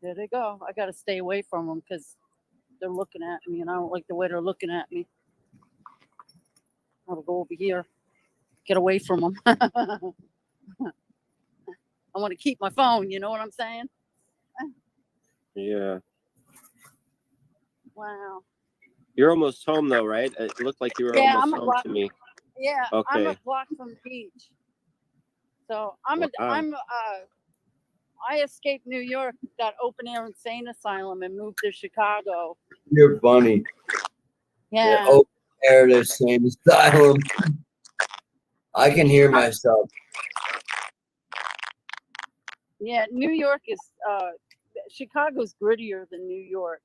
There they go. I got to stay away from them because they're looking at me, and I don't like the way they're looking at me. I'll go over here, get away from them. I want to keep my phone. You know what I'm saying? Yeah. Wow. You're almost home though, right? It looked like you were Yeah, almost I'm a home block. to me. Yeah, I'm a Okay. block from the beach. So Wow. I escaped New York, that open air insane asylum, and moved to Chicago. You're funny. Yeah. Open air, the same asylum. I can hear myself. Yeah, New York is Chicago's grittier than New York.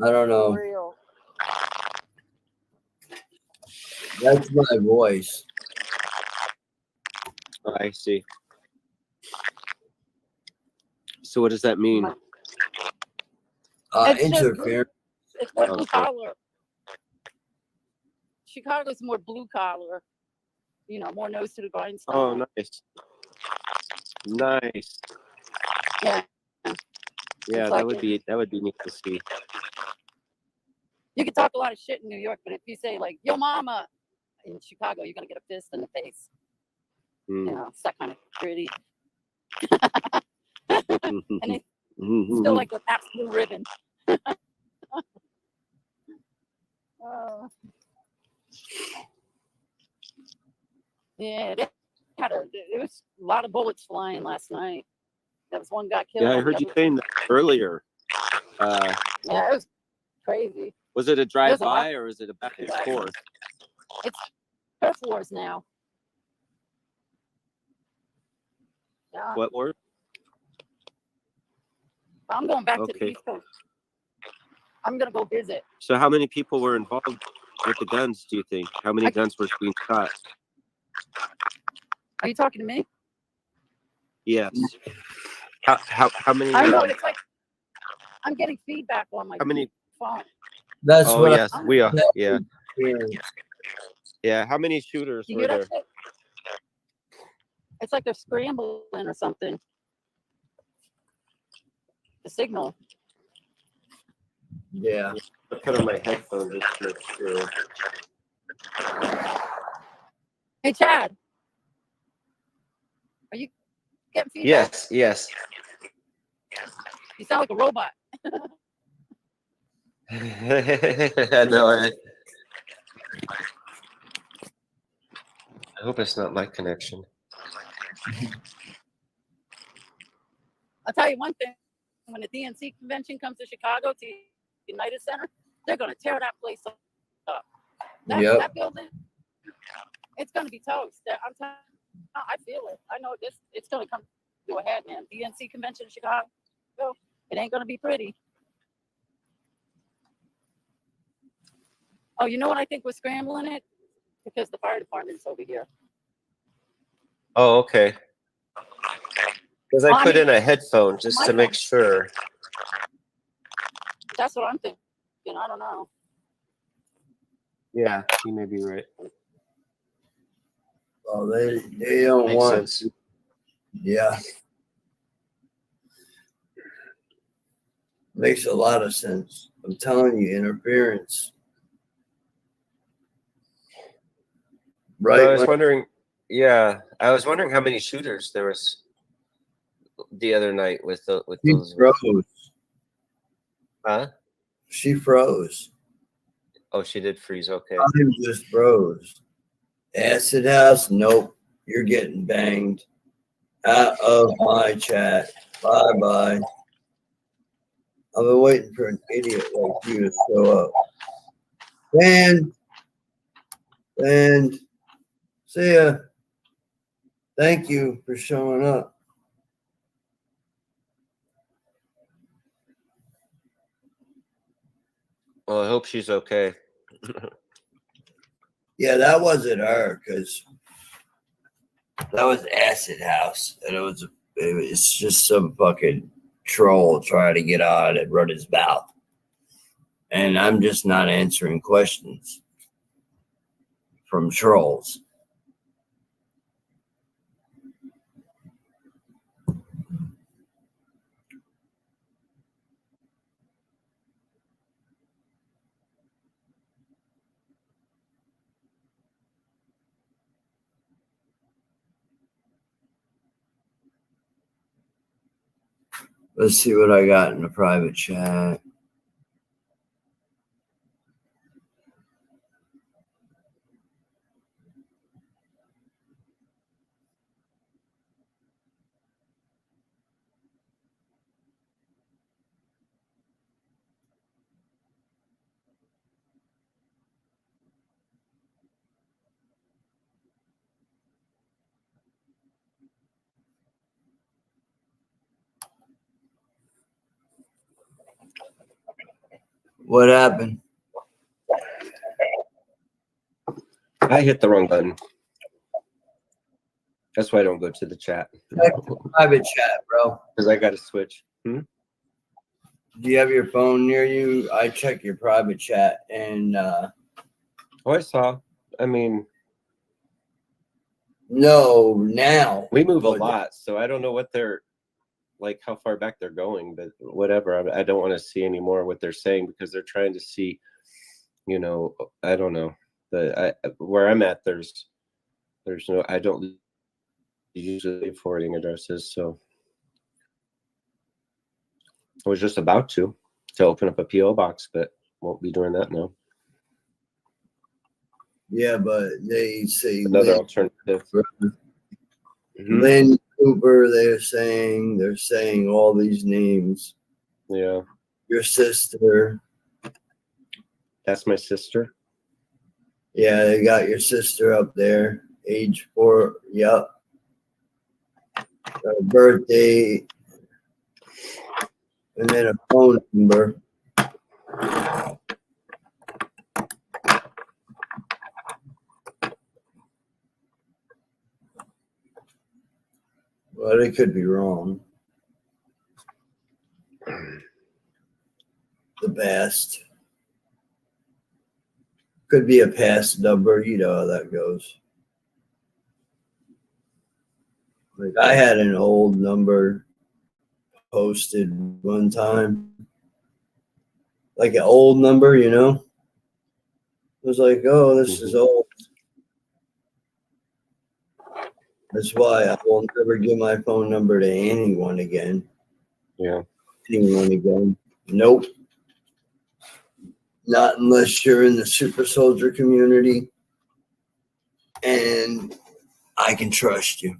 I don't know. For real. That's my voice. Oh, I see. So what does that mean? It's just Interference. it's more blue Okay. collar. Chicago's more blue collar. You know, more nose to the grindstone. Oh, nice. Nice. Yeah. Yeah, It's like that would be neat to see. you can talk a lot of shit in New York, but if you say like "Yo, mama," in Chicago, you're gonna get a fist in the face. Mm. You know, it's that kind of gritty. And it's still like the absolute ribbon. Yeah, there was a lot of bullets flying last night. There was one guy killed. Yeah, I heard you saying that earlier. Yeah, it was crazy. Was it a There's a drive lot. by or was it a back and forth? It's turf wars now. Yeah, What word? I'm going back to the Okay. East Coast. I'm gonna go visit. So how many people were involved with the guns, do you think? How many guns were being shot? Are you talking to me? Yes. How many? I know it's like I'm getting feedback on my How many? phone. That's Oh what yes, we are. I Yeah, experienced. yeah. How many shooters You were hear there? that shit? It's like they're scrambling or something. The signal. Yeah. I put on my headphones just to make sure. Hey Chad, are you getting feedback? Yes, yes. You sound like a robot. I know. I hope it's not my connection. I'll tell you one thing. When the DNC convention comes to Chicago to United Center, they're gonna tear that place up. That building, it's gonna be toast. I feel it. I know this. It's gonna come to a head, man. DNC convention in Chicago, it ain't gonna be pretty. Oh, you know what I think was scrambling it? Because the fire department's over here. Oh, okay. Because I put in a headphone just to make sure. That's what I'm thinking. I don't know. Yeah, you may be right. Well, they don't Makes want. sense. Yeah. Makes a lot of sense. I'm telling you, interference. Right. But I was wondering. Yeah, I was wondering how many shooters there was the other night with She those. froze. Huh? She froze. Oh, she did freeze. Okay. Time just froze. Acid house, nope. You're getting banged out of my chat. Bye bye. I've been waiting for an idiot like you to show up. And see ya. Thank you for showing up. Well, I hope she's okay. Yeah, that wasn't her because That was Acid House, and it's just some fucking troll trying to get on and run his mouth. And I'm just not answering questions from trolls. Let's see what I got in the private chat. What happened? I hit the wrong button. That's why I don't go to the chat. Check the private chat, bro. Because I got to switch. Do you have your phone near you? I check your private chat, and Oh, I saw. I mean, no, now we move a lot, so I don't know what they're like, how far back they're going, but whatever. I don't want to see anymore what they're saying because they're trying to see, you know, I don't know. Where I'm at, there's no, I don't usually leave forwarding addresses, so I was just about to open up a PO box, but won't be doing that now. Yeah, but they say Another Lynn, alternative. Lynn Cooper. They're saying all these names. Yeah, Your sister. that's my sister. Yeah, they got your sister up there. Age 4. Yep. Her birthday. And then a phone number. Well, they could be wrong. The best. Could be a past number. You know how that goes. Like I had an old number posted one time. Like an old number, you know? It was like, oh, this is old. That's why I will never give my phone number to anyone again. Yeah. Anyone again. Nope. Not unless you're in the super soldier community and I can trust you.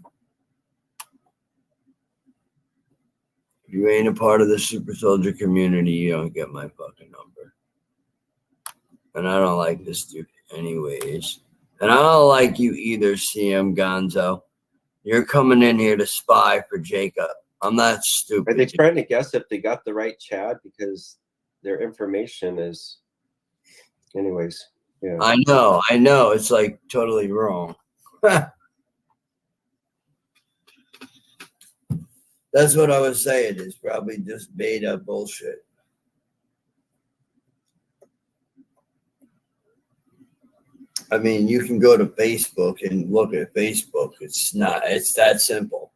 If you ain't a part of the super soldier community, you don't get my fucking number. And I don't like this dude anyways. And I don't like you either, CM Gonzo. You're coming in here to spy for Jacob. I'm not stupid. Are they trying to guess if they got the right Chad? Because their information is, anyways. Yeah. I know. It's like totally wrong. That's what I was saying. It's probably just made up bullshit. I mean, you can go to Facebook and look at Facebook. It's that simple.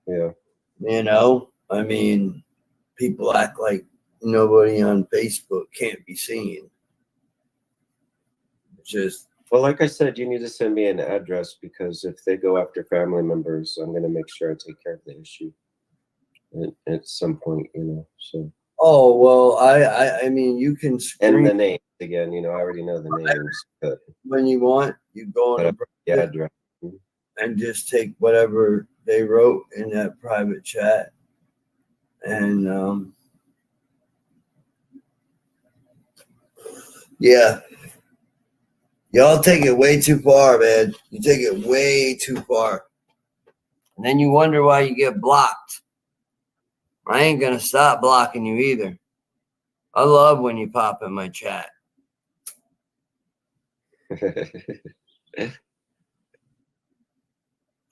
Yeah. You know, I mean, people act like nobody on Facebook can't be seen. It's just, well, like I said, you need to send me an address because if they go after family members, I'm going to make sure I take care of the issue at some point, you know. So. Oh well, I mean, you can and the names again. You know, I already know the names, but when you want, you go on the address and just take whatever they wrote in that private chat, and yeah, y'all take it way too far, man. You take it way too far, and then you wonder why you get blocked. I ain't gonna stop blocking you either. I love when you pop in my chat.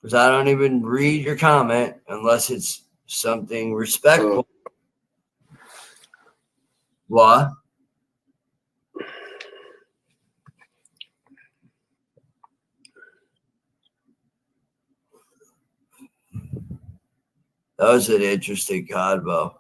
Because I don't even read your comment unless it's something respectful. What? That was an interesting convo.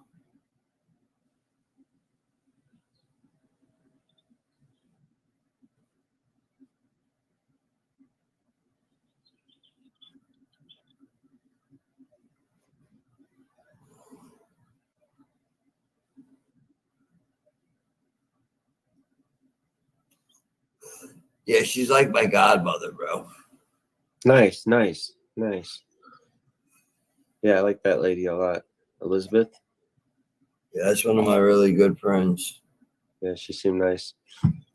Yeah, she's like my godmother, bro. Nice. Yeah, I like that lady a lot. Elizabeth. Yeah, that's one of my really good friends. Yeah, she seemed nice.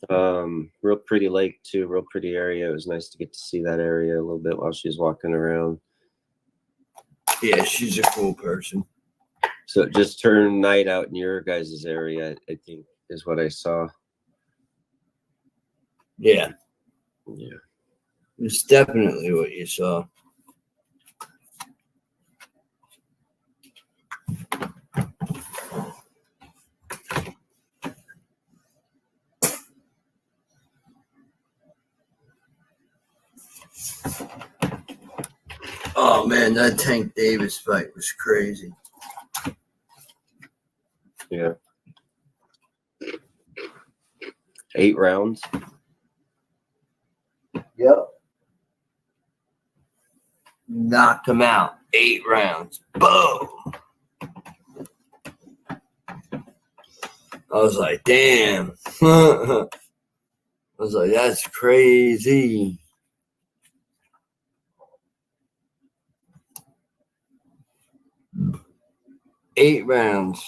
Real pretty lake too, real pretty area. It was nice to get to see that area a little bit while she was walking around. Yeah, she's a cool person. So it just turned night out in your guys' area, I think, is what I saw. Yeah, Yeah. it's definitely what you saw. Oh man, that Tank Davis fight was crazy. Yeah. 8 rounds. Yep. Knocked him out. 8 rounds. Boom. I was like, damn. I was like, that's crazy. Eight rounds.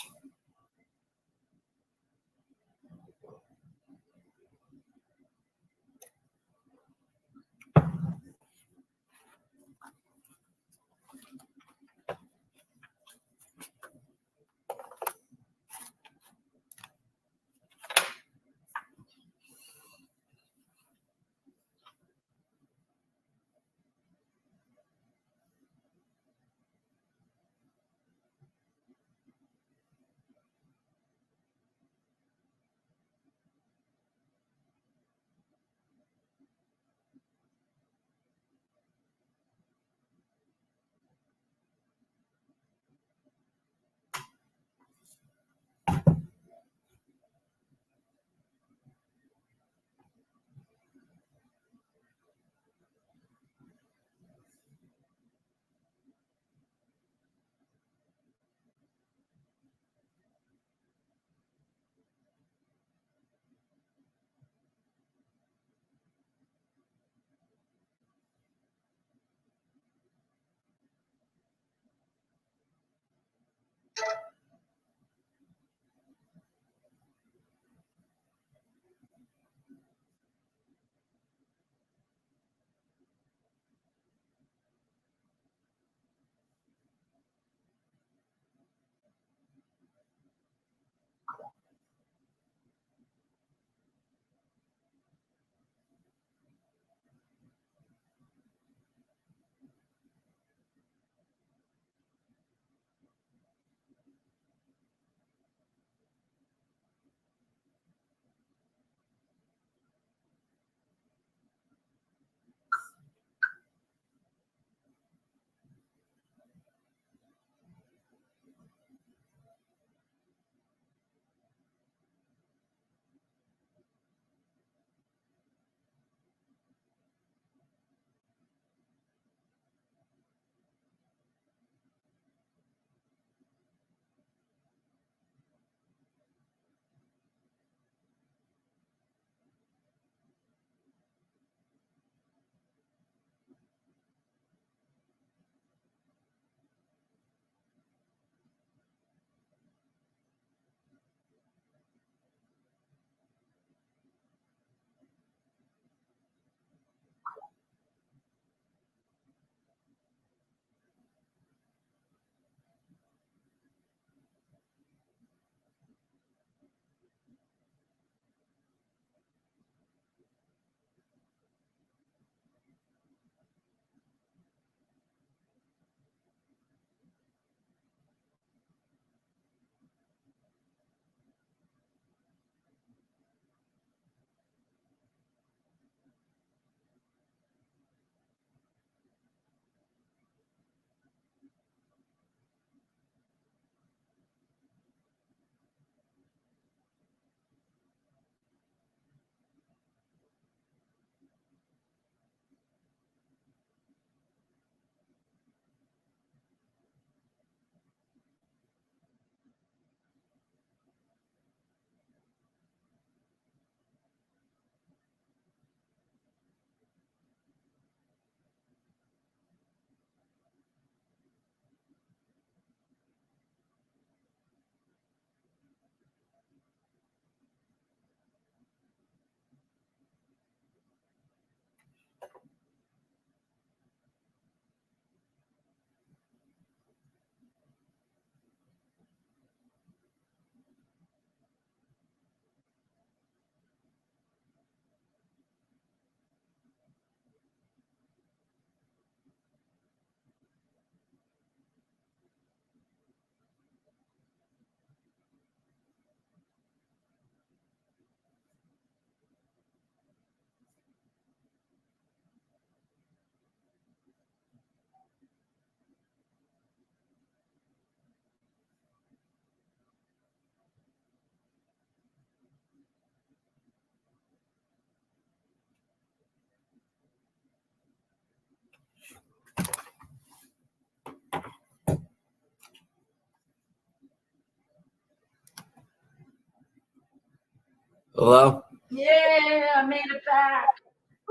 Hello? Yeah, I made it back.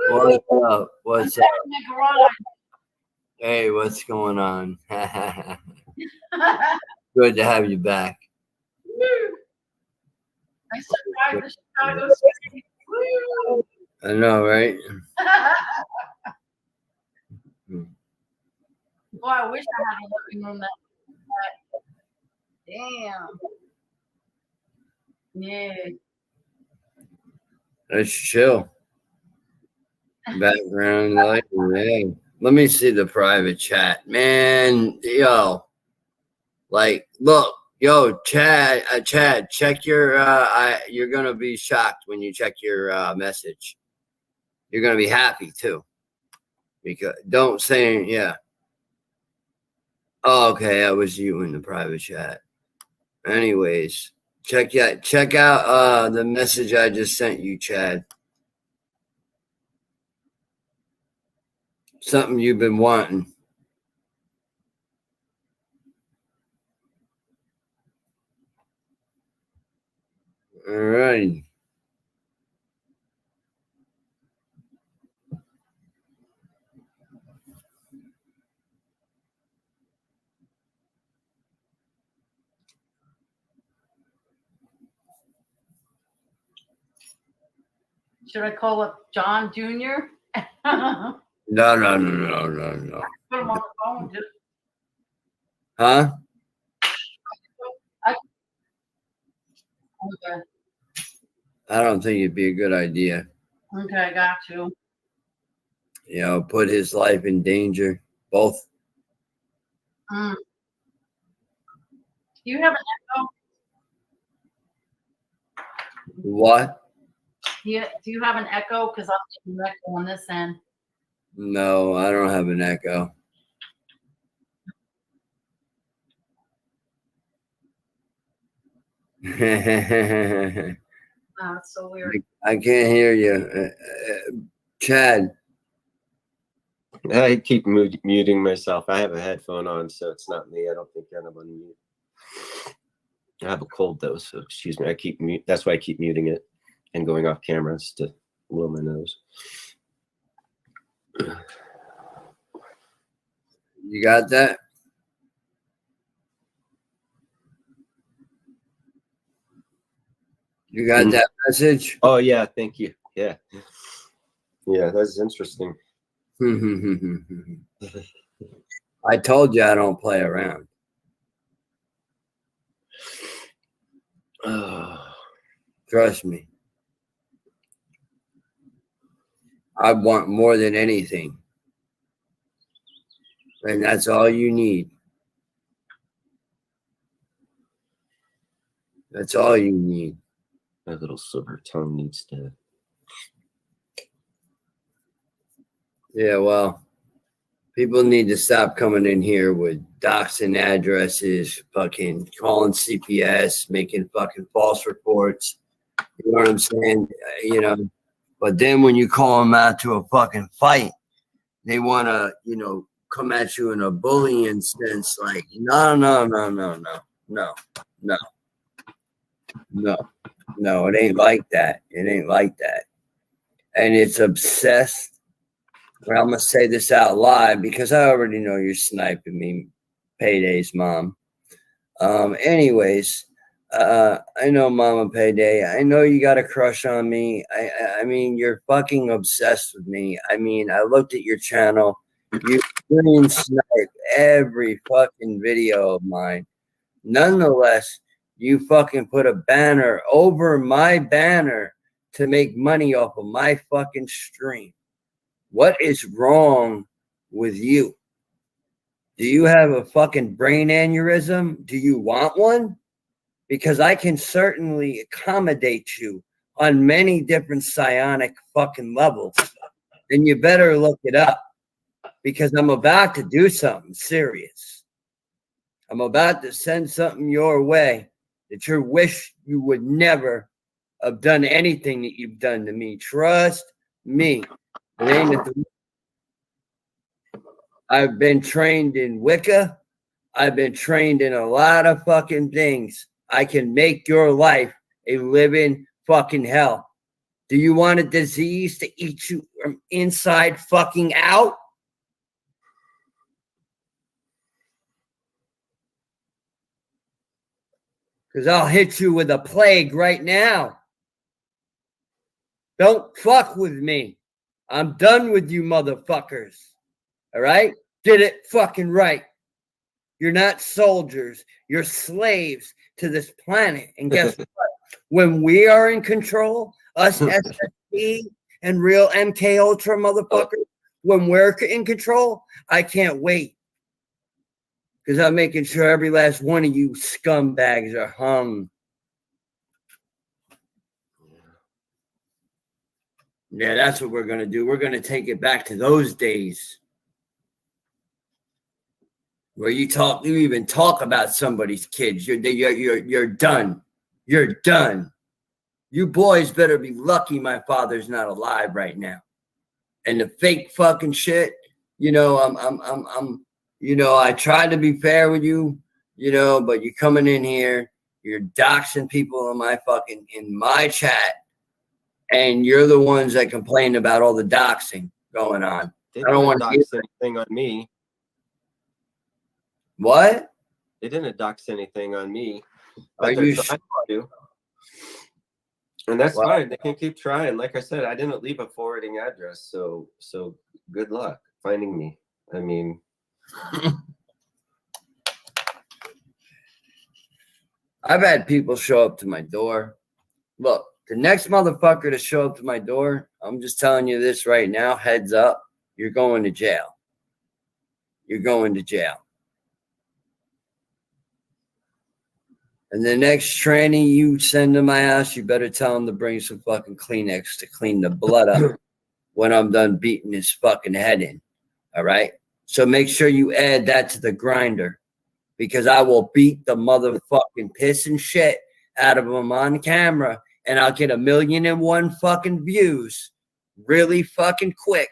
What's up? What's I'm up? back in the garage. Hey, what's going on? Good to have you back. I survived the Chicago City. Woo! I know, right? Boy, I wish I had a living room that. Damn. Yeah. Let's chill. Background light. Yeah. Let me see the private chat. Man, yo. Like, look, yo, Chad, check your you're gonna be shocked when you check your message. You're gonna be happy too. Because don't say yeah. Oh, okay, that was you in the private chat. Anyways, check out the message I just sent you, Chad. Something you've been wanting. All right. Should I call up John Jr.? No. Put him on the phone. Just, Huh? okay. I don't think it'd be a good idea. Okay, I got you. You know, put his life in danger. Both. Mm. Do you have an echo? What? Do you have an echo? Because I'm getting an echo on this end. No, I don't have an echo. Oh, it's so weird. I can't hear you. Chad. I keep muting myself. I have a headphone on, so it's not me. I don't think I'm on mute. I have a cold though, so excuse me. That's why I keep muting it and going off cameras to blow my nose. You got that? You got that message? Oh yeah, thank you. Yeah. Yeah, that's interesting. I told you I don't play around. Trust me. I want more than anything. And that's all you need. That's all you need. My little silver tongue needs to. Yeah, well, people need to stop coming in here with doxing addresses, fucking calling CPS, making fucking false reports. You know what I'm saying? You know, but then when you call them out to a fucking fight, they want to, you know, come at you in a bullying sense. Like, no, it ain't like that. It ain't like that. And it's obsessed. Well, I'm going to say this out loud because I already know you're sniping me. Payday's mom. Anyways, I know Mama Payday. I know you got a crush on me. I mean, you're fucking obsessed with me. I mean, I looked at your channel. You screen snipe every fucking video of mine. Nonetheless, you fucking put a banner over my banner to make money off of my fucking stream. What is wrong with you? Do you have a fucking brain aneurysm? Do you want one? Because I can certainly accommodate you on many different psionic fucking levels. And you better look it up because I'm about to do something serious. I'm about to send something your way that you wish you would never have done anything that you've done to me. Trust me. It ain't I've been trained in Wicca. I've been trained in a lot of fucking things. I can make your life a living fucking hell. Do you want a disease to eat you from inside fucking out? Because I'll hit you with a plague right now. Don't fuck with me. I'm done with you motherfuckers. All right? Get it fucking right. You're not soldiers. You're slaves to this planet. And guess what? When we are in control, us SSP and real MK Ultra motherfuckers, when we're in control, I can't wait. Because I'm making sure every last one of you scumbags are hung. Yeah, that's what we're going to do. We're going to take it back to those days where you even talk about somebody's kids. You're done. You're done. You boys better be lucky my father's not alive right now. And the fake fucking shit, I tried to be fair with you, but you're coming in here, you're doxing people in my chat, and you're the ones that complain about all the doxing going on. They I don't want didn't to dox anything on me. What? They didn't dox anything on me. Are But they're you trying to. And that's fine. They can keep trying. Like I said, I didn't leave a forwarding address, so good luck finding me. I mean, I've had people show up to my door. Look, the next motherfucker to show up to my door, I'm just telling you this right now, heads up, you're going to jail. You're going to jail. And the next tranny you send to my house, you better tell him to bring some fucking Kleenex to clean the blood up when I'm done beating his fucking head in. All right? So make sure you add that to the grinder, because I will beat the motherfucking piss and shit out of him on camera, and I'll get 1,000,001 fucking views really fucking quick.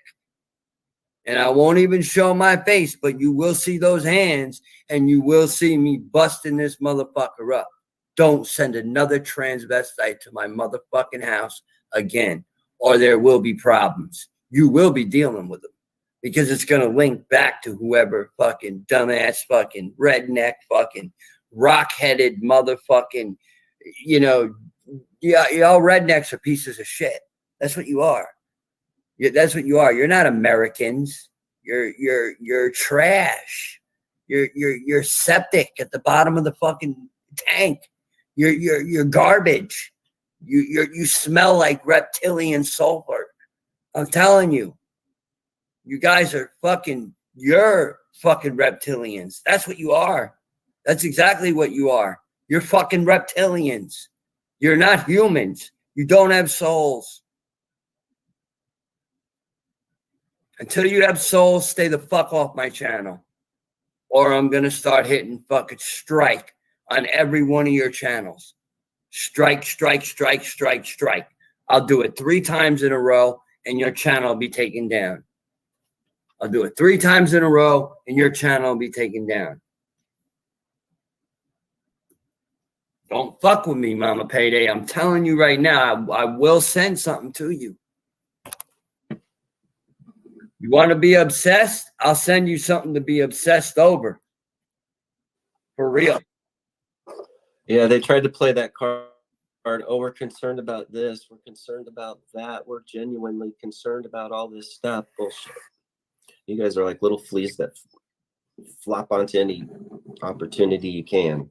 And I won't even show my face, but you will see those hands, and you will see me busting this motherfucker up. Don't send another transvestite to my motherfucking house again, or there will be problems. You will be dealing with them, because it's going to link back to whoever fucking dumbass fucking redneck fucking rock-headed motherfucking, y'all rednecks are pieces of shit. That's what you are. That's what you are. You're not Americans. You're trash. You're septic at the bottom of the fucking tank. You're garbage. You smell like reptilian sulfur. I'm telling you. You guys are you're fucking reptilians. That's what you are. That's exactly what you are. You're fucking reptilians. You're not humans. You don't have souls. Until you have souls, stay the fuck off my channel. Or I'm going to start hitting fucking strike on every one of your channels. Strike, strike, strike, strike, strike. I'll do it 3 times in a row, and your channel will be taken down. I'll do it 3 times in a row, and your channel will be taken down. Don't fuck with me, Mama Payday. I'm telling you right now, I will send something to you. You want to be obsessed? I'll send you something to be obsessed over. For real. yeah, they tried to play that card. Oh, we're concerned about this. We're concerned about that. We're genuinely concerned about all this stuff. Bullshit. You guys are like little fleas that flop onto any opportunity you can.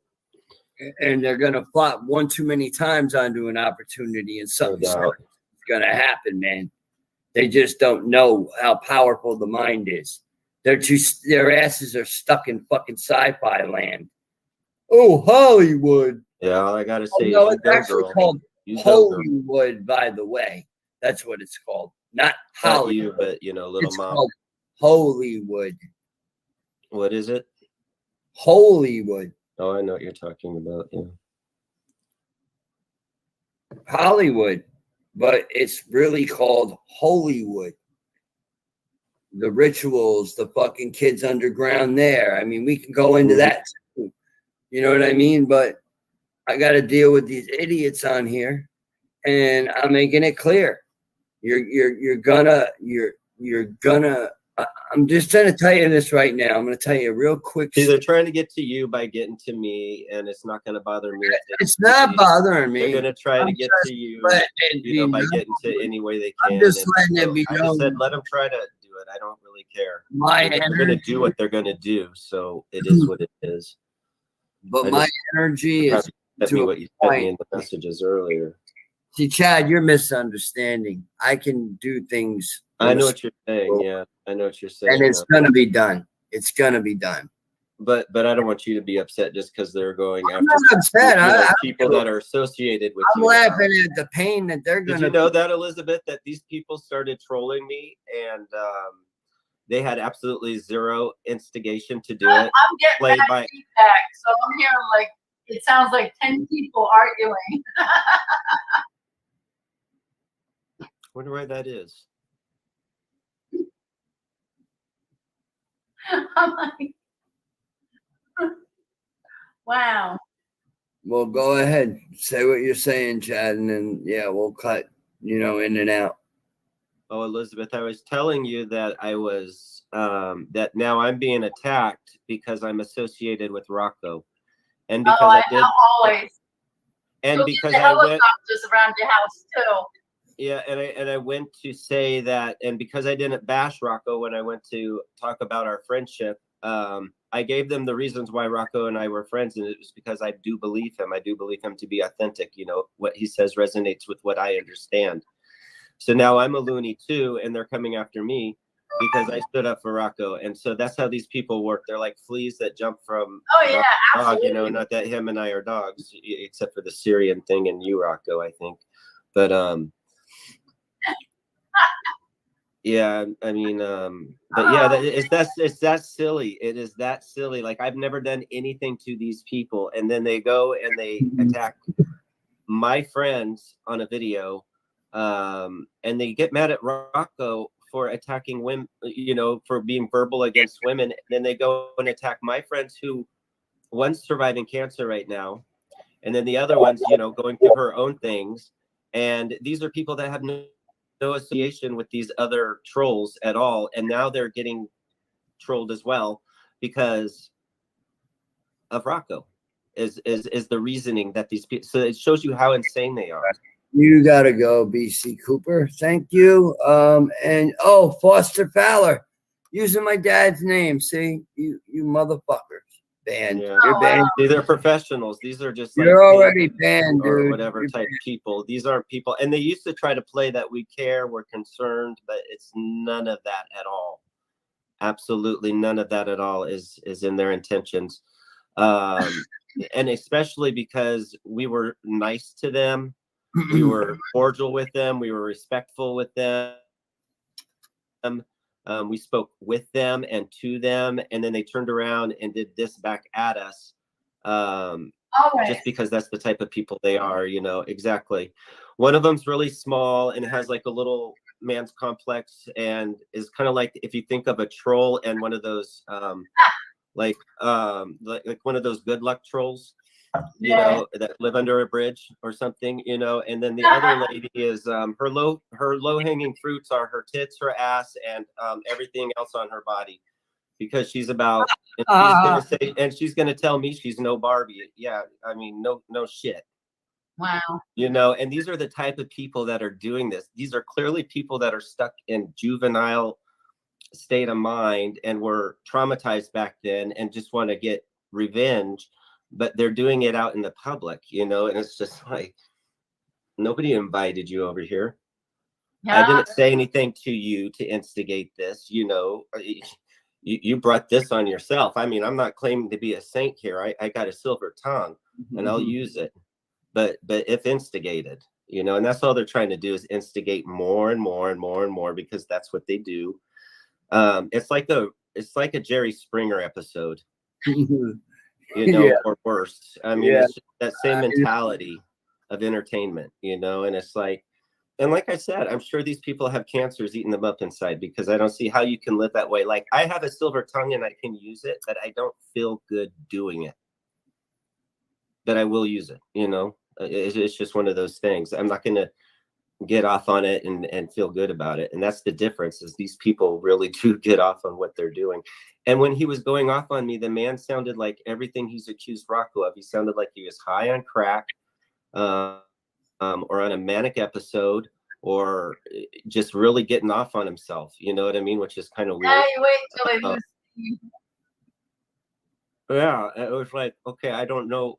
And they're going to flop one too many times onto an opportunity, and something's going to happen, man. They just don't know how powerful the mind is. Their asses are stuck in fucking sci-fi land. Oh, Hollywood. Yeah, all I gotta say no, is it's actually called Hollywood, by the way. That's what it's called. Not Hollywood. Not you, but little it's mom. Called Hollywood. What is it? Hollywood. Oh, I know what you're talking about. Yeah. Hollywood. But it's really called Hollywood. The rituals, the fucking kids underground there. I mean, we can go into that too. You know what I mean? But I got to deal with these idiots on here. and I'm making it clear. You're gonna. I'm just trying to tell you this right now. I'm gonna tell you a real quick. See, they're trying to get to you by getting to me, and it's not going to bother me. It's not bothering me. They're going to try I'm to get just to you, letting it you know, be by known. getting to any way they I'm can. just And letting it so be I just said, known. let them try to do it. I don't really care. My They're going to energy, do what they're going to do. So it is what it is. but I my just energy is sent me to a what you sent me point. in the messages earlier. See, Chad, you're misunderstanding. I can do things. I know what you're saying. Yeah, I know what you're saying. And it's gonna be done. It's gonna be done. But I don't want you to be upset just because they're going I'm after not upset. you know, I people that are associated with I'm you. laughing at the pain that they're Did gonna. you know that, Elizabeth, that these people started trolling me and they had absolutely zero instigation to do it? I'm getting Played bad by feedback, so I'm hearing like it sounds like 10 people arguing. wonder why that is. I'm like, wow. Well, go ahead. Say what you're saying, Chad, and then yeah, we'll cut. In and out. Oh, Elizabeth, I was telling you that I was that now I'm being attacked because I'm associated with Rocko, and because I did, Always. and You'll because get the I went. helicopters around your house too. Yeah, and I went to say that, and because I didn't bash Rocko when I went to talk about our friendship, I gave them the reasons why Rocko and I were friends, and it was because I do believe him. I do believe him to be authentic. You know, what he says resonates with what I understand. So now I'm a loony too, and they're coming after me because I stood up for Rocko. And so that's how these people work. They're like fleas that jump from Yeah, dog, absolutely. you know, not that him and I are dogs, except for the Syrian thing and you, Rocko, I think. But yeah, I mean, but yeah, it's that silly. It is that silly. Like I've never done anything to these people, and then they go and they attack my friends on a video, and they get mad at Rocko for attacking women, you know, for being verbal against women. And then they go and attack my friends who one's surviving cancer right now, and then the other one's, you know, going through her own things. And these are people that have no association with these other trolls at all, and now they're getting trolled as well because of Rocko. Is the reasoning that these people? So it shows you how insane they are. You gotta go, BC Cooper. Thank you. And Foster Fowler, using my dad's name. See, you motherfuckers, banned. Yeah. You're banned. These are professionals. These are just like You're already banned, or dude. whatever You're type people. These aren't people, and they used to try to play that we care, we're concerned, but it's none of that at all. Absolutely none of that at all is in their intentions. And especially because we were nice to them, we were cordial with them, we were respectful with them. We spoke with them and to them, and then they turned around and did this back at us. Just because that's the type of people they are, you know. Exactly. One of them's really small and has like a little man's complex, and is kind of like if you think of a troll and one of those like one of those good luck trolls, you know, that live under a bridge or something, you know. And then the other lady is her low hanging fruits are her tits, her ass, and everything else on her body, because she's about and she's gonna say, and she's gonna tell me she's no Barbie. Yeah, I mean, no shit. Wow. You know, and these are the type of people that are doing this. These are clearly people that are stuck in juvenile state of mind and were traumatized back then and just want to get revenge, but they're doing it out in the public, you know. And it's just like, nobody invited you over here. I didn't say anything to you to instigate this, you know. You brought this on yourself. I mean, I'm not claiming to be a saint here. I got a silver tongue and I'll use it, but if instigated, you know. And that's all they're trying to do is instigate more and more and more and more, because that's what they do. It's like a Jerry Springer episode, you know, or worse. I mean, it's just that same mentality of entertainment, you know. And it's like, and like I said, I'm sure these people have cancers eating them up inside, because I don't see how you can live that way. Like, I have a silver tongue and I can use it, but I don't feel good doing it. But I will use it, you know. It's just one of those things. I'm not going to get off on it and feel good about it. And that's the difference, is these people really do get off on what they're doing. And when he was going off on me, the man sounded like everything he's accused Rocko of. He sounded like he was high on crack, or on a manic episode, or just really getting off on himself. You know what I mean? Which is kind of weird. Now you wait till they lose. Yeah, it was like, okay, I don't know.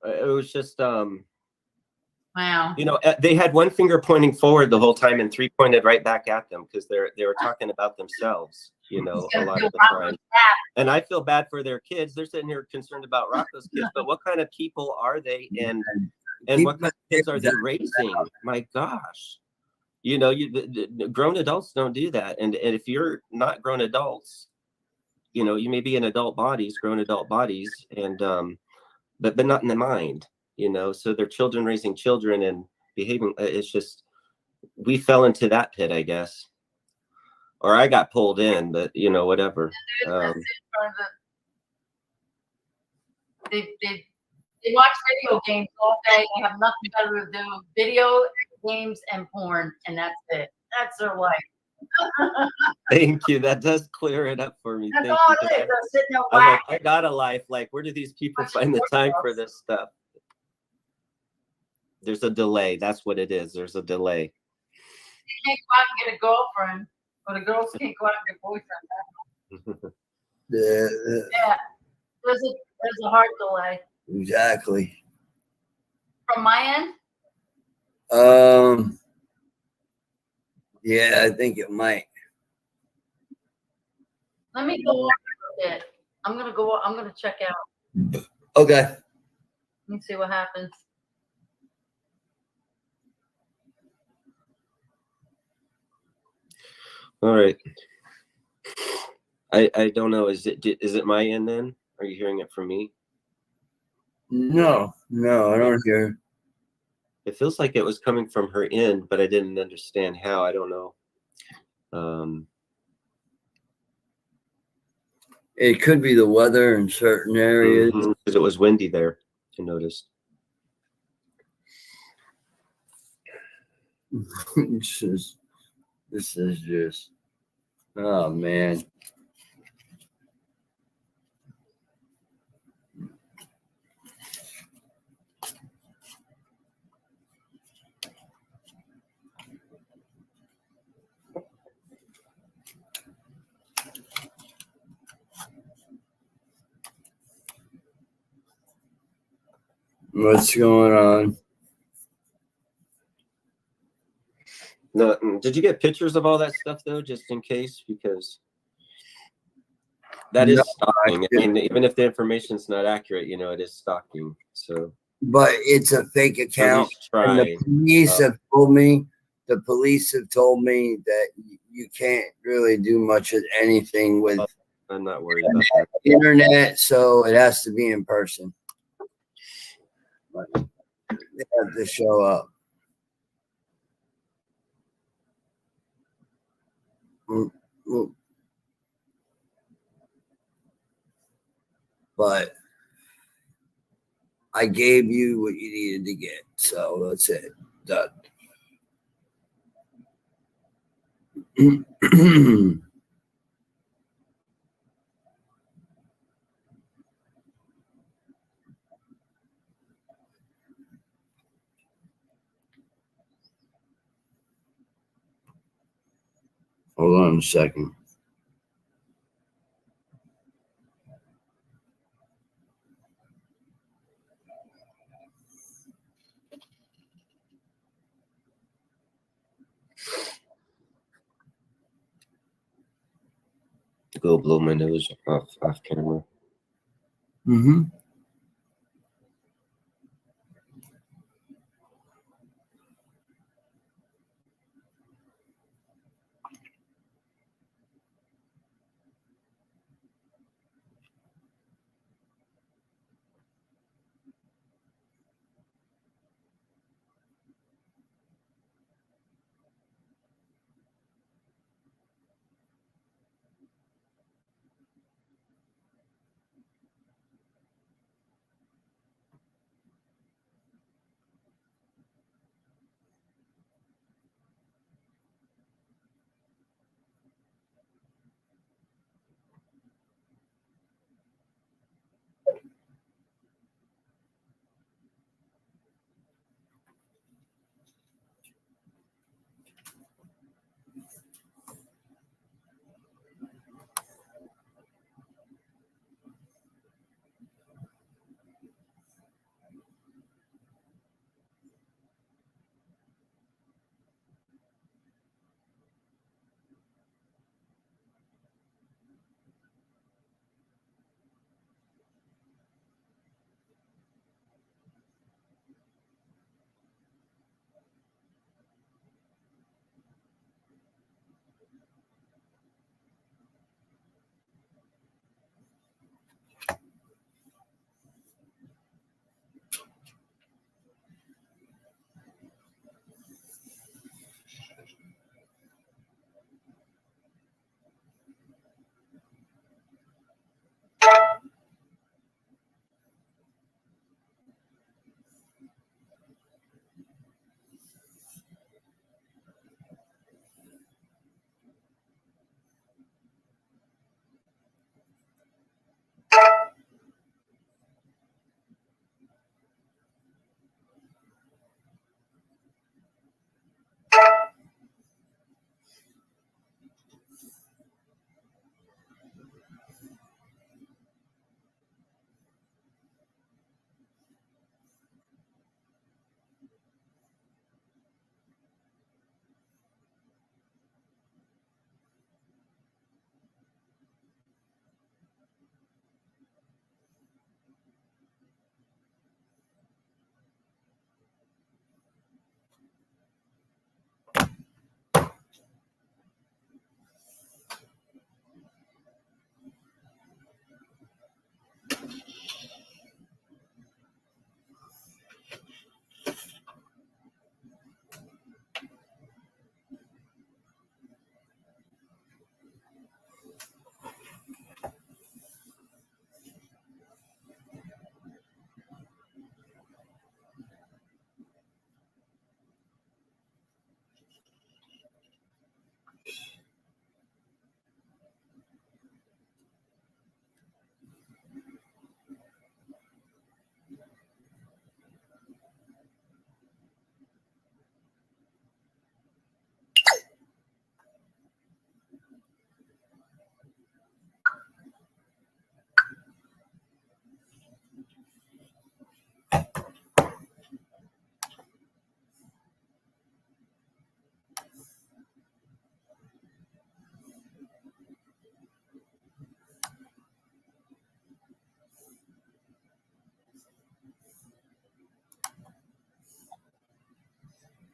It was just, Wow. you know, they had one finger pointing forward the whole time and three pointed right back at them, because they were talking about themselves, you know, a lot of the time. And I feel bad for their kids. They're sitting here concerned about Rocco's kids, but what kind of people are they? And what kind of kids are they raising? My gosh. You know, the grown adults don't do that. And if you're not grown adults, you know, you may be in grown adult bodies, and but not in the mind, you know. So they're children raising children and behaving. It's just, we fell into that pit, I guess, or I got pulled in, but you know, whatever. They watch video games all day. They have nothing better to do. Video games and porn, and that's it. That's their life. Thank you. That does clear it up for me. That's Thank all you. it is. They're sitting there I'm like, whacking. I got a life. Like, where do these people find the time for this stuff? There's a delay. That's what it is. There's a delay. You can't go out and get a girlfriend, or the girls can't go out and get boyfriend. Yeah, there's a hard delay. Exactly. From my end, Yeah, I think it might. let me go on a bit. I'm gonna check out. Okay. Let me see what happens. All right. I don't know. Is it my end then? Are you hearing it from me? No, I don't hear. It feels like it was coming from her end, but I didn't understand how. I don't know. It could be the weather in certain areas. Because it was windy there, I noticed. This is just, oh man. What's going on? No, did you get pictures of all that stuff though, just in case? Because that is stalking. I mean, even if the information's not accurate, you know, it is stalking. So, but it's a fake account. And the police have told me. The police have told me that you can't really do much of anything with. I'm not worried about that. Internet, so it has to be in person. But they have to show up. But I gave you what you needed to get, so that's it. Done. Hold on a second. Go blow my nose off camera. Mm-hmm.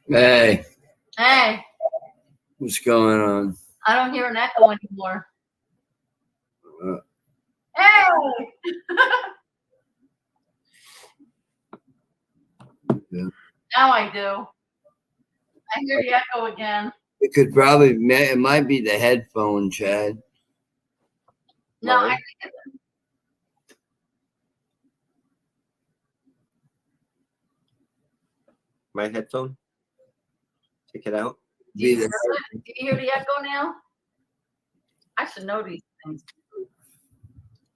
Hey, Hey, what's going on? I don't hear an echo anymore. Uh, Hey! Yeah. Now I do. I hear the echo again. It could probably, it might be the headphone, Chad. No, I Mine? think My headphone? Take it out. do you hear it? Do you hear the echo now? I should know these things.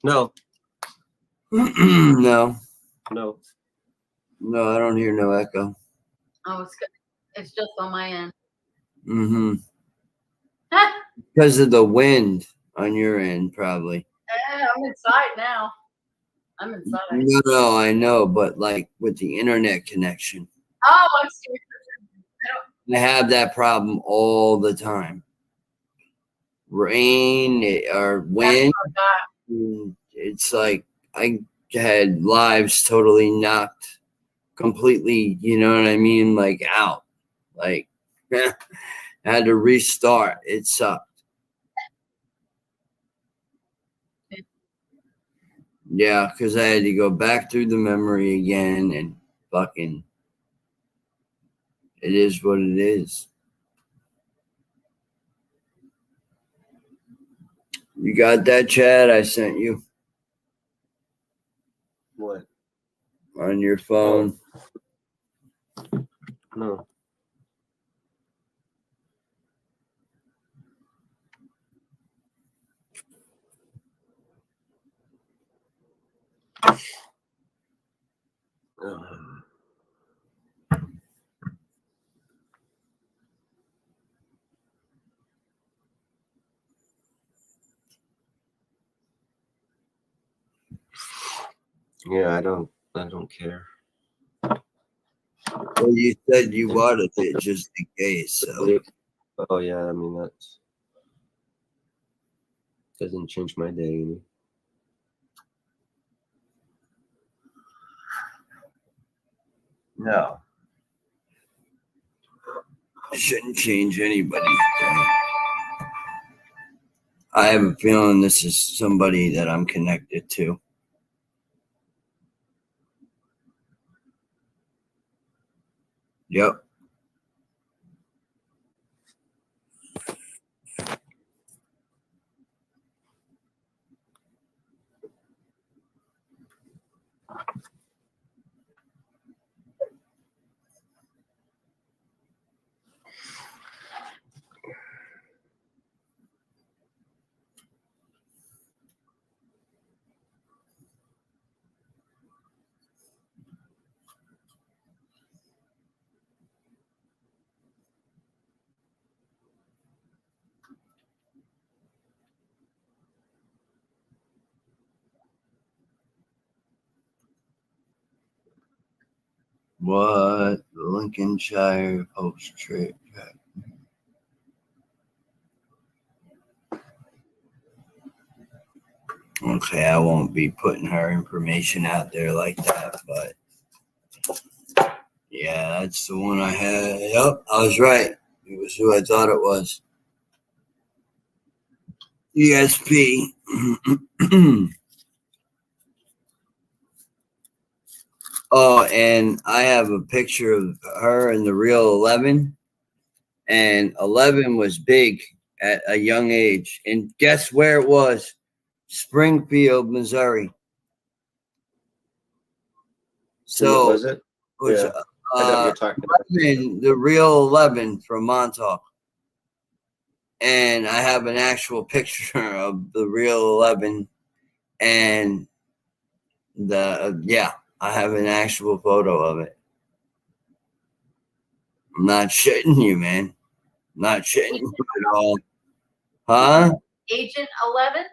No, No, no. no, I don't hear no echo. Oh, it's just on my end. Mm-hmm. Because of the wind on your end, probably. I'm inside now. I'm inside. No, I know, but like with the internet connection, Oh, I see. I have that problem all the time. Rain or wind, it's like I had lives totally knocked completely, you know what I mean? Like out. Like I had to restart. It sucked. Yeah, because I had to go back through the memory again and fucking it is what it is. You got that, Chad? I sent you What? on your phone. No. Yeah, I don't care. Well, you said you wanted it just in case, so Oh yeah, I mean that doesn't change my day any. no. It shouldn't change anybody's day. I have a feeling this is somebody that I'm connected to. Yep. What? The Lincolnshire Post trip. Okay, I won't be putting her information out there like that, but yeah, that's the one I had. Yep, I was right. It was who I thought it was. ESP. Oh, and I have a picture of her in the real 11. And 11 was big at a young age. And guess where it was? Springfield, Missouri. So What was it? it was, Yeah, I know what you're talking about. 11, the real 11 from Montauk. And I have an actual picture of the real 11. And I have an actual photo of it. I'm not shitting you, man. Not shitting you at all. Huh? Agent 11?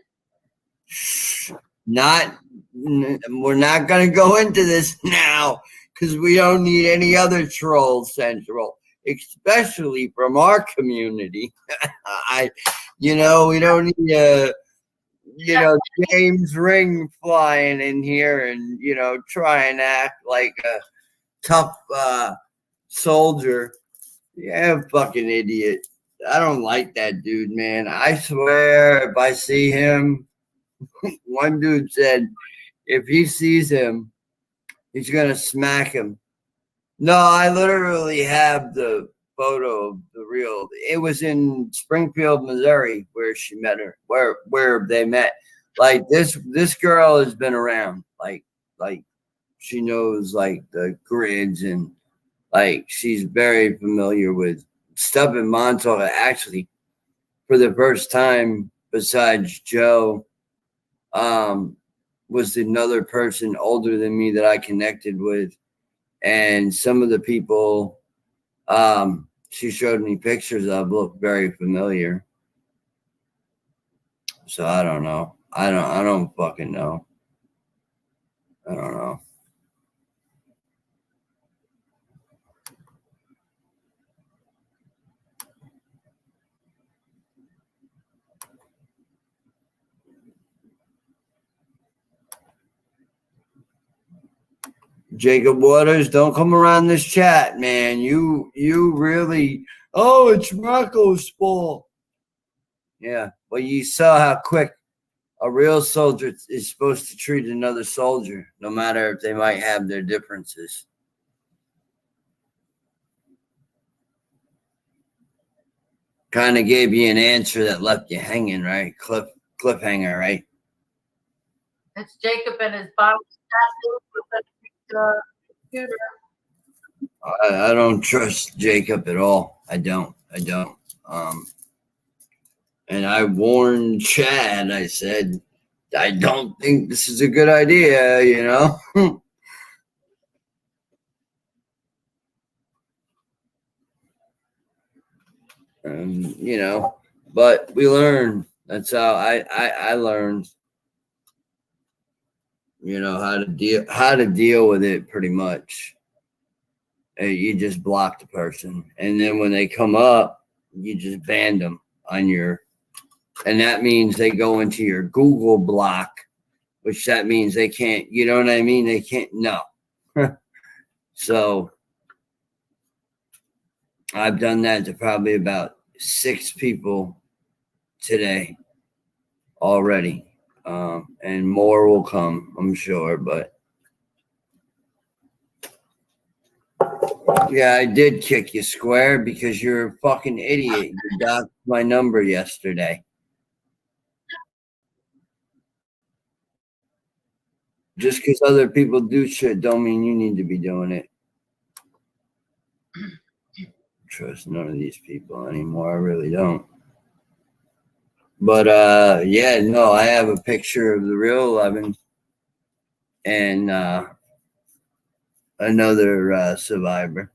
We're not going to go into this now because we don't need any other troll central, especially from our community. We don't need James Ring flying in here and try and act like a tough soldier Yeah, fucking idiot. I don't like that dude, man. I swear, if I see him, one dude said if he sees him, he's gonna smack him. No, I literally have the photo of the real. It was in Springfield, Missouri, where she met her, where they met. Like this girl has been around. Like she knows like the grids and like she's very familiar with stuff in Montauk. Actually, for the first time, besides Joe, was another person older than me that I connected with, and some of the people she showed me pictures of look very familiar. So I don't know. I don't fucking know. I don't know. Jacob Waters, don't come around this chat, man. You really. Oh, it's Rocko's fault. Yeah, well, you saw how quick a real soldier is supposed to treat another soldier, no matter if they might have their differences. Kind of gave you an answer that left you hanging, right? Cliffhanger, right? It's Jacob and his bottom with the computer. I don't trust Jacob at all. I don't. And I warned Chad. I said, I don't think this is a good idea, you know? You know, but we learn. That's how I learned, you know, how to deal with it pretty much. You just block the person. And then when they come up, you just ban them on your, and that means they go into your Google block, which that means they can't, you know what I mean? They can't, no. So I've done that to probably about 6 people today already. And more will come, I'm sure, but yeah, I did kick you square because you're a fucking idiot. You docked my number yesterday. Just because other people do shit don't mean you need to be doing it. Trust none of these people anymore. I really don't. But yeah, no, I have a picture of the real 11 and another survivor.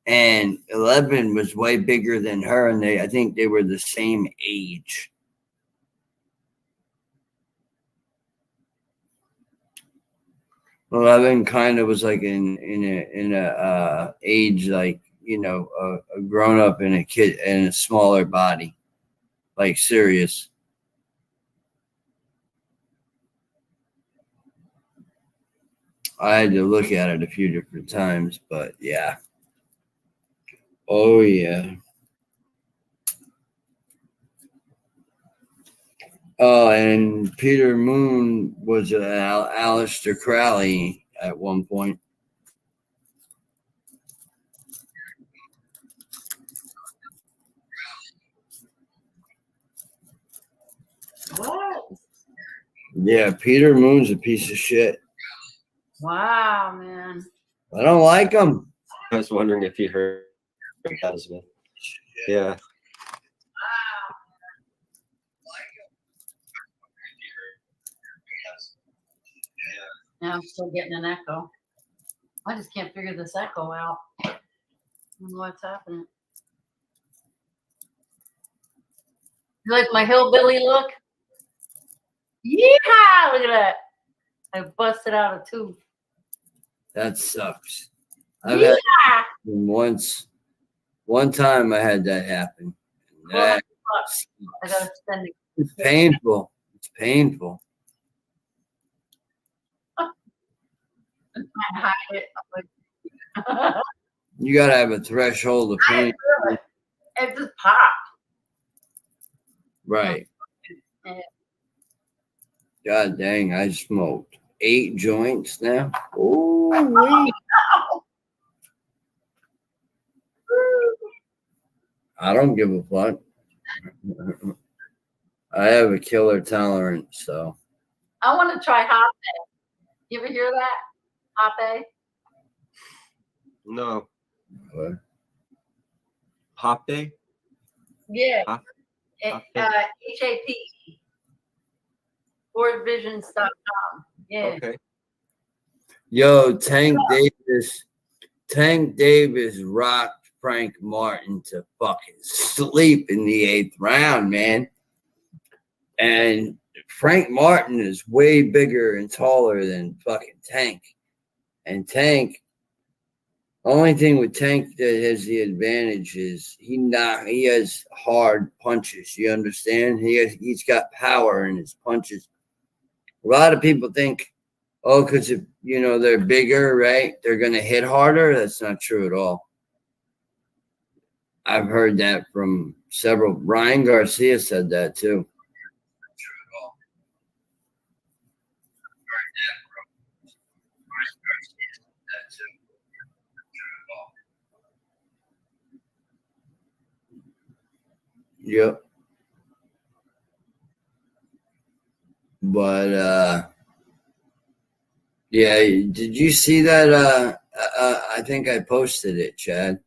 And 11 was way bigger than her, and I think they were the same age. Well, 11 kind of was like in a age like, you know, a grown up and a kid and a smaller body, like serious. I had to look at it a few different times, but yeah. Oh yeah. Oh, and Peter Moon was Aleister Crowley at one point. What? Yeah, Peter Moon's a piece of shit. Wow, man. I don't like him. I was wondering if you heard that as well. Yeah. Now I'm still getting an echo. I just can't figure this echo out. I don't know what's happening. You like my hillbilly look? Yeah, look at that. I busted out a tooth. That sucks. I've had one time I had that happen. That I gotta spend it. it's painful. It's painful. I hide it. I'm like, You gotta have a threshold of I pain. didn't feel it. It just popped. Right. Yeah. God dang, I smoked 8 joints now. Oh, wait. I don't give a fuck. I have a killer tolerance, so. I want to try hot day. You ever hear that? Hot day? No. What? Hop day? Yeah. Hop- hop day? HAP. Boardvisions.com. Yeah. Okay. Yo, Tank Davis rocked Frank Martin to fucking sleep in the 8th round, man. And Frank Martin is way bigger and taller than fucking Tank. And Tank, only thing with Tank that has the advantage is he has hard punches. You understand? He's got power in his punches. A lot of people think, oh, because they're bigger, right? They're gonna hit harder. That's not true at all. I've heard that from several. Ryan Garcia said that too. Not true at all. I've heard that from Ryan Garcia said that too. Not true at all. Yep. But yeah, did you see that? I think I posted it, Chad.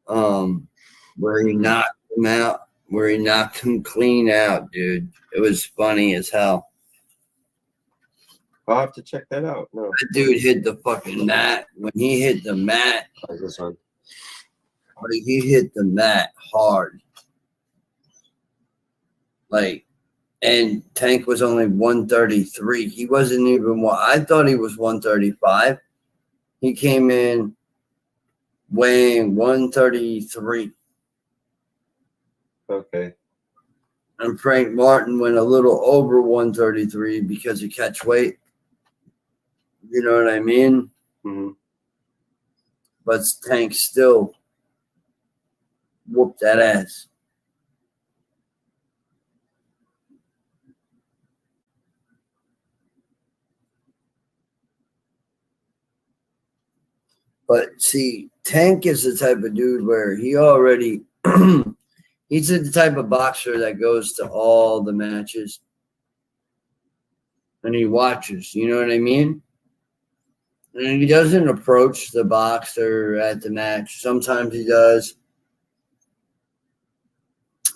Where he knocked him out, where he knocked him clean out, dude. It was funny as hell. I'll have to check that out. No. That dude hit the fucking mat. When he hit the mat, How's this on? he hit the mat hard. And Tank was only 133. He wasn't even one. I thought he was 135. He came in weighing 133. Okay. And Frank Martin went a little over 133 because of catch weight. You know what I mean? Mm-hmm. But Tank still whooped that ass. But see, Tank is the type of dude where he already he's the type of boxer that goes to all the matches and he watches, you know what I mean? And he doesn't approach the boxer at the match. Sometimes he does.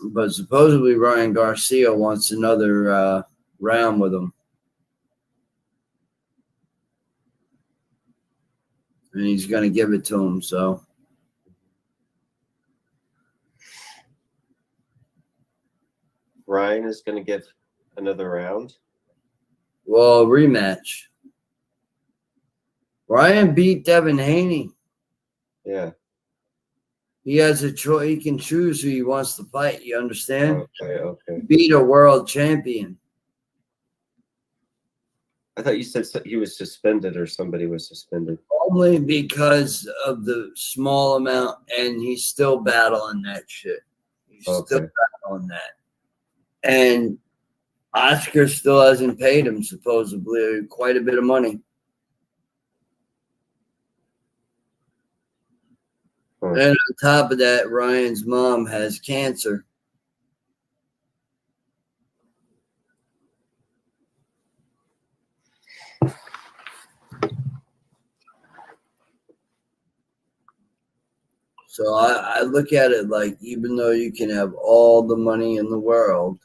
But supposedly Ryan Garcia wants another round with him. And he's going to give it to him, so. Ryan is going to give another round? Well, rematch. Ryan beat Devin Haney. Yeah. He has a choice. He can choose who he wants to fight. You understand? Okay. Beat a world champion. I thought you said he was suspended or somebody was suspended. Only because of the small amount, and he's still battling that shit. He's still battling that. And Oscar still hasn't paid him, supposedly, quite a bit of money. And on top of that, Ryan's mom has cancer. So I look at it like, even though you can have all the money in the world,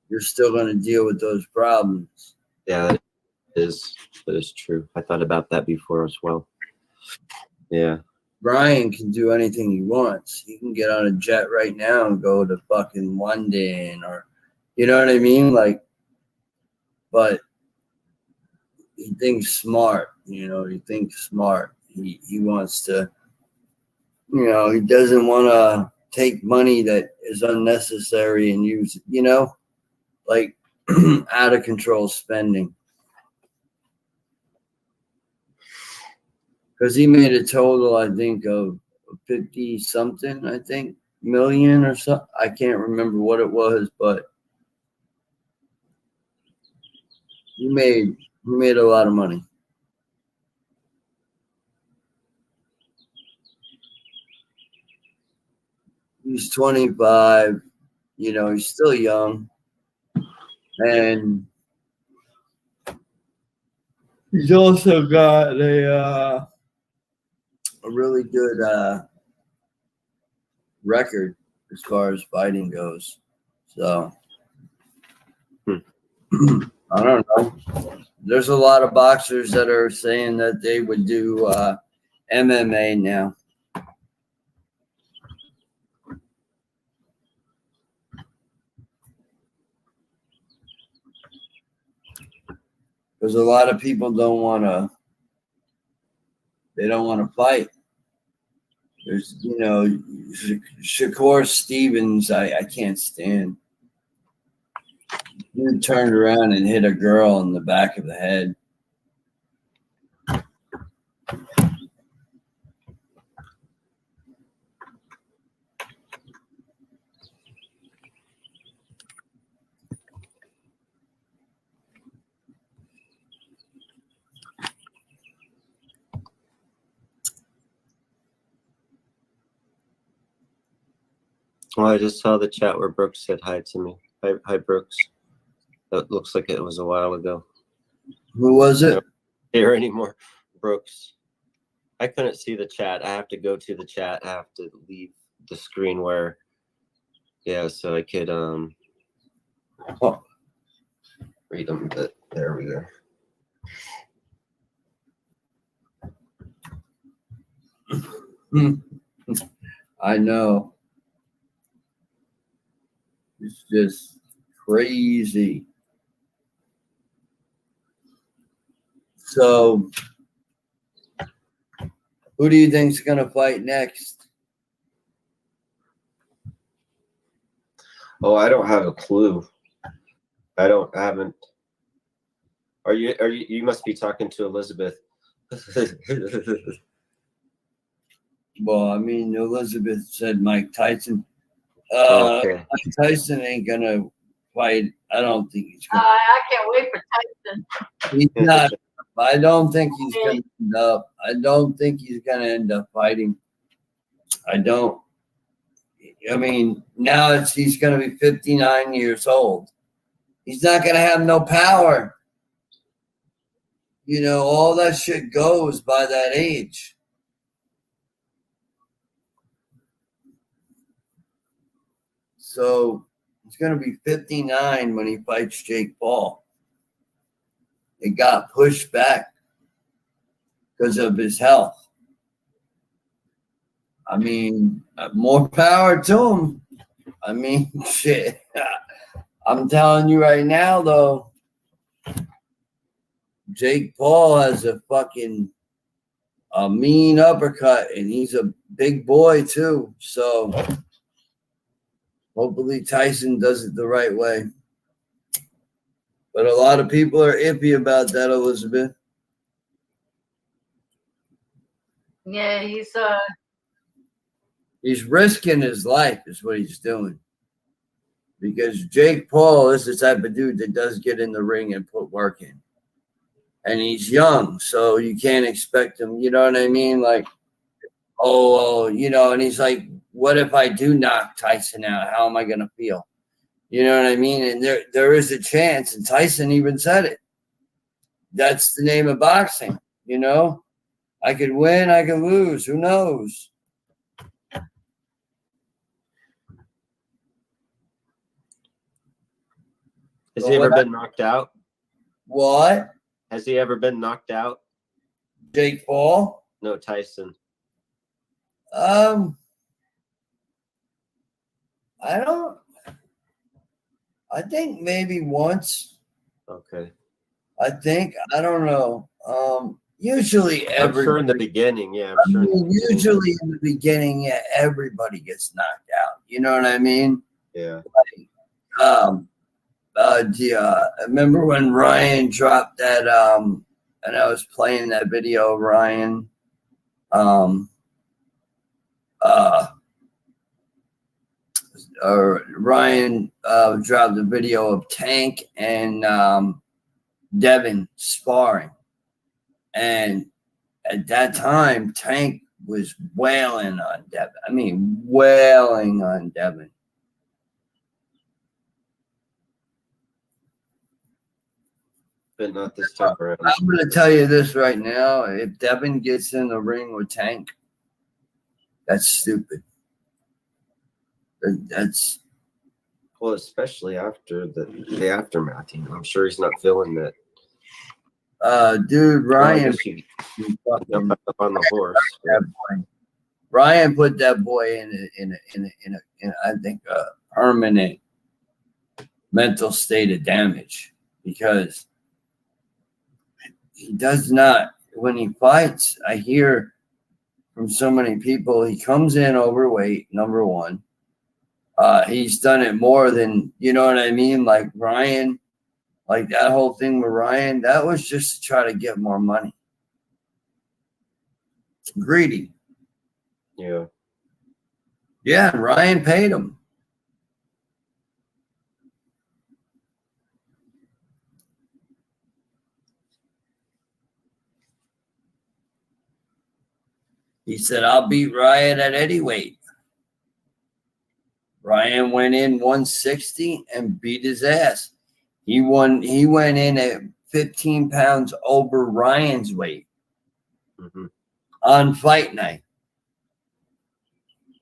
you're still going to deal with those problems. Yeah, that is true. I thought about that before as well. Yeah. Brian can do anything he wants. He can get on a jet right now and go to fucking London, or, you know what I mean? But he thinks smart, he thinks smart. He wants to, he doesn't want to take money that is unnecessary and use, out of control spending. because he made a total, I think, of 50 something, I think, million or so. I can't remember what it was, but he made a lot of money. He's 25, you know, he's still young. And he's also got a really good record as far as fighting goes. So I don't know. There's a lot of boxers that are saying that they would do MMA now. Because a lot of people don't want to fight. There's, you know, Shakur Stevens, I can't stand. He turned around and hit a girl in the back of the head. Well, I just saw the chat where Brooks said hi to me. Hi, Brooks. That looks like it was a while ago. Who was it? I don't hear anymore. Brooks. I couldn't see the chat. I have to go to the chat. I have to leave the screen where, yeah, so I could read them. But there we go. I know. It's just crazy. So, who do you think's gonna fight next? Oh, I don't have a clue. I haven't. Are you must be talking to Elizabeth. Well, I mean, Elizabeth said Mike Tyson. Okay. Mike Tyson ain't gonna fight. I don't think he's gonna. I can't wait for Tyson. He's not. I don't think he's gonna end up. I don't think he's gonna end up fighting. I don't. I mean, now he's gonna be 59 years old. He's not gonna have no power. You know, all that shit goes by that age. So he's going to be 59 when he fights Jake Paul. It got pushed back because of his health. I mean, more power to him. I mean, shit. I'm telling you right now, though, Jake Paul has a mean uppercut, and he's a big boy, too. So hopefully Tyson does it the right way. But a lot of people are iffy about that, Elizabeth. Yeah, He's risking his life is what he's doing. Because Jake Paul is the type of dude that does get in the ring and put work in. And he's young, so you can't expect him, you know what I mean? Like, you know, and he's like, what if I do knock Tyson out? How am I going to feel? You know what I mean? And there is a chance, and Tyson even said it. That's the name of boxing, you know? I could win, I could lose. Who knows? Has he ever been knocked out? What? Has he ever been knocked out? Jake Paul? No, Tyson. I think maybe once. Okay. I don't know. Usually I'm sure in the beginning, yeah. Usually in the beginning, yeah, everybody gets knocked out. You know what I mean? Yeah. Remember when Ryan dropped that and I was playing that video of Ryan Ryan dropped a video of Tank and Devin sparring, and at that time, Tank was wailing on Devin. I mean, wailing on Devin. But not this time around. I'm going to tell you this right now. If Devin gets in the ring with Tank, that's stupid. That's Well, especially after the aftermath. You know, I'm sure he's not feeling that. dude, Ryan. He jumped up on the horse. Ryan put that boy in I think a permanent mental state of damage, because he does not, when he fights, I hear from so many people, he comes in overweight, number one. He's done it more than, you know what I mean? Like Ryan, like that whole thing with Ryan, that was just to try to get more money. Greedy. Yeah. Yeah, and Ryan paid him. He said, I'll beat Ryan at any weight. Ryan went in 160 and beat his ass. He went in at 15 pounds over Ryan's weight on fight night.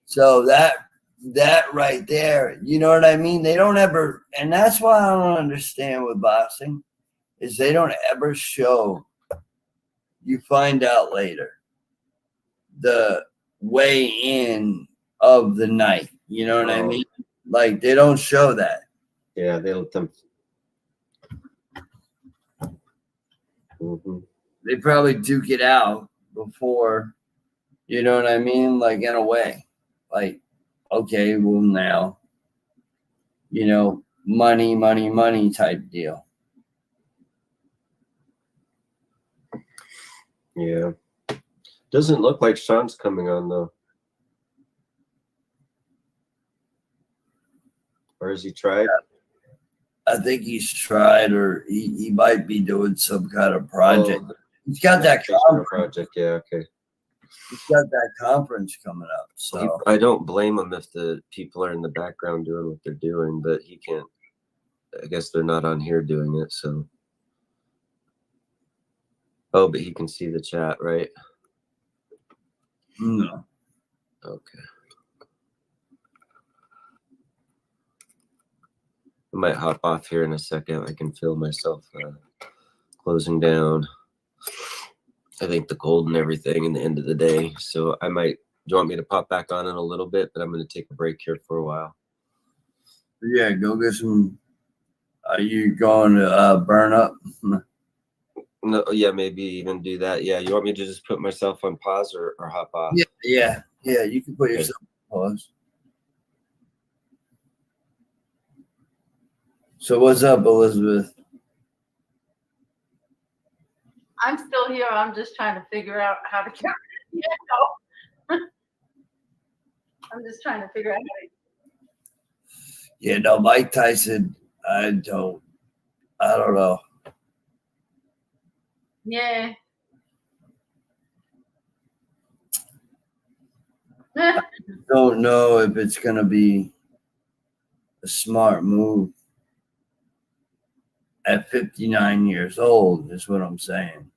So that right there, you know what I mean? They don't ever, and that's why I don't understand with boxing, is they don't ever show, you find out later, the weigh in of the night. You know what I mean? Like, they don't show that. Yeah, they let them. They probably duke it out before, you know what I mean? Like, in a way. Like, okay, well, now, you know, money type deal. Yeah. Doesn't look like Sean's coming on, though. Or has he tried? I think he's tried, or he might be doing some kind of project. He's got that conference. Project, yeah, okay. He's got that conference coming up. So I don't blame him if the people are in the background doing what they're doing, but he can't. I guess they're not on here doing it, so. Oh, but he can see the chat, right? No. Okay. I might hop off here in a second. I can feel myself closing down. I think the cold and everything in the end of the day. So I might, do you want me to pop back on in a little bit? But I'm going to take a break here for a while. Yeah, go get some. Are you going to burn up? No, yeah, maybe even do that. Yeah, you want me to just put myself on pause or hop off? Yeah. You can put yourself on pause. So what's up, Elizabeth? I'm still here. I'm just trying to figure out how to get. I'm just trying to figure out how to. Yeah, no, Mike Tyson. I don't know. Yeah. I don't know if it's gonna be a smart move at 59 years old, is what I'm saying.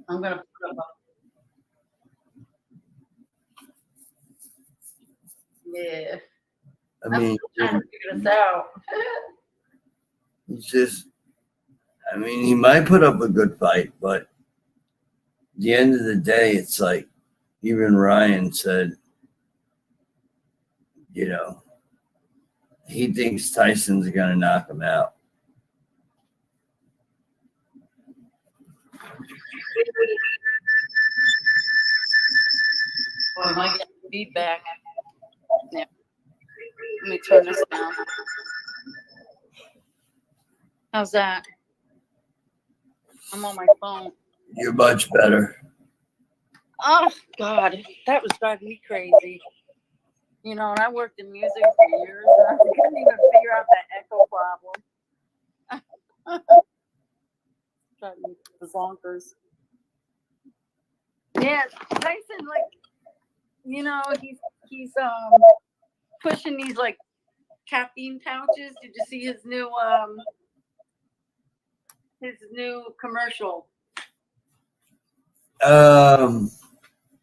I'm gonna put up. Yeah. I mean, I'm trying to figure this out. it's just, I mean, he might put up a good fight, but at the end of the day, it's like, even Ryan said, you know, he thinks Tyson's going to knock him out. Oh, am I getting feedback? Yeah. Let me turn this down. How's that? I'm on my phone. You're much better. Oh God, that was driving me crazy. You know, and I worked in music for years, and I couldn't even figure out that echo problem. Driving me bonkers. Yeah, Tyson, like, you know, he's pushing these like caffeine pouches. Did you see his new commercial?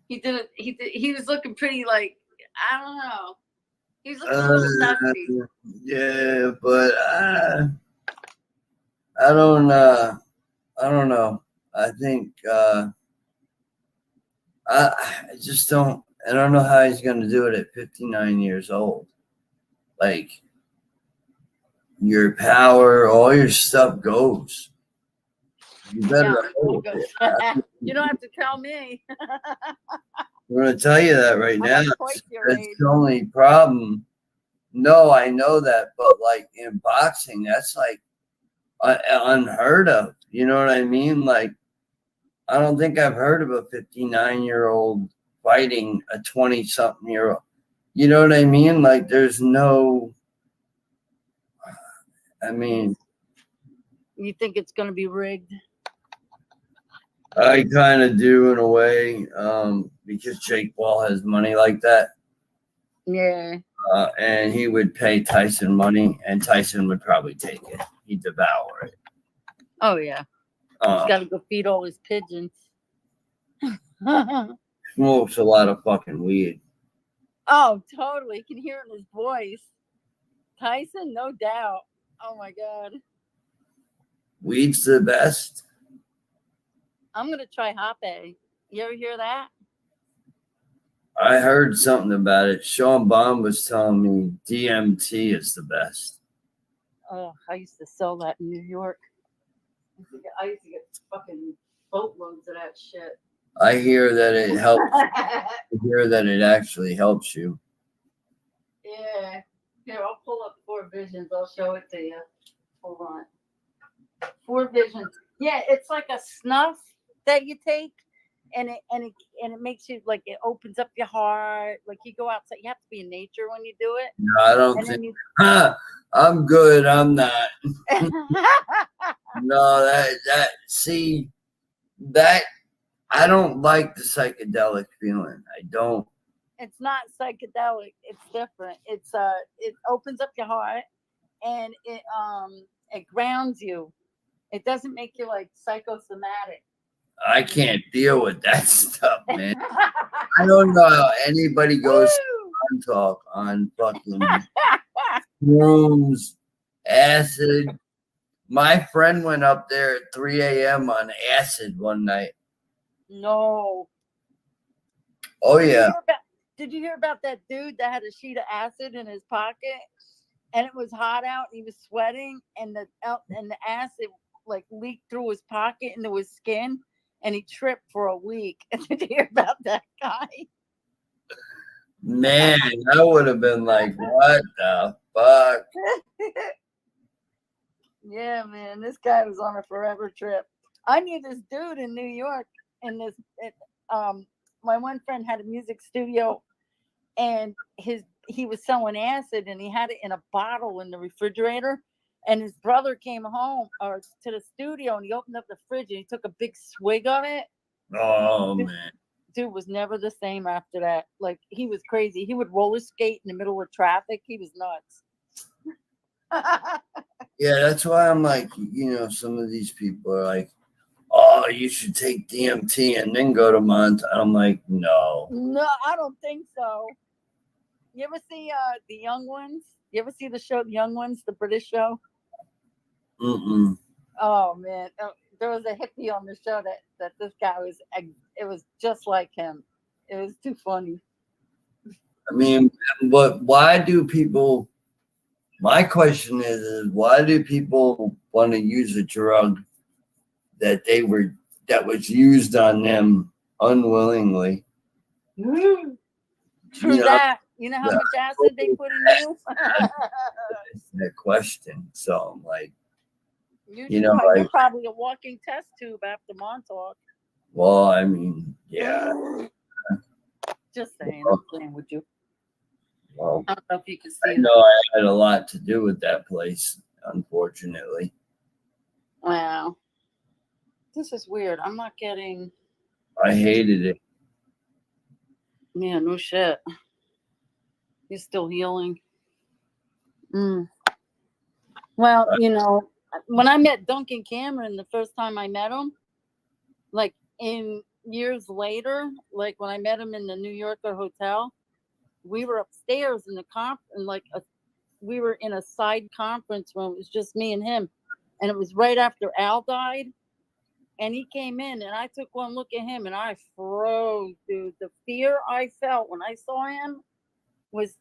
He was looking pretty, like, I don't know. He was looking a little dusty. Yeah, but I don't know. I think I just don't. I don't know how he's going to do it at 59 years old. Like, your power, all your stuff goes. You better hope. You don't have to tell me. I'm going to tell you that right now. Twice your That's age. the only problem. No, I know that, but like in boxing, that's like unheard of. You know what I mean? Like, I don't think I've heard of a 59-year-old fighting a 20-something-year-old. You know what I mean? Like, there's no. I mean, You think it's going to be rigged? I kind of do in a way, because Jake Paul has money like that. Yeah. And he would pay Tyson money, and Tyson would probably take it. He'd devour it. Oh yeah. He's got to go feed all his pigeons. Smokes a lot of fucking weed. Oh, totally. You can hear it in his voice. Tyson, no doubt. Oh my God. Weed's the best. I'm gonna try Hoppe. You ever hear that? I heard something about it. Sean Baum was telling me DMT is the best. Oh, I used to sell that in New York. I used to get fucking boatloads of that shit. I hear that it helps. I hear that it actually helps you. Yeah. Here, I'll pull up Four Visions. I'll show it to you. Hold on. Four Visions. Yeah, it's like a snuff that you take, and it makes you, like, it opens up your heart. Like, you go outside. You have to be in nature when you do it. No, I don't think. I'm good. I'm not. No, that I don't like the psychedelic feeling. I don't. It's not psychedelic. It's different. It opens up your heart, and it grounds you. It doesn't make you like psychosomatic. I can't deal with that stuff, man. I don't know how anybody goes on talk on fucking rooms, acid. My friend went up there at 3 a.m. on acid one night. No. Oh yeah. Did you hear about that dude that had a sheet of acid in his pocket, and it was hot out, and he was sweating, and the acid like leaked through his pocket into his skin, and he tripped for a week. Did you hear about that guy? Man, I would have been like, what the fuck? Yeah, man, this guy was on a forever trip. I knew this dude in New York, and my one friend had a music studio, and he was selling acid, and he had it in a bottle in the refrigerator. And his brother came home or to the studio, and he opened up the fridge and he took a big swig of it. Oh man, dude was never the same after that. Like, he was crazy. He would roller skate in the middle of traffic. He was nuts. Yeah, that's why I'm like, some of these people are like, oh, you should take DMT and then go to Montana. I'm like, no. No, I don't think so. You ever see The Young Ones? You ever see the show The Young Ones, the British show? Mm-mm. Oh man, there was a hippie on the show that this guy was. It was just like him. It was too funny. I mean, but why do people? My question is why do people want to use a drug that was used on them unwillingly? True that. You know how much acid they put in you? It's that question. So I'm like, you're probably a walking test tube after Montauk. Well, I mean, yeah. Just saying, I'm playing with you. Well, I don't know if you can I see know I had a lot to do with that place, unfortunately. Wow. This is weird. I'm not getting. I hated it. Yeah, no shit. He's still healing. Mm. Well, you know, when I met Duncan Cameron the first time I met him, like in years later, like when I met him in the New Yorker hotel, we were upstairs in the we were in a side conference room. It was just me and him, and it was right after Al died. And he came in, and I took one look at him, and I froze, dude. The fear I felt when I saw him was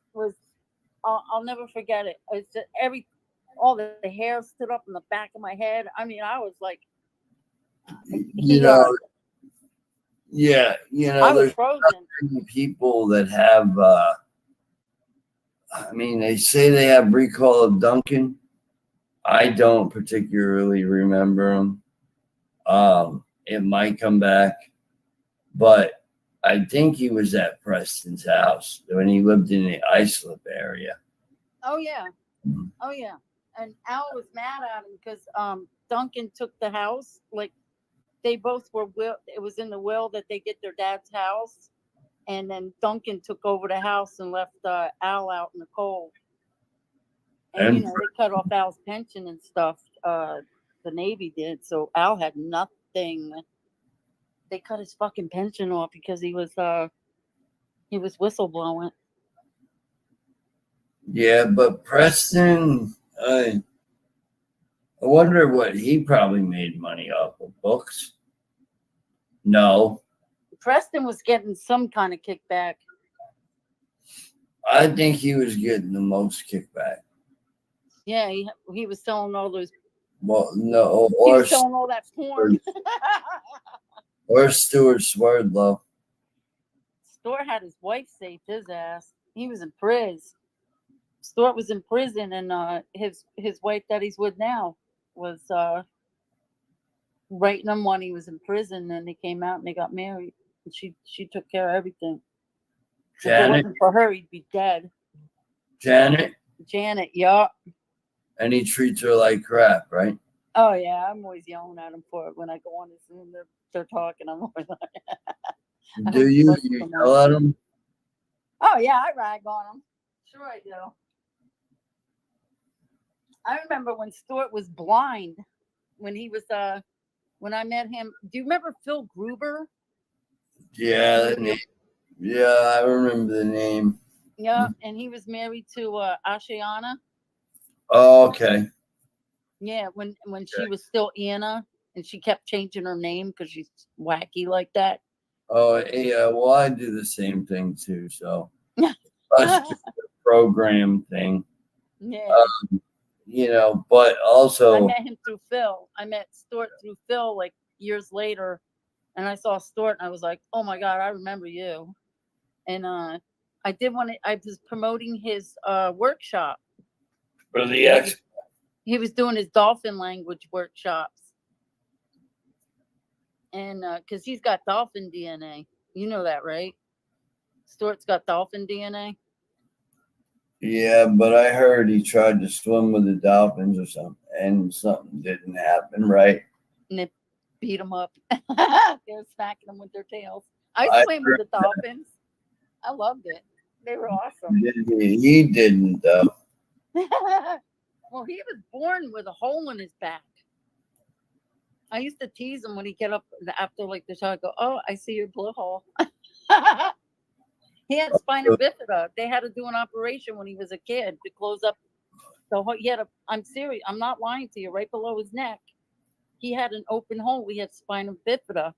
I'll never forget it. It's just all the hair stood up in the back of my head. I mean, I was like, You know, yeah, I was there's frozen. people that have, I mean, they say they have recall of Duncan. I don't particularly remember him. It might come back, but I think he was at Preston's house when he lived in the Islip area. Oh yeah, oh yeah. And Al was mad at him because Duncan took the house. Like they both were will. It was in the will that they get their dad's house, and then Duncan took over the house and left Al out in the cold. And you know they cut off Al's pension and stuff. The Navy did, so Al had nothing. They cut his fucking pension off because he was whistleblowing. Yeah, but Preston, I wonder what he probably made money off of books. No, Preston was getting some kind of kickback. I think he was getting the most kickback. Yeah, he was selling all those. Well, no, He or was selling all that porn. or Stuart Swerdlow. Stuart had his wife saved his ass. He was in prison. Stuart was in prison, and his wife that he's with now was writing him when he was in prison. And they came out and they got married. And she took care of everything. If it wasn't for her, he'd be dead. Janet, yeah. and he treats her like crap, right? Oh yeah, I'm always yelling at him for it when I go on the Zoom. They're talking. I'm always like, Do you yell at him? oh yeah, I rag on him. Sure I do. I remember when Stuart was blind, when he was when I met him. Do you remember Phil Gruber? Yeah, I remember the name. Yeah, and he was married to Ashiana. Oh, okay. Yeah, when she was still Anna, and she kept changing her name because she's wacky like that. Oh, yeah. Well, I do the same thing too. So that's just a program thing. Yeah. But also I met him through Phil. I met Stuart through Phil like years later, and I saw Stuart, and I was like, "Oh my god, I remember you." And I was promoting his workshop. for the X. He was doing his dolphin language workshops, and because he's got dolphin DNA, you know that, right? Stuart's got dolphin DNA. Yeah, but I heard he tried to swim with the dolphins or something, and something didn't happen, right? And they beat him up. They're smacking him with their tails. I swam with the dolphins. I loved it. They were awesome. He didn't, though. Well, he was born with a hole in his back. I used to tease him when he get up after like the show. I go, "Oh, I see your blowhole." He had spina bifida. They had to do an operation when he was a kid to close up the whole. I'm serious. I'm not lying to you. Right below his neck, he had an open hole. He had spina bifida.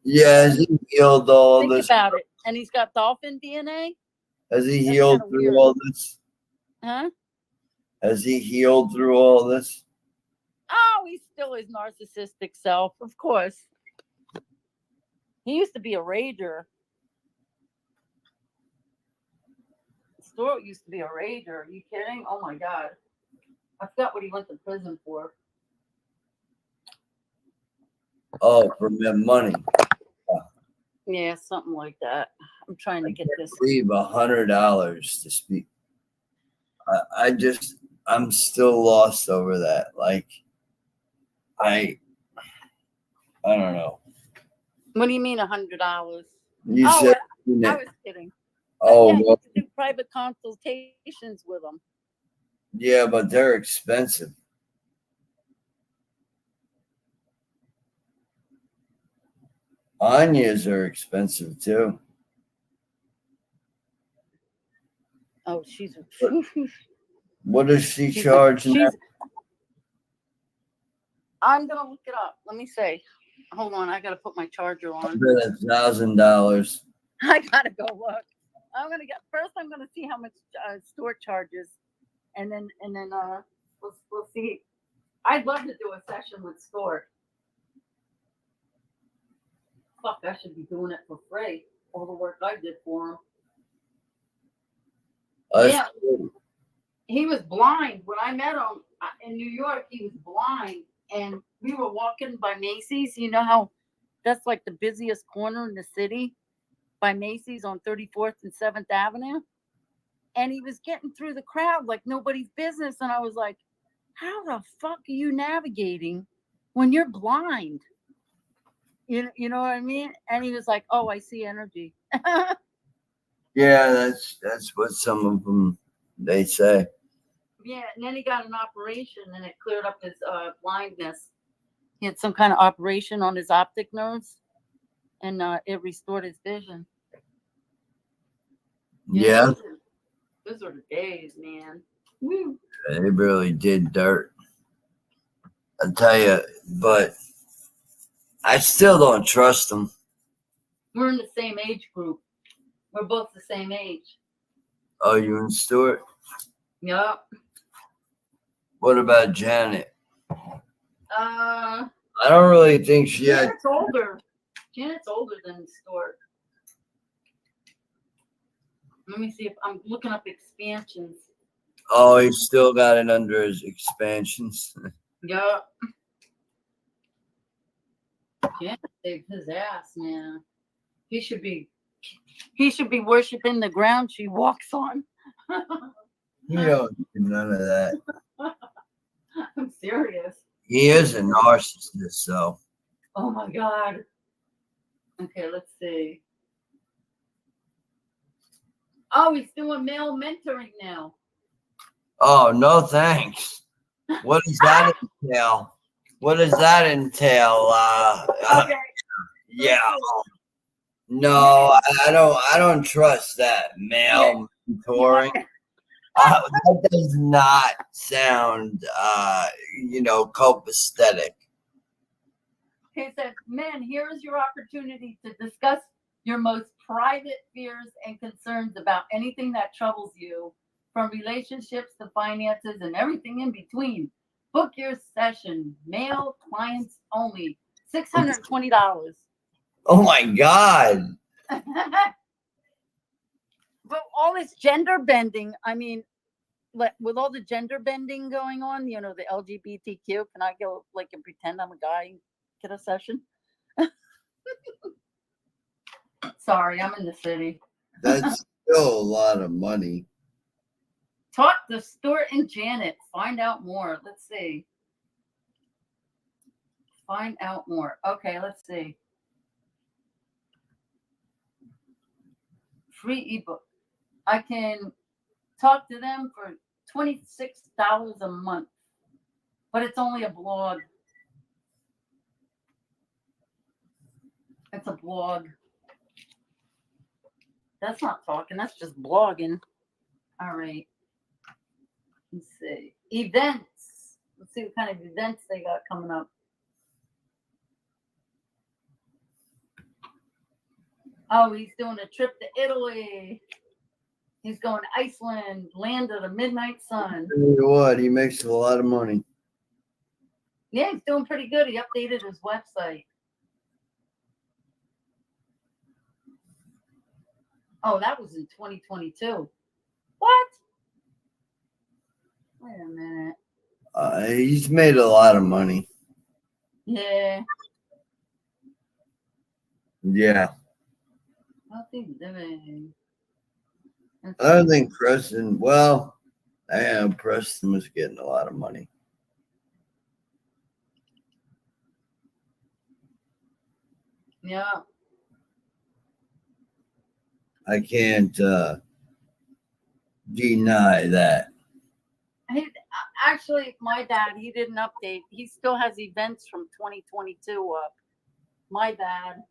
Yeah, has he healed all Think this? about it. And he's got dolphin DNA. Has he healed through all this? Huh? Has he healed through all this? Oh, he's still his narcissistic self, of course. He used to be a rager. Stuart used to be a rager. Are you kidding? Oh my god. I forgot what he went to prison for. Oh, for money. Yeah, something like that. I'm trying to get this. Leave $100 to speak. I'm still lost over that. Like, I don't know. What do you mean $100? You Oh, said, I was kidding. oh, Yeah, you well, can do private consultations with them. yeah, but they're expensive. Anya's are expensive too. Oh, she's What does she she's charge now? she's. I'm gonna look it up. Let me see. Hold on, I gotta put my charger on. $1,000. I gotta go look. I'm gonna see how much store charges, and then we'll see. I'd love to do a session with Store. Fuck, I should be doing it for free. All the work I did for him. Yeah, he was blind when I met him in New York. He was blind, and we were walking by Macy's. You know how that's like the busiest corner in the city, by Macy's on 34th and 7th Avenue. And he was getting through the crowd like nobody's business. And I was like, how the fuck are you navigating when you're blind? You know what I mean? And he was like, oh, I see energy. Yeah, that's what some of them they say. Yeah, and then he got an operation and it cleared up his blindness. He had some kind of operation on his optic nerves, and it restored his vision. Yeah, Those are the days, man. Woo. they really did dirt. I tell you, but I still don't trust them. We're in the same age group. We're both the same age. Oh, you and Stuart? Yep. What about Janet? Uh, I don't really think she had. Janet's older. Janet's older than Stuart. Let me see if I'm looking up expansions. Oh, he still got it under his expansions. Yep. Janet saved his ass, man. He should be worshiping the ground she walks on. You don't do none of that. I'm serious. He is a narcissist, so. Oh my God. Okay, let's see. Oh, he's doing male mentoring now. Oh, no thanks. What does that entail? What does that entail? Okay. Yeah. No, I don't trust that male mentoring. That does not sound, copacetic. He said, men, here is your opportunity to discuss your most private fears and concerns about anything that troubles you, from relationships to finances and everything in between. Book your session. Male clients only. $620. Oh my God. But all this gender bending, I mean, with all the gender bending going on, the LGBTQ, can I go and pretend I'm a guy and get a session? Sorry, I'm in the city. That's still a lot of money. Talk to Stuart and Janet. Find out more. Let's see. Find out more. Okay, let's see. Free ebook. I can talk to them for $26 a month, but it's only a blog. It's a blog. That's not talking. That's just blogging. All right. Let's see. Events. Let's see what kind of events they got coming up. Oh, he's doing a trip to Italy. He's going to Iceland, land of the midnight sun. Tell you what, he makes a lot of money. Yeah, he's doing pretty good. He updated his website. Oh, that was in 2022. What? Wait a minute. He's made a lot of money. Yeah. Yeah. Healthy living. Let's I don't see. think Preston, well, I am. Preston was getting a lot of money. Yeah. I can't deny that. He actually, my dad, he didn't update. He still has events from 2022 up. My bad.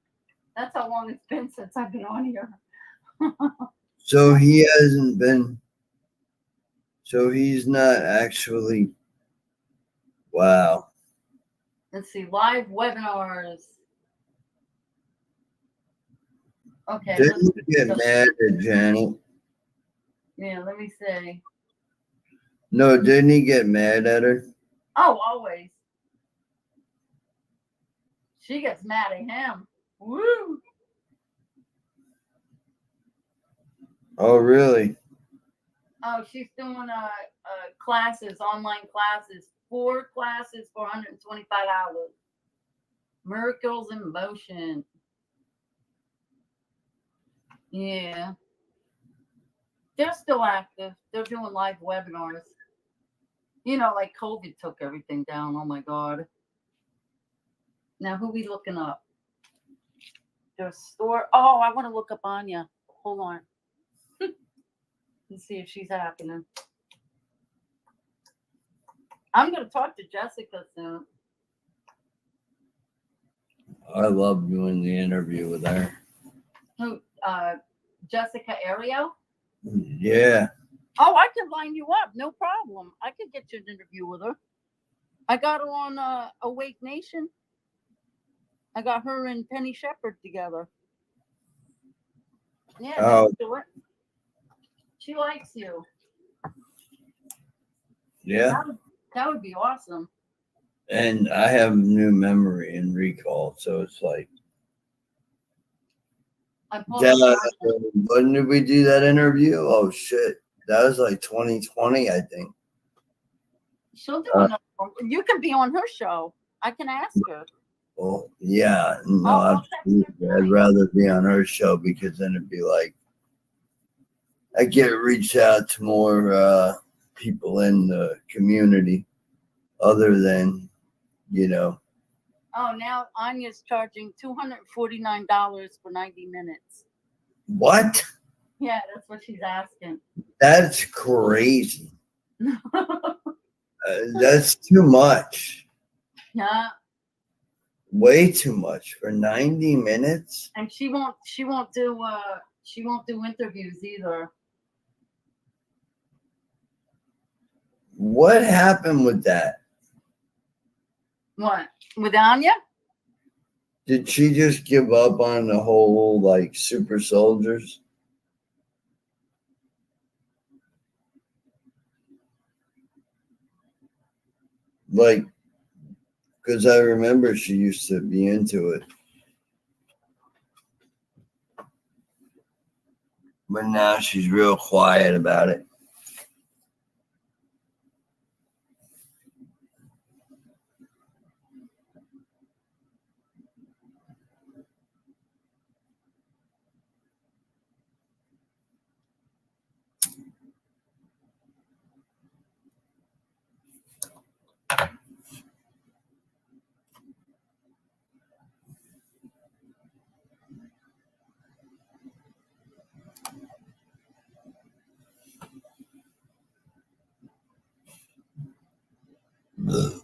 That's how long it's been since I've been on here. So he hasn't been, so he's not actually, wow. Let's see, live webinars. Okay. Didn't he get mad at Janet? Yeah, let me see. No, didn't he get mad at her? Oh, always. She gets mad at him. Woo! Oh, really? Oh, she's doing classes, online classes, 4 classes for 125 hours. Miracles in motion. Yeah. They're still active. They're doing live webinars. You know, like COVID took everything down. Oh my God. Now who we looking up? Their store. Oh, I want to look up Anya. Hold on. Let's see if she's happening. I'm gonna talk to Jessica soon. I love doing the interview with her. Who? Jessica Ariel. Yeah. Oh, I could line you up. No problem. I could get you an interview with her. I got her on Awake Nation. I got her and Penny Shepherd together. Yeah, Oh. let's do it. She likes you. Yeah. That would be awesome. And I have new memory and recall. So it's like, when did we do that interview? Oh, shit. That was like 2020, I think. She'll do another one. You can be on her show. I can ask her. Well, yeah. No, I'll text her I'd rather be on her show because then it'd be like, I get reach out to more people in the community other than, you know. Oh, now Anya's charging $249 for 90 minutes. What? Yeah, that's what she's asking. That's crazy. That's too much. Yeah. Way too much for 90 minutes. And she won't do interviews either. What happened with that? What? With Anya? Did she just give up on the whole like super soldiers? Like, because I remember she used to be into it. But now she's real quiet about it. Ugh.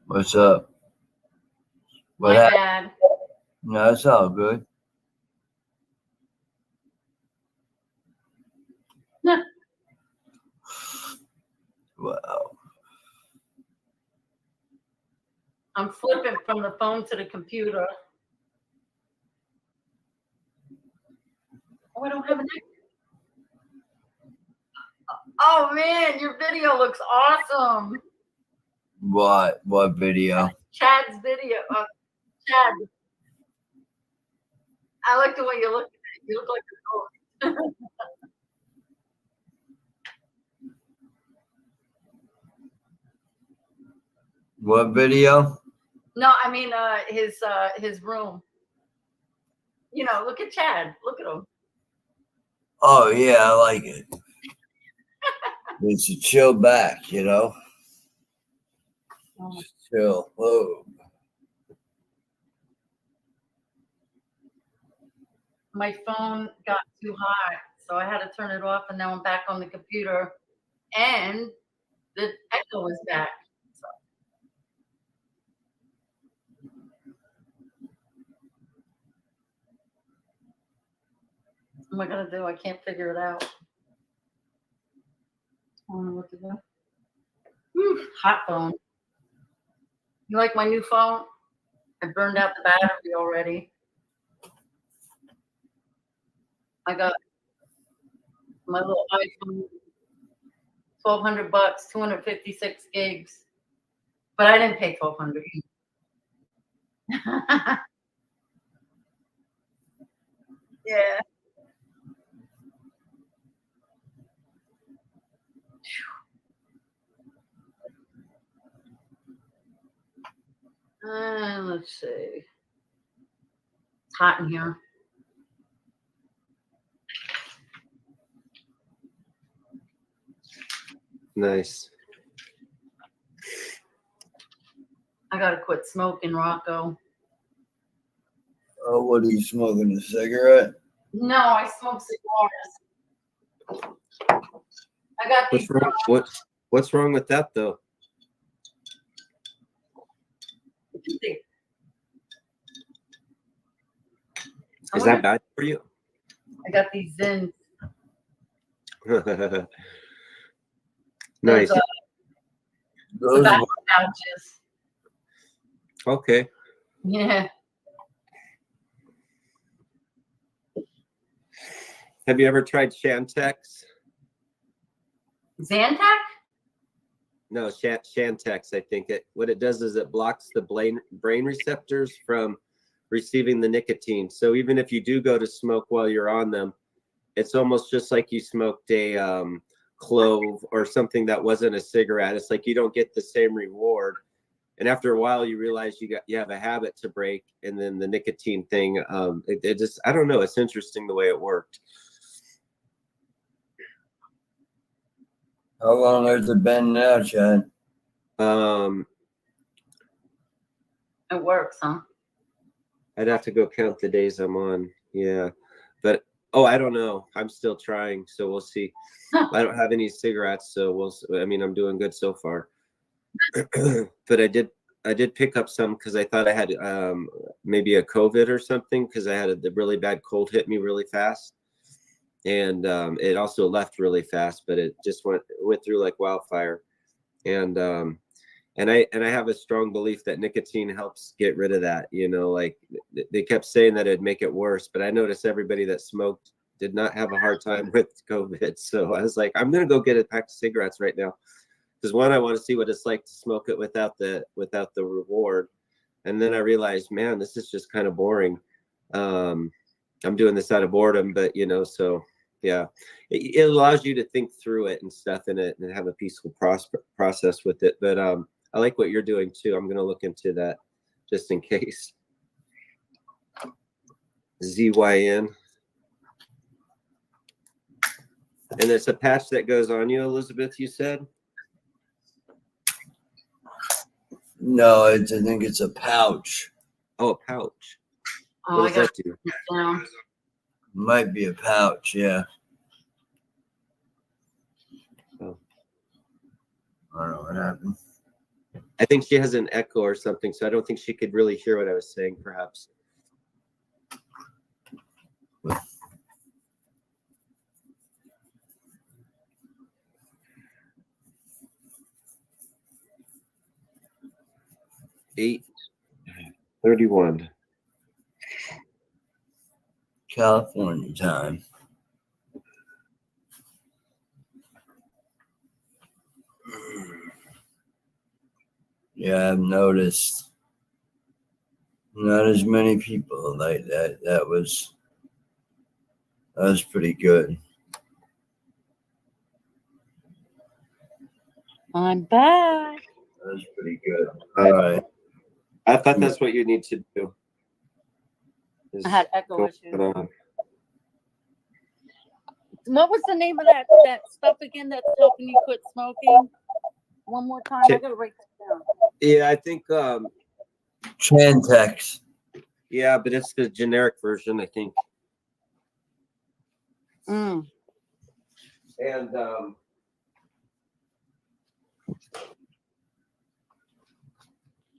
What's up? What My happened? bad. No, it's all good. Wow. I'm flipping from the phone to the computer. Oh, I don't have a neck. Oh man, your video looks awesome. What? What video? Chad's video. Chad, I like the way you look at it. You look like a ghost. What video? No, I mean his room. You know, look at Chad. Look at him. Oh yeah, I like it. It's a chill back, you know. Just chill. Whoa. My phone got too hot, so I had to turn it off, and now I'm back on the computer, and the echo is back. What am I gonna do? I can't figure it out. I don't know what to do. Hot phone. You like my new phone? I burned out the battery already. I got my little iPhone, $1,200, 256 gigs, but I didn't pay 1,200. Yeah. Let's see. It's hot in here. Nice. I gotta quit smoking, Rocco. Oh, what are you smoking? A cigarette? No, I smoke cigars. I got these. What's wrong with that though? Is that bad for you? I got these Zins. Nice. Those Tobacco pouches. Okay. Yeah. Have you ever tried Shantex? Zantac? No, Shantex. I think what it does is it blocks the brain receptors from receiving the nicotine. So even if you do go to smoke while you're on them, it's almost just like you smoked a clove or something that wasn't a cigarette. It's like you don't get the same reward. And after a while, you realize you have a habit to break, and then the nicotine thing. It just, I don't know. It's interesting the way it worked. How long has it been now, Chad? It works, huh? I'd have to go count the days I'm on. Yeah, but I don't know. I'm still trying, so we'll see. I don't have any cigarettes, so I mean, I'm doing good so far. But I did pick up some because I thought I had maybe a COVID or something, because I had a really bad cold hit me really fast, and it also left really fast, but it just went through like wildfire, and I have a strong belief that nicotine helps get rid of that. You know, like they kept saying that it'd make it worse, but I noticed everybody that smoked did not have a hard time with COVID. So I was like, I'm gonna go get a pack of cigarettes right now, because one, I want to see what it's like to smoke it without the reward, and then I realized, man, this is just kind of boring. I'm doing this out of boredom, but you know, so yeah, it allows you to think through it and stuff in it and have a peaceful process with it. But I like what you're doing too. I'm gonna look into that just in case. ZYN. And it's a patch that goes on you, Elizabeth, you said? No, I think it's a pouch. Oh, a pouch. Oh, What does that do? Down. Might be a pouch, yeah. Oh. I don't know what happened. I think she has an echo or something, so I don't think she could really hear what I was saying, perhaps. Eight 31. California time. Yeah, I've noticed not as many people like that. That was pretty good. I'm back. That was pretty good. All right. I thought that's what you need to do. is I had echo go issues. on. What was the name of that stuff again that's helping you quit smoking? One more time. I gotta write that down. Yeah, I think Chantex. yeah, but it's the generic version, I think. Mm. And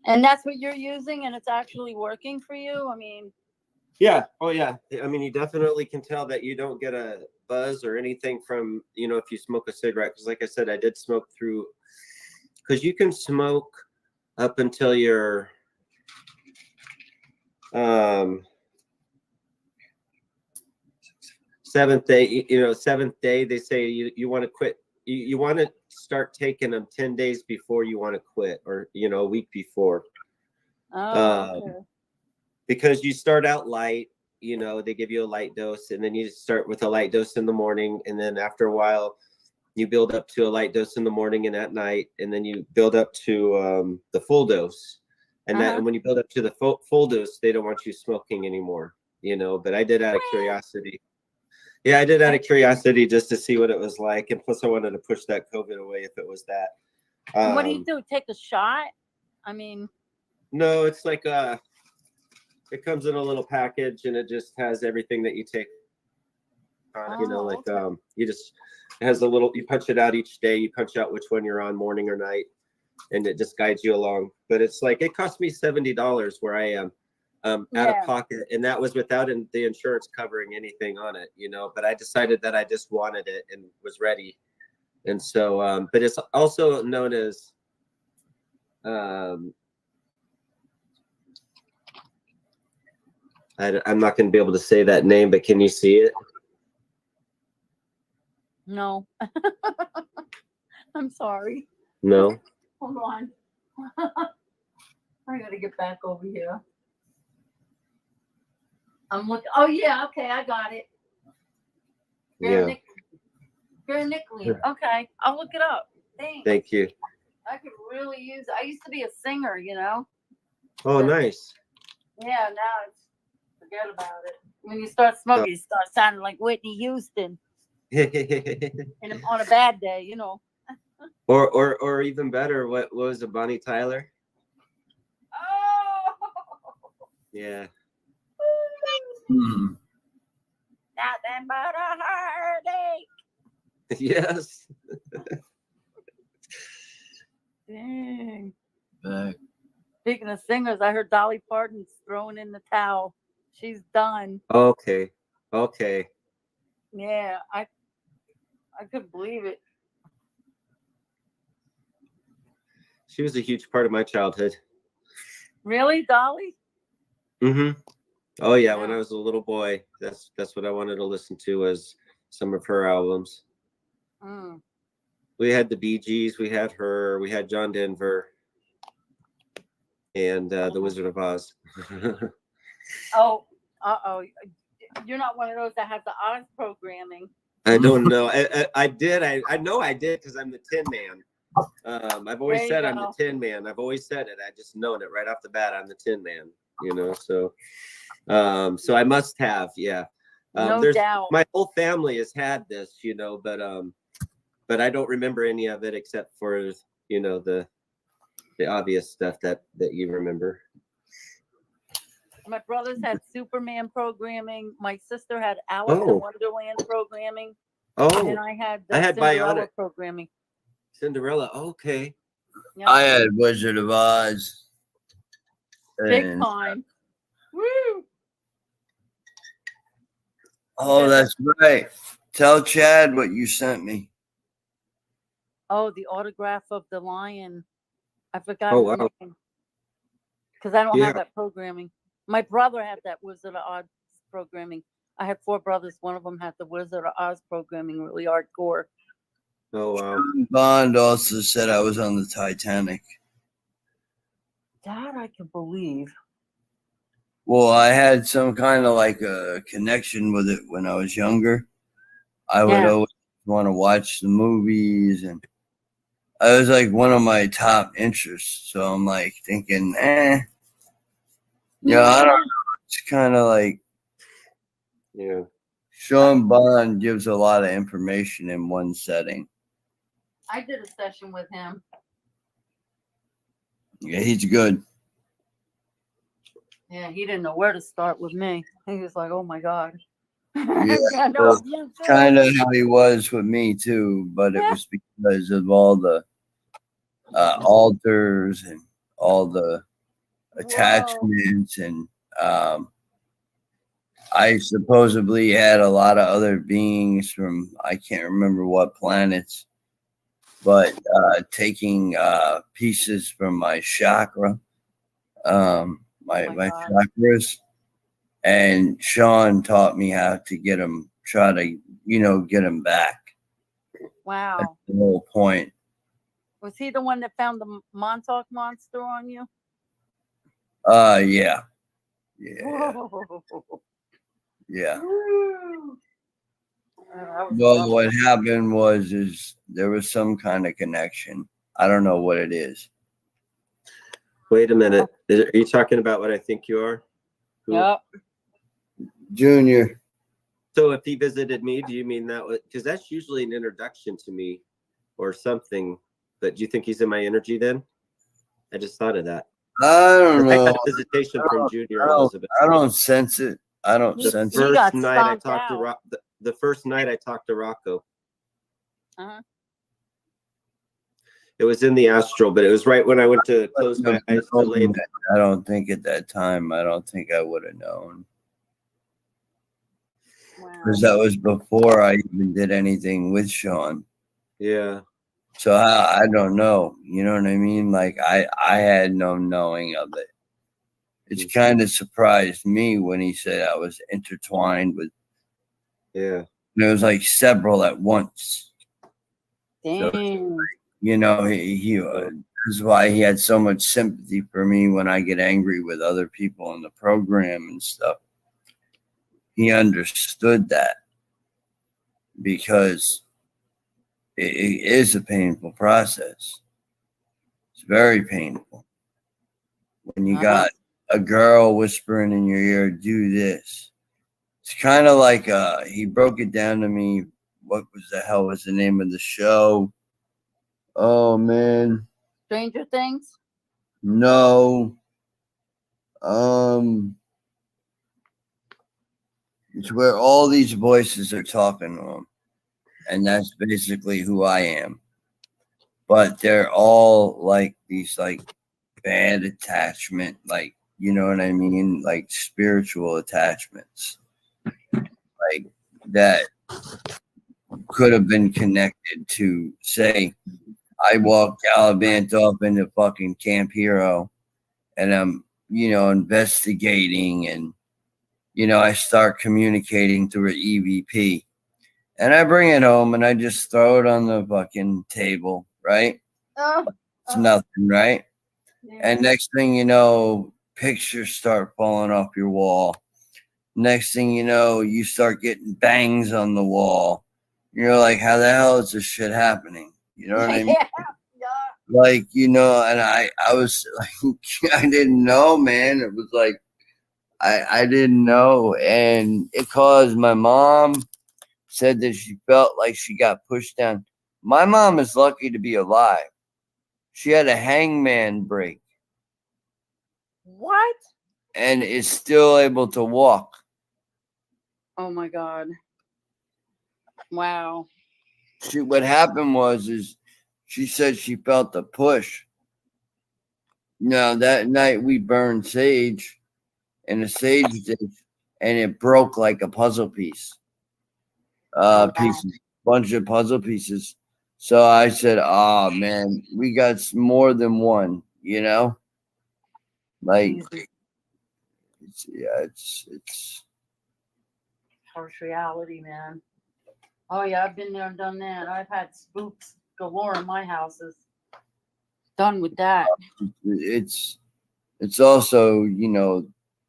And that's what you're using, and it's actually working for you. I mean, yeah, oh yeah. I mean, you definitely can tell that you don't get a buzz or anything from, if you smoke a cigarette. Because like I said, I did smoke through, because you can smoke up until your seventh day. Seventh day, they say you want to quit. You want to start taking them 10 days before you want to quit, or a week before. okay. Because you start out light, they give you a light dose, and then you start with a light dose in the morning, and then after a while you build up to a light dose in the morning and at night, and then you build up to the full dose. And that, and when you build up to the full dose, they don't want you smoking anymore, but I did out of curiosity. Yeah, I did out of curiosity just to see what it was like, and plus I wanted to push that COVID away if it was that. And what do you do? Take a shot? I mean, no, it's like it comes in a little package, and it just has everything that you take. You just, it has a little, you punch it out each day. You punch out which one you're on, morning or night, and it just guides you along. But it's like, it cost me $70 where I am, out of pocket, and that was without the insurance covering anything on it, But I decided that I just wanted it and was ready, and so, but it's also known as, I'm not going to be able to say that name, but can you see it? no. I'm sorry. No. Hold on. I gotta get back over here. I'm looking. Oh yeah, okay, I got it. Yeah. Vernicline. Okay, I'll look it up. Thanks. Thank you. I could really use. I used to be a singer, Oh, nice. Yeah, now it's forget about it. When you start smoking, you start sounding like Whitney Houston. And on a bad day, Or even better, what was it, Bonnie Tyler? Oh. Yeah. Nothing but a heartache. Yes. Dang. Back. Speaking of singers, I heard Dolly Parton's throwing in the towel. She's done. Okay. Yeah, I couldn't believe it. She was a huge part of my childhood. Really, Dolly? Mm-hmm. Oh yeah, when I was a little boy, that's what I wanted to listen to, was some of her albums. Mm. We had the Bee Gees, we had her, we had John Denver, and the Wizard of Oz. Oh, you're not one of those that has the Oz programming. I don't know. I did. I know I did, because I'm the Tin Man. I've always said I'm the Tin Man. I've always said it. I just known it right off the bat. I'm the Tin Man. So I must have. Yeah. No doubt. My whole family has had this, but I don't remember any of it except for the obvious stuff that you remember. My brothers had Superman programming. My sister had Alice in Wonderland programming. Oh, and I had Cinderella programming. Cinderella. Okay. Yeah, I had Wizard of Oz. big And, time. Woo! oh, Yeah. that's right. Tell Chad what you sent me. Oh, the autograph of the lion. I forgot Oh, his wow. name because I don't Yeah. have that programming. My brother had that Wizard of Oz programming. I had 4 brothers. One of them had the Wizard of Oz programming, really hardcore. Oh, wow. Bond also said I was on the Titanic. That I can believe. Well, I had some kind of like a connection with it when I was younger. I would Yeah. always want to watch the movies, and it was like one of my top interests. So I'm like thinking, I don't know. It's kind of like Yeah. Sean Bond gives a lot of information in one setting. I did a session with him. Yeah, he's good. Yeah, he didn't know where to start with me. He was like, "Oh my god." Yeah, I know, bien feo. kind of how he was with me too, but it was because of all the altars and all the attachments, and I supposedly had a lot of other beings from I can't remember what planets, but taking pieces from my chakra, my Oh my my God. chakras, and Sean taught me how to get them, try to get them back. That's Wow. the whole point. Was he the one that found the Montauk monster on you? Yeah, Whoa. yeah. That was Well, rough. what happened is there was some kind of connection. I don't know what it is. Wait a minute. Are you talking about what I think you are? Who? Yep. Junior. So if he visited me, do you mean that? Because that's usually an introduction to me or something. But do you think he's in my energy then? I just thought of that. I don't I know. got a visitation from Junior I Elizabeth. don't sense it. I don't He- The sense he it. got first night I stomped talked to out. the first night I talked to Rocco. Uh-huh. It was in the astral, but it was right when I went to close my eyes to lay. I don't think at that time, I don't think I would have known. Wow. Because that was before I even did anything with Sean. Yeah. So I don't know. You know what I mean? Like I had no knowing of it. It's kind of surprised me when he said I was intertwined with. Yeah. There was like several at once. So, Dang. he this is why he had so much sympathy for me when I get angry with other people in the program and stuff. He understood that because it is a painful process. It's very painful when you got a girl whispering in your ear, "Do this." It's kind of like he broke it down to me. What the hell was the name of the show? Oh man, Stranger Things? no. It's where all these voices are talking to him, and that's basically who I am. But they're all like these like bad attachment, like you know what I mean, like spiritual attachments, like that could have been connected to, say, I walk Gallivant off into fucking Camp Hero, and I'm investigating, and I start communicating through an EVP. And I bring it home and I just throw it on the fucking table, right? It's nothing, right? Yeah. And next thing you know, pictures start falling off your wall. Next thing you know, you start getting bangs on the wall. You're like, how the hell is this shit happening? You know what I mean? Like, and I was like, I didn't know, man. It was like, I didn't know. And it caused my mom said that she felt like she got pushed down. My mom is lucky to be alive. She had a hangman break What? and is still able to walk. Oh my God. Wow. What happened is she said she felt the push No, that night we burned sage in a sage dish, and it broke like a puzzle piece. Pieces, bunch of puzzle pieces. So I said, "Oh man, we got more than one." You know, like Easy. it's Harsh reality, man. Oh yeah, I've been there and done that. I've had spooks galore in my houses. Done with that. it's also,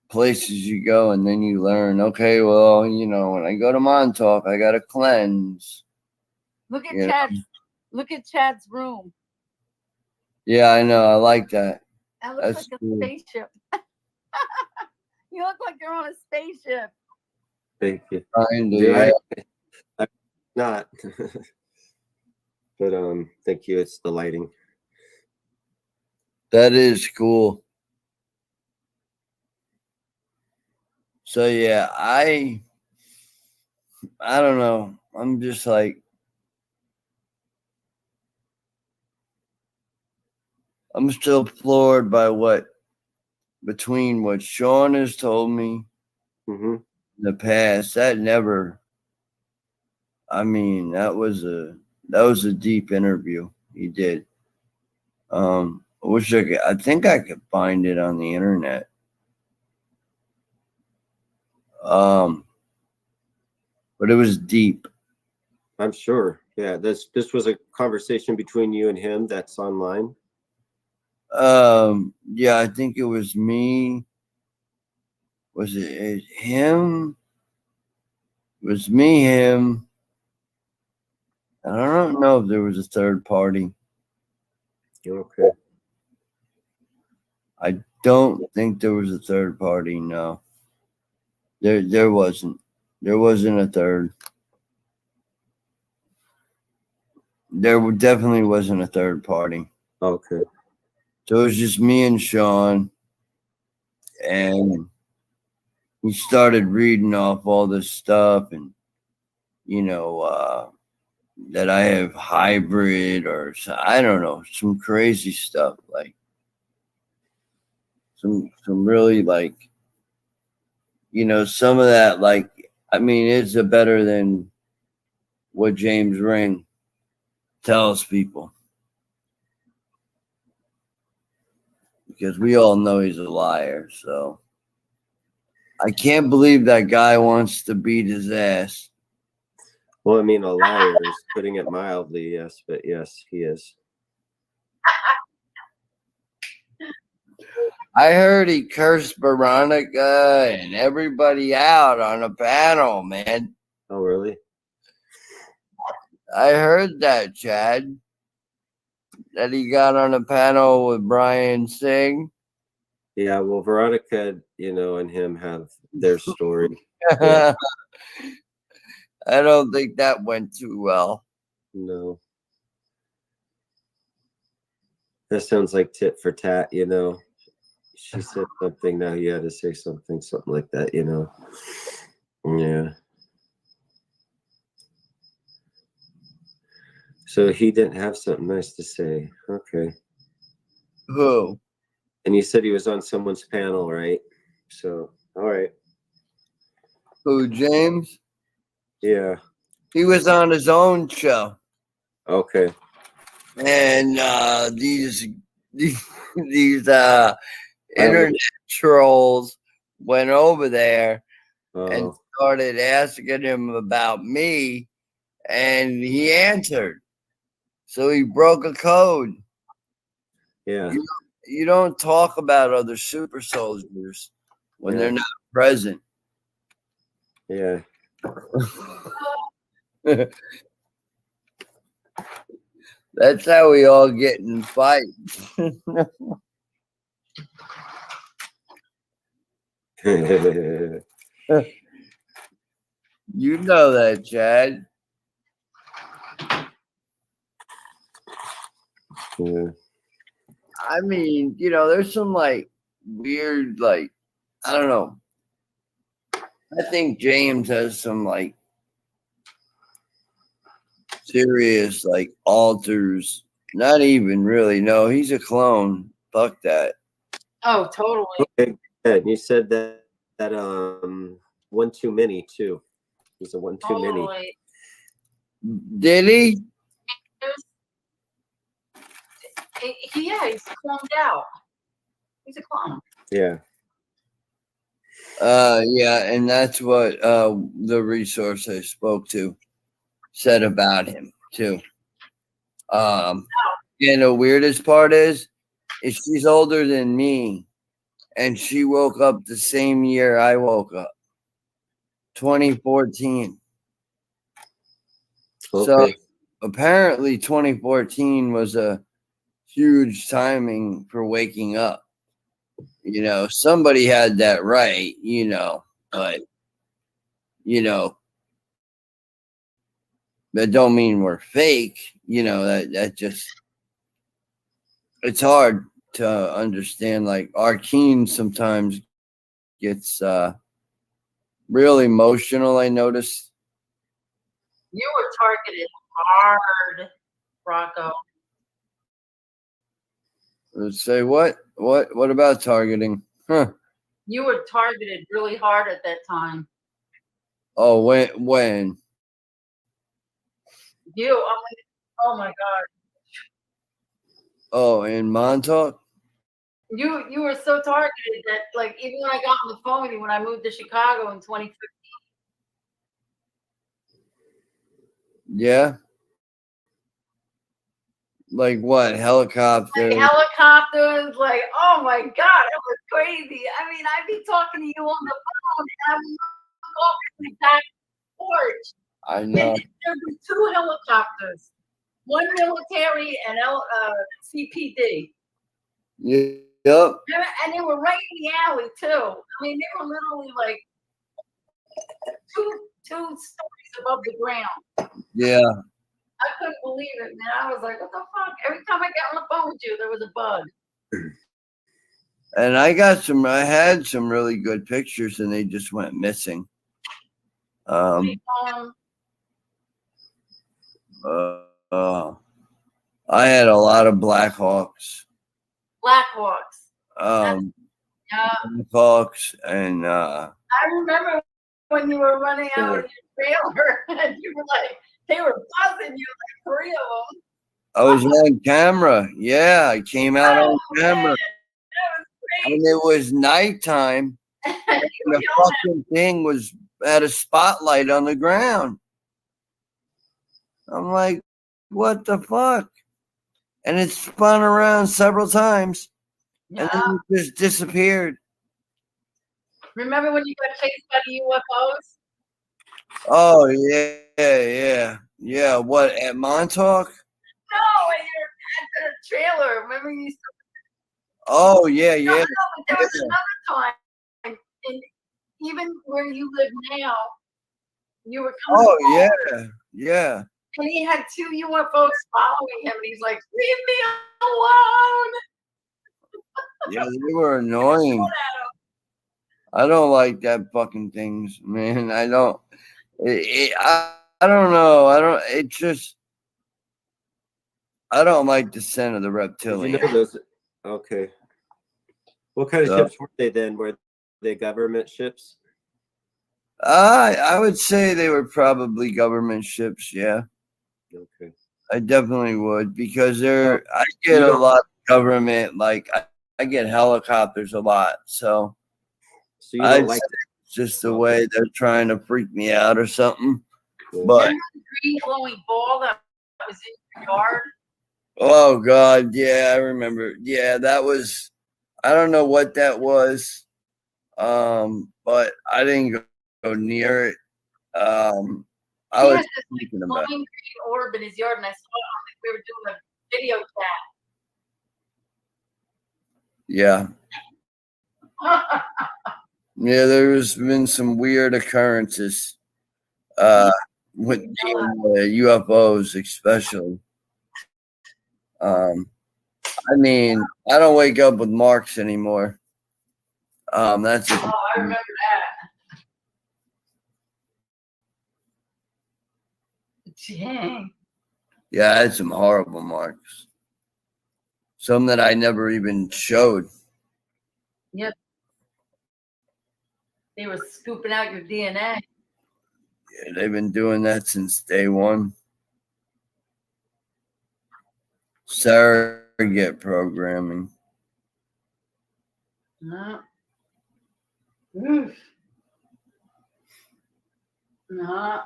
places you go and then you learn, okay, well, when I go to Montauk, I gotta cleanse. Look at You know? Chad's. Look at Chad's room. Yeah, I know. I like that. That looks That's like a cool. spaceship. You look like you're on a spaceship. Thank you. Kinda, Yeah, yeah. I'm not. But thank you. It's the lighting. That is cool. So yeah, I don't know. I'm just like, I'm still floored by between what Sean has told me Mm-hmm. in the past. That never. I mean, that was a deep interview he did. I wish I think I could find it on the internet. But it was deep. I'm sure. Yeah, this was a conversation between you and him that's online. Yeah, I think it was me. Was it him? It was me, him. I don't know if there was a third party. Okay. I don't think there was a third party. No, there wasn't. There wasn't a third. Definitely wasn't a third party. Okay. So it was just me and Sean, and he started reading off all this stuff, and that I have hybrid or I don't know, some crazy stuff, like some really, like, some of that, like, I mean, it's a better than what James Ring tells people, because we all know he's a liar. So I can't believe that guy wants to beat his ass. Well, I mean, a liar is putting it mildly, yes, but yes, he is. I heard he cursed Veronica and everybody out on a panel, man. Oh, really? I heard that, Chad. That he got on a panel with Brian Singh. Yeah, well, Veronica, and him have their story. Yeah. I don't think that went too well. No. That sounds like tit for tat, She said something, now you had to say something like that, Yeah. So he didn't have something nice to say. Okay. Who? And you said he was on someone's panel, right? So, all right. Who, James? Yeah. He was on his own show. Okay. And these internet trolls went over there and started asking him about me, and he answered. So he broke a code. Yeah. You don't talk about other super soldiers when they're not present. Yeah. That's how we all get in fights. You know that, Chad. Yeah. I mean, there's some like weird, like, I don't know. I think James has some like serious like alters. Not even really. No, he's a clone. Fuck that. Oh, totally. Okay, good. You said that one too many too. He's a one too many. Totally. Did he? Yeah, he's cloned out. He's a clone. Yeah. Yeah, and that's what the resource I spoke to said about him too. And the weirdest part is she's older than me, and she woke up the same year I woke up, 2014. So Okay. apparently 2014 was a huge timing for waking up. You know, somebody had that right, you know, but you know, that don't mean we're fake, you know, that just it's hard to understand. Like Arkeen sometimes gets real emotional, I noticed. You were targeted hard, Rocko. Let's say what about targeting? Huh. You were targeted really hard at that time. Oh, when? Oh my God. Oh, in Montauk? You were so targeted that, like, even when I got on the phone with you when I moved to Chicago in 2015. Yeah. Like what? Helicopter? Like helicopters, like, oh my God, it was crazy. I mean, I'd be talking to you on the phone and I'm walking the back porch. I know. There were 2 helicopters, one military and CPD. Yep. And they were right in the alley too. I mean, they were literally like two stories above the ground. Yeah. I couldn't believe it, man. I was like, what the fuck? Every time I got on the phone with you, there was a bug. And I had some really good pictures and they just went missing. I had a lot of Blackhawks. Yeah. Blackhawks and I remember when you were running out of your trailer and you were like, they were buzzing you, like 3 of them. I was on camera. Yeah, I came out on camera. Man, that was great. And it was nighttime. And the fucking thing was at a spotlight on the ground. I'm like, what the fuck? And it spun around several times. Yeah. And then it just disappeared. Remember when you got chased by the UFOs? Oh, yeah. What, at Montauk? No, when you're at the trailer. Remember you? Oh, yeah. No, but there was another time, and even where you live now, you were coming. Oh, yeah. And he had 2 UFOs following him, and he's like, "Leave me alone." Yeah, they were annoying. I don't like that fucking things, man. I don't. I don't know. I don't like the scent of the reptilian. Did you know those? Okay. What kind of ships were they then? Were they government ships? I would say they were probably government ships. Yeah. Okay. I definitely would because I get a lot of government. Like I get helicopters a lot. So you don't like it's just the way they're trying to freak me out or something. Yeah. But remember the green glowing ball that was in your yard? Oh God, yeah, I remember. Yeah, that was. I don't know what that was, but I didn't go near it. I He was has this thinking glowing about. green orb in his yard, and I saw it. We were doing a video Yeah, chat. yeah. There's been some weird occurrences with UFOs, especially. I mean, I don't wake up with marks anymore. That's I remember that. Dang. Yeah, I had some horrible marks. Some that I never even showed. Yep. They were scooping out your DNA. Yeah, they've been doing that since day one. Surrogate programming. No. Oof. No.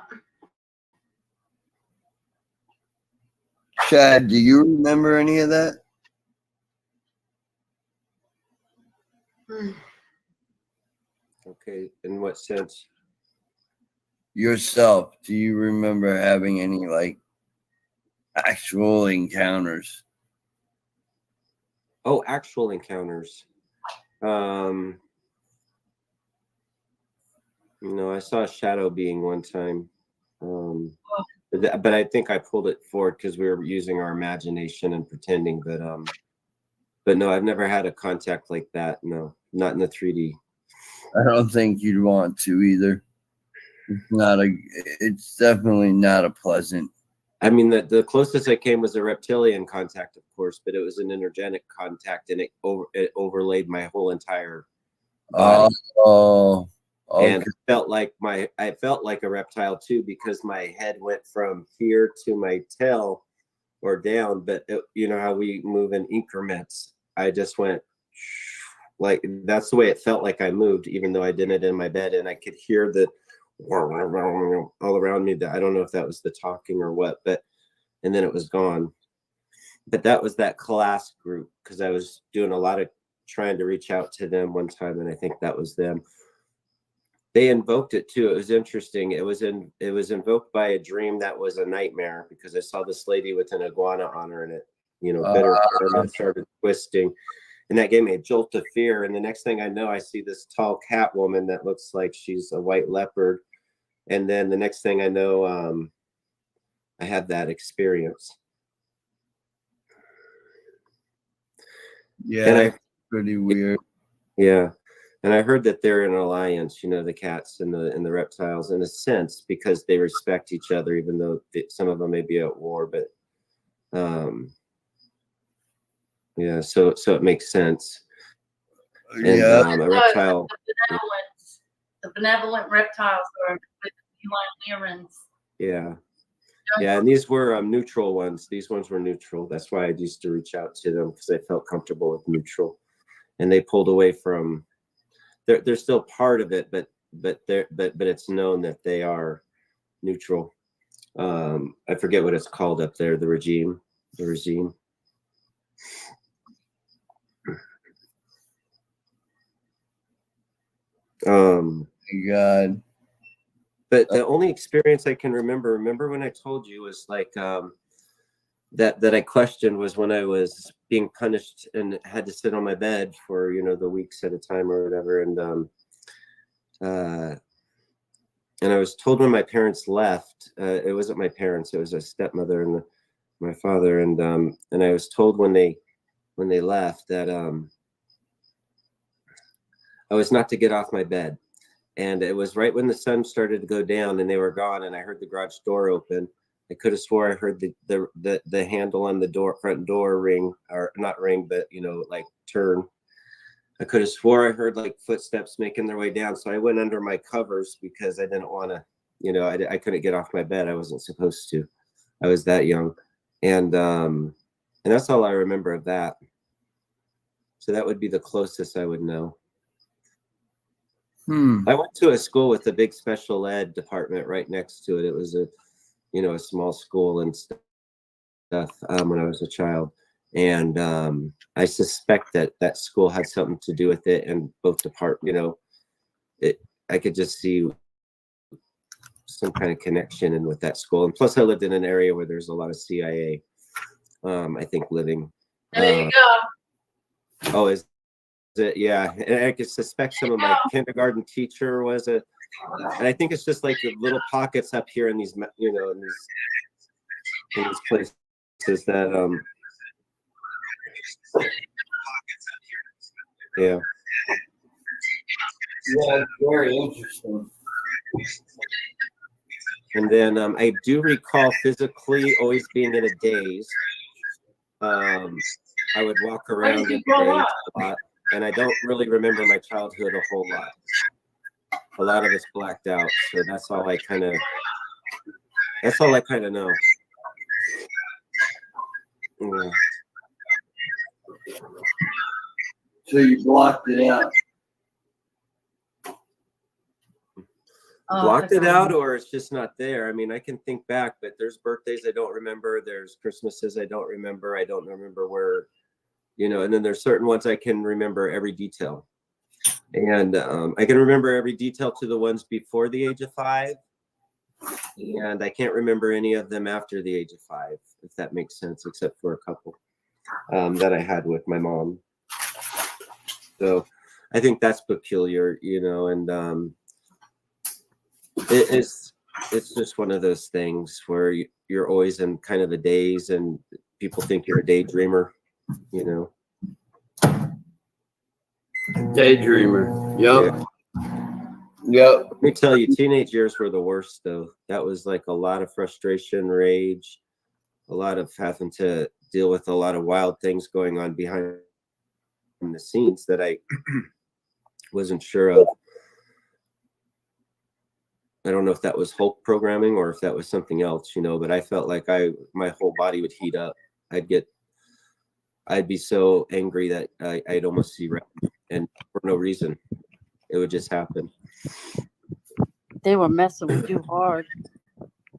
Chad, do you remember any of that? Okay, in what sense? Yourself, do you remember having any like actual encounters? Oh, actual encounters. I saw a shadow being one time. But I think I pulled it forward because we were using our imagination and pretending. But no, I've never had a contact like that. No, not in the 3D. I don't think you'd want to either. It's definitely not a pleasant. I mean, the closest I came was a reptilian contact, of course, but it was an energetic contact, and it overlaid my whole entire body. Oh, okay. And I felt like a reptile too, because my head went from here to my tail or down, but you know how we move in increments. I just went like, that's the way it felt like I moved, even though I did it in my bed, and I could hear the all around me. That I don't know if that was the talking or what, and then it was gone. But that was that class group, because I was doing a lot of trying to reach out to them one time, and I think that was them. They invoked it too. It was interesting. It was invoked by a dream that was a nightmare, because I saw this lady with an iguana on her, and it, bitter karma started twisting, and that gave me a jolt of fear. And the next thing I know, I see this tall cat woman that looks like she's a white leopard, and then the next thing I know, I had that experience. Yeah, and pretty weird. Yeah. And I heard that they're in an alliance, the cats and the reptiles, in a sense, because they respect each other, even though some of them may be at war. But yeah, so it makes sense. And, yeah, a reptile. The benevolent reptiles are with feline errands. Yeah. Yeah, and these were neutral ones. These ones were neutral. That's why I used to reach out to them, because I felt comfortable with neutral. And they pulled away from. They're still part of it, but it's known that they are neutral. I forget what it's called up there. The regime. God. But the only experience I can remember when I told you, was like that I questioned, was when I was being punished and had to sit on my bed for the weeks at a time or whatever, and I was told when my parents left, it wasn't my parents, it was a stepmother and my father, and I was told when they left that I was not to get off my bed. And it was right when the sun started to go down and they were gone, and I heard the garage door open. I could have swore I heard the handle on the front door ring, or not ring, but like turn. I could have swore I heard like footsteps making their way down. So I went under my covers, because I didn't want to, I couldn't get off my bed. I wasn't supposed to. I was that young, and that's all I remember of that. So that would be the closest I would know. I went to a school with a big special ed department right next to it. It was a small school and stuff when I was a child. And I suspect that school had something to do with it, and both departments, I could just see some kind of connection with that school. And plus I lived in an area where there's a lot of CIA, I think, living. There you go. Oh, is it? Yeah. And I could suspect some of my kindergarten teacher was and I think it's just like the little pockets up here in these, in these places that, yeah. Yeah, very interesting. And then I do recall physically always being in a daze. I would walk around in a daze a lot. and I don't really remember my childhood a whole lot. A lot of it's blacked out, so that's all I kind of know. Yeah. So you blocked it out. Blocked it out, or it's just not there. I mean, I can think back, but there's birthdays I don't remember. There's Christmases I don't remember. I don't remember where, and then there's certain ones I can remember every detail. And I can remember every detail to the ones before the age of 5. And I can't remember any of them after the age of 5, if that makes sense, except for a couple that I had with my mom. So I think that's peculiar, and it's just one of those things where you're always in kind of a daze, and people think you're a daydreamer, Daydreamer. Yep. Yeah. Let me tell you, teenage years were the worst, though. That was like a lot of frustration, rage, a lot of having to deal with a lot of wild things going on behind the scenes that I wasn't sure of. I don't know if that was Hulk programming or if that was something else, but I felt like my whole body would heat up. I'd be so angry that I'd almost see red, and for no reason. It would just happen. They were messing with you hard.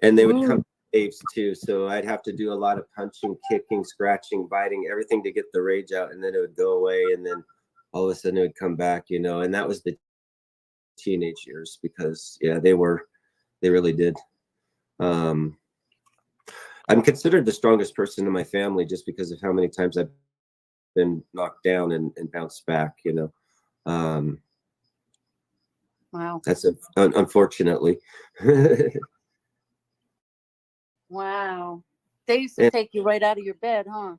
And they would come waves too. So I'd have to do a lot of punching, kicking, scratching, biting, everything to get the rage out, and then it would go away, and then all of a sudden it would come back, and that was the teenage years, because they really did. I'm considered the strongest person in my family just because of how many times I've been knocked down and bounced back, Wow. That's unfortunately. Wow. They used to take you right out of your bed, huh?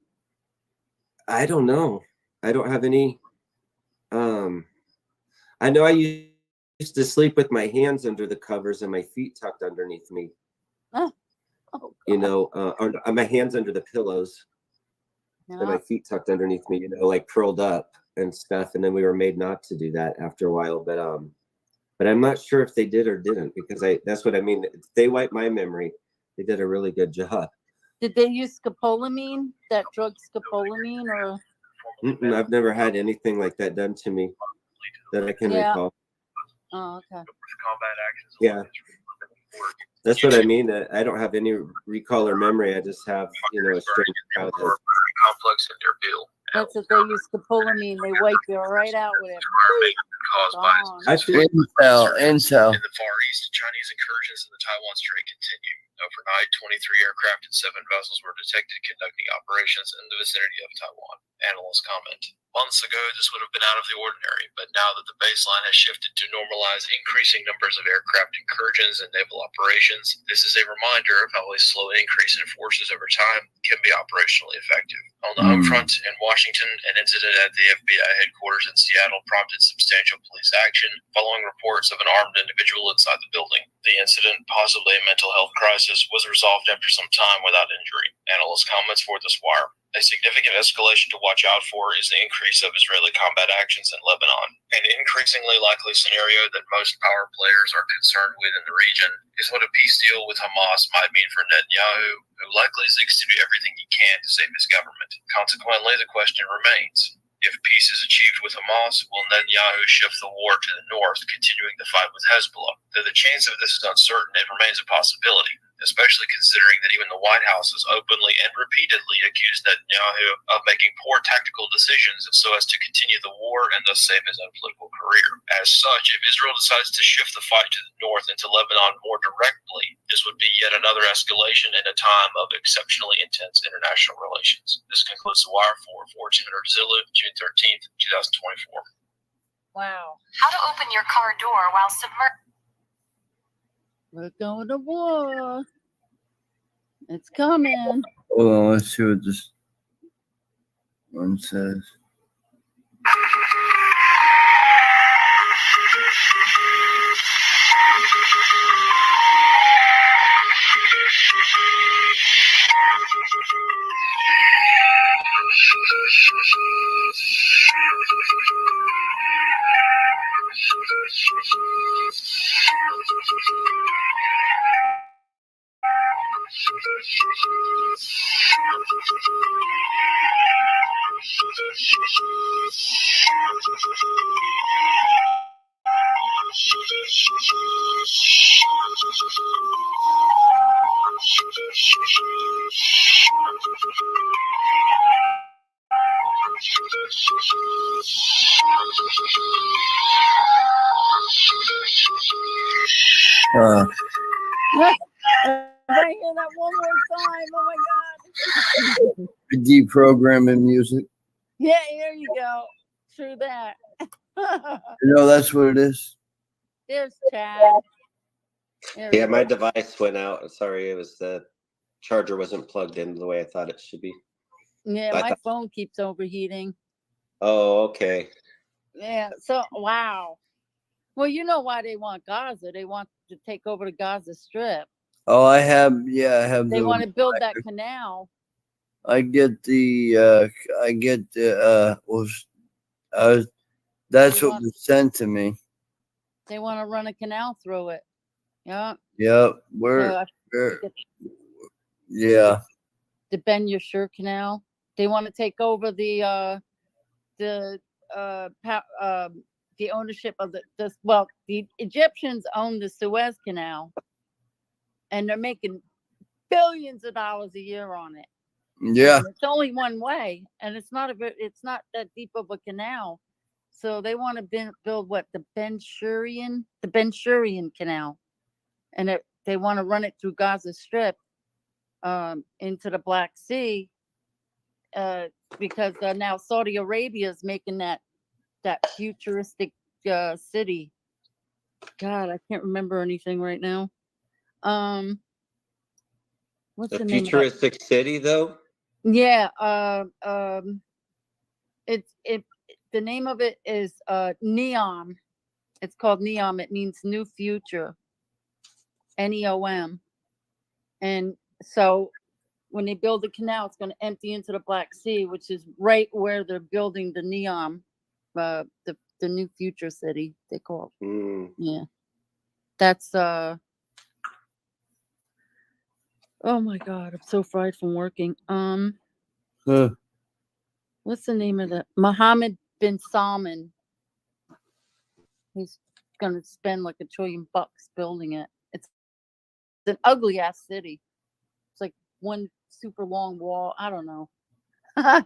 I don't know. I don't have any. I know I used to sleep with my hands under the covers and my feet tucked underneath me. Oh, my hands under the pillows and my feet tucked underneath me, like curled up and stuff. And then we were made not to do that after a while. But I'm not sure if they did or didn't, because that's what I mean. They wiped my memory. They did a really good job. Did they use scopolamine, that drug scopolamine, or? I've never had anything like that done to me that I can recall. Oh, okay. Yeah. That's what I mean. I don't have any recall or memory. I just have, a strange childhood. Complex in their bill. That's what they use scopolamine. They wipe you right out with it. Caused by Intel. In the Far East, Chinese incursions in the Taiwan Strait continue. Overnight, 23 aircraft and 7 vessels were detected conducting operations in the vicinity of Taiwan. Analysts comment. Months ago, this would have been out of the ordinary, but now that the baseline has shifted to normalize increasing numbers of aircraft incursions and naval operations, this is a reminder of how a slow increase in forces over time can be operationally effective. On the home front in Washington, an incident at the FBI headquarters in Seattle prompted substantial police action following reports of an armed individual inside the building. The incident, possibly a mental health crisis, was resolved after some time without injury. Analyst comments for this wire. A significant escalation to watch out for is the increase of Israeli combat actions in Lebanon. An increasingly likely scenario that most power players are concerned with in the region is what a peace deal with Hamas might mean for Netanyahu, who likely seeks to do everything he can to save his government. Consequently, the question remains: if peace is achieved with Hamas, will Netanyahu shift the war to the north, continuing the fight with Hezbollah? Though the chance of this is uncertain, it remains a possibility, especially considering that even the White House has openly and repeatedly accused Netanyahu of making poor tactical decisions so as to continue the war and thus save his own political career. As such, if Israel decides to shift the fight to the north into Lebanon more directly, this would be yet another escalation in a time of exceptionally intense international relations. This concludes the wire for 1400 Zulu, June 13th, 2024. Wow. How to open your car door while submerged. We're going to war. It's coming. Hold on, let's see what this one says. If I hear that one more time, oh my God. Deprogramming music. Yeah, here you go. True that. You know, that's what it is. There's Chad. There Yeah, he my is. device went out. Sorry, it was the charger wasn't plugged in the way I thought it should be. Yeah, I my thought- phone keeps overheating. Oh, okay. Yeah, so wow. Well, you know why they want Gaza. They want to take over the Gaza Strip. Oh, I have They the. want to build that canal. I get the. That's They what want- was sent to me. They want to run a canal through it. Yeah. Yep. So We're. I forget Yeah. the Ben Yashur Canal. They want to take over the ownership of the Egyptians own the Suez Canal, and they're making billions of dollars a year on it. Yeah. And it's only one way, and it's not that deep of a canal. So they want to build what the Ben Gurion Canal, and they want to run it through Gaza Strip into the Black Sea, because now Saudi Arabia is making that futuristic city. God, I can't remember anything right now. What's The the name of that? futuristic city, though. Yeah. The name of it is Neom. It's called Neom. It means new future. NEOM. And so when they build the canal, it's going to empty into the Black Sea, which is right where they're building the Neom, the new future city they call it. Mm. Yeah. That's oh my God, I'm so fried from working. What's the name of that? Mohammed bin Salman. He's gonna spend like $1 trillion building it. It's an ugly ass city. It's like one super long wall. I don't know. I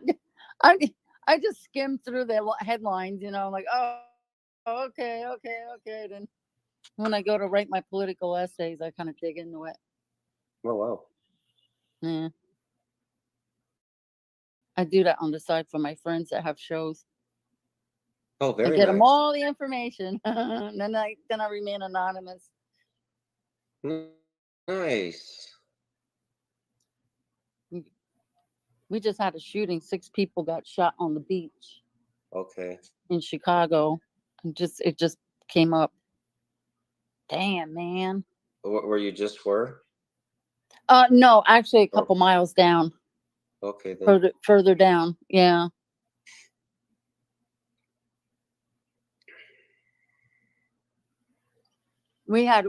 just skimmed through the headlines, like, oh, okay. Then when I go to write my political essays, I kind of dig into it. Oh wow. Yeah. I do that on the side for my friends that have shows. Oh, very I get nice. them all the information, and then I remain anonymous. Nice. We just had a shooting. 6 people got shot on the beach. Okay. In Chicago. It just came up. Damn, man. Where you just were? No, actually a couple miles down. Okay, then. Further down. Yeah. We had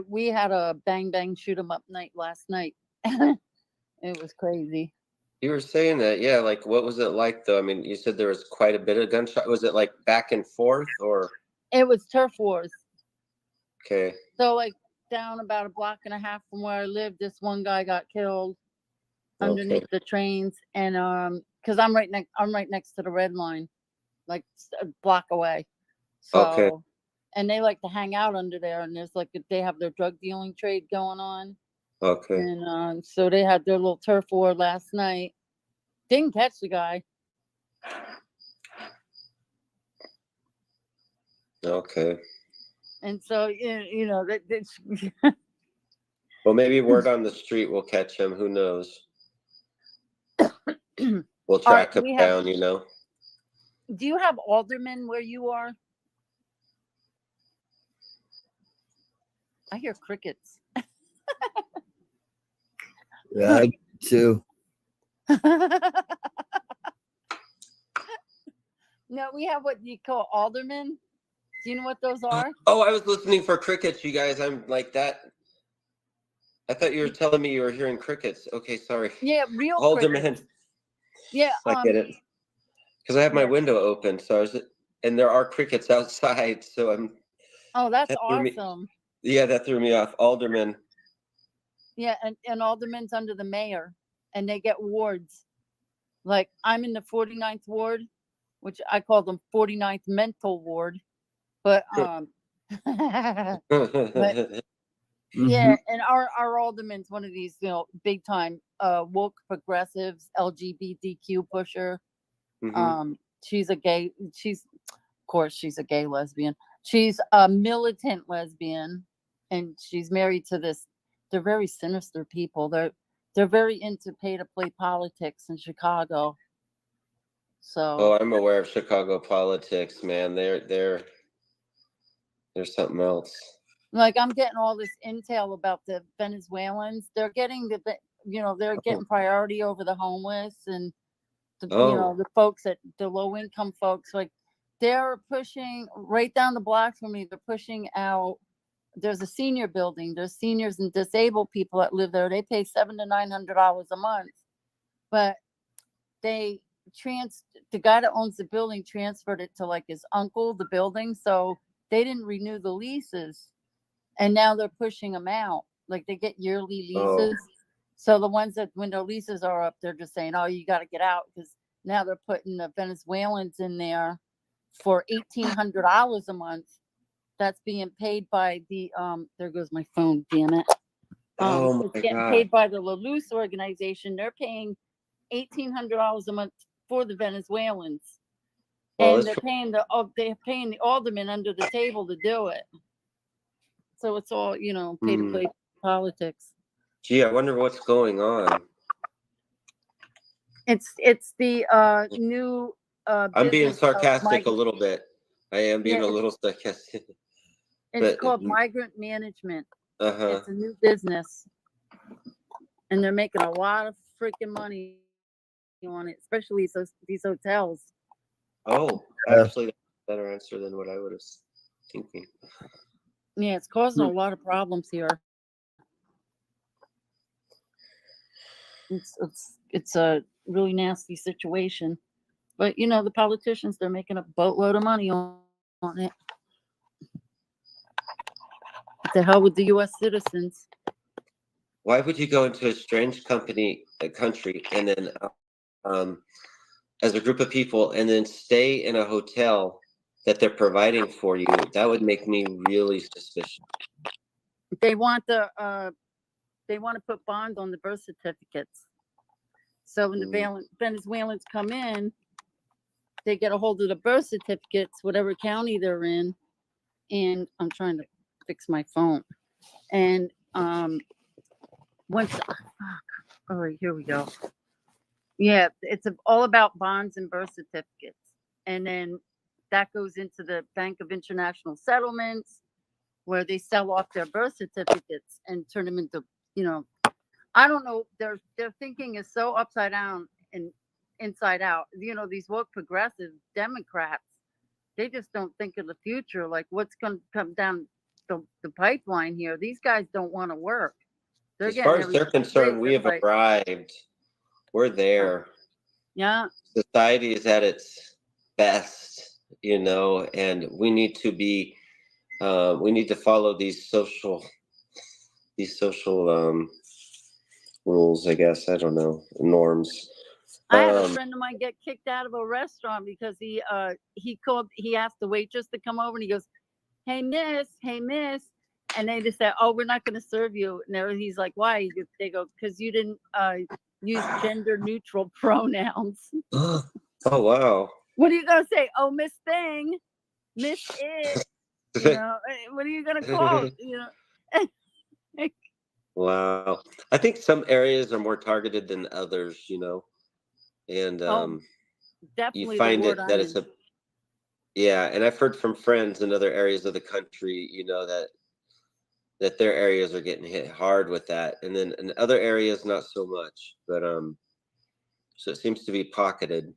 a bang shoot 'em up night last night. It was crazy. You were saying that, yeah. Like, what was it like, though? I mean, you said there was quite a bit of gunshot. Was it like back and forth, or? It was turf wars. Okay. So, like, down about a block and a half from where I lived, this one guy got killed underneath the trains, and because I'm right next to the red line, like a block away. So, and they like to hang out under there, and there's like they have their drug dealing trade going on. Okay. And so they had their little turf war last night. Didn't catch the guy. Okay. And so Well, maybe word on the street will catch him. Who knows? We'll track him down. Do you have aldermen where you are? I hear crickets. Yeah, I do too. No, we have what you call aldermen. Do you know what those are? Oh, I was listening for crickets, you guys. I'm like that. I thought you were telling me you were hearing crickets. Okay, sorry. Yeah, real Alderman. crickets. Yeah, I get it. Because I have my yeah. window open, and there are crickets outside, so Oh, that's that threw me. awesome. Yeah, that threw me off. Alderman. Yeah, and aldermen's under the mayor, and they get wards. Like I'm in the 49th ward, which I call them 49th mental ward, but but yeah, and our alderman's one of these, big time woke progressives, LGBTQ pusher. She's a gay. Of course, she's a gay lesbian. She's a militant lesbian, and she's married to this. They're very sinister people. They're very into pay to play politics in Chicago. So. Oh, I'm aware of Chicago politics, man. They're something else. Like I'm getting all this intel about the Venezuelans. They're getting they're getting priority over the homeless and the folks the low income folks. Like they're pushing right down the block from me. They're pushing out. There's a senior building. There's seniors and disabled people that live there. They pay $700 to $900 a month, but the guy that owns the building transferred it to like his uncle, the building. So they didn't renew the leases. And now they're pushing them out. Like they get yearly leases. So the ones that when their leases are up, they're just saying, oh, you got to get out. Because now they're putting the Venezuelans in there for $1,800 a month. That's being paid by the, there goes my phone, damn it. It's getting paid by the La Luz organization. They're paying $1,800 a month for the Venezuelans. Well, and they're paying the alderman under the table to do it. So it's all, pay to play politics. Gee, I wonder what's going on. It's the new I'm being sarcastic a little bit. I am being a little sarcastic. It's called migrant management. Uh-huh. It's a new business. And they're making a lot of freaking money on it, especially these hotels. Oh, actually, that's a better answer than what I would have thinking. Yeah, it's causing a lot of problems here. It's a really nasty situation. But, the politicians, they're making a boatload of money on it. What the hell with the U.S. citizens? Why would you go into a strange country, and then as a group of people, and then stay in a hotel that they're providing for you? That would make me really suspicious. They want to put bond on the birth certificates. So when the Venezuelans come in, they get a hold of the birth certificates, whatever county they're in. And I'm trying to fix my phone. And all right, here we go. Yeah, it's all about bonds and birth certificates. And then that goes into the Bank of International Settlements, where they sell off their birth certificates and turn them into, I don't know. Their thinking is so upside down and inside out. These woke progressive Democrats, they just don't think of the future. Like what's going to come down the pipeline here. These guys don't want to work. As far as they're concerned, we have arrived. We're there. Yeah. Society is at its best, and we need to be. We need to follow these social rules, I guess. I don't know, norms. I had a friend of mine get kicked out of a restaurant because he asked the waitress to come over and he goes, hey miss, and they just said, oh, we're not going to serve you. And he's like, why? They go, because you didn't use gender neutral pronouns. Oh wow. What are you going to say? Oh, Miss Thing, Miss It. What are you going to call it? Wow. I think some areas are more targeted than others, and definitely you find it that it's and I've heard from friends in other areas of the country, that their areas are getting hit hard with that, and then in other areas not so much, but so it seems to be pocketed.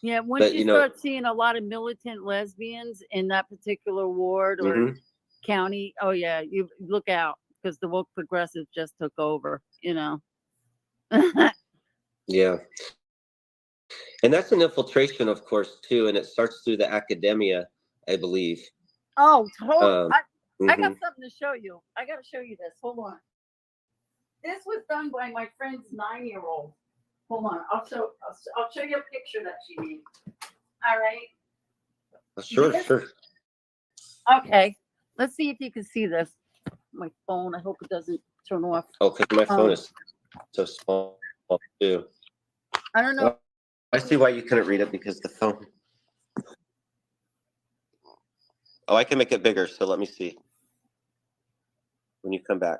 Yeah, once you start seeing a lot of militant lesbians in that particular ward or county, oh yeah, you look out. because the woke progressives just took over, you know. Yeah. And that's an infiltration, of course, too. And it starts through the academia, I believe. Oh, totally. I got Mhm. something to show you. I got to show you this. Hold on. This was done by my friend's 9-year-old. Hold on. I'll show you a picture that she made. All right. Sure, This- sure. Okay. Let's see if you can see this. My phone. I hope it doesn't turn off. Oh, because my phone is so small, too. I don't know. I see why you couldn't read it, because the phone. Oh, I can make it bigger, so let me see when you come back.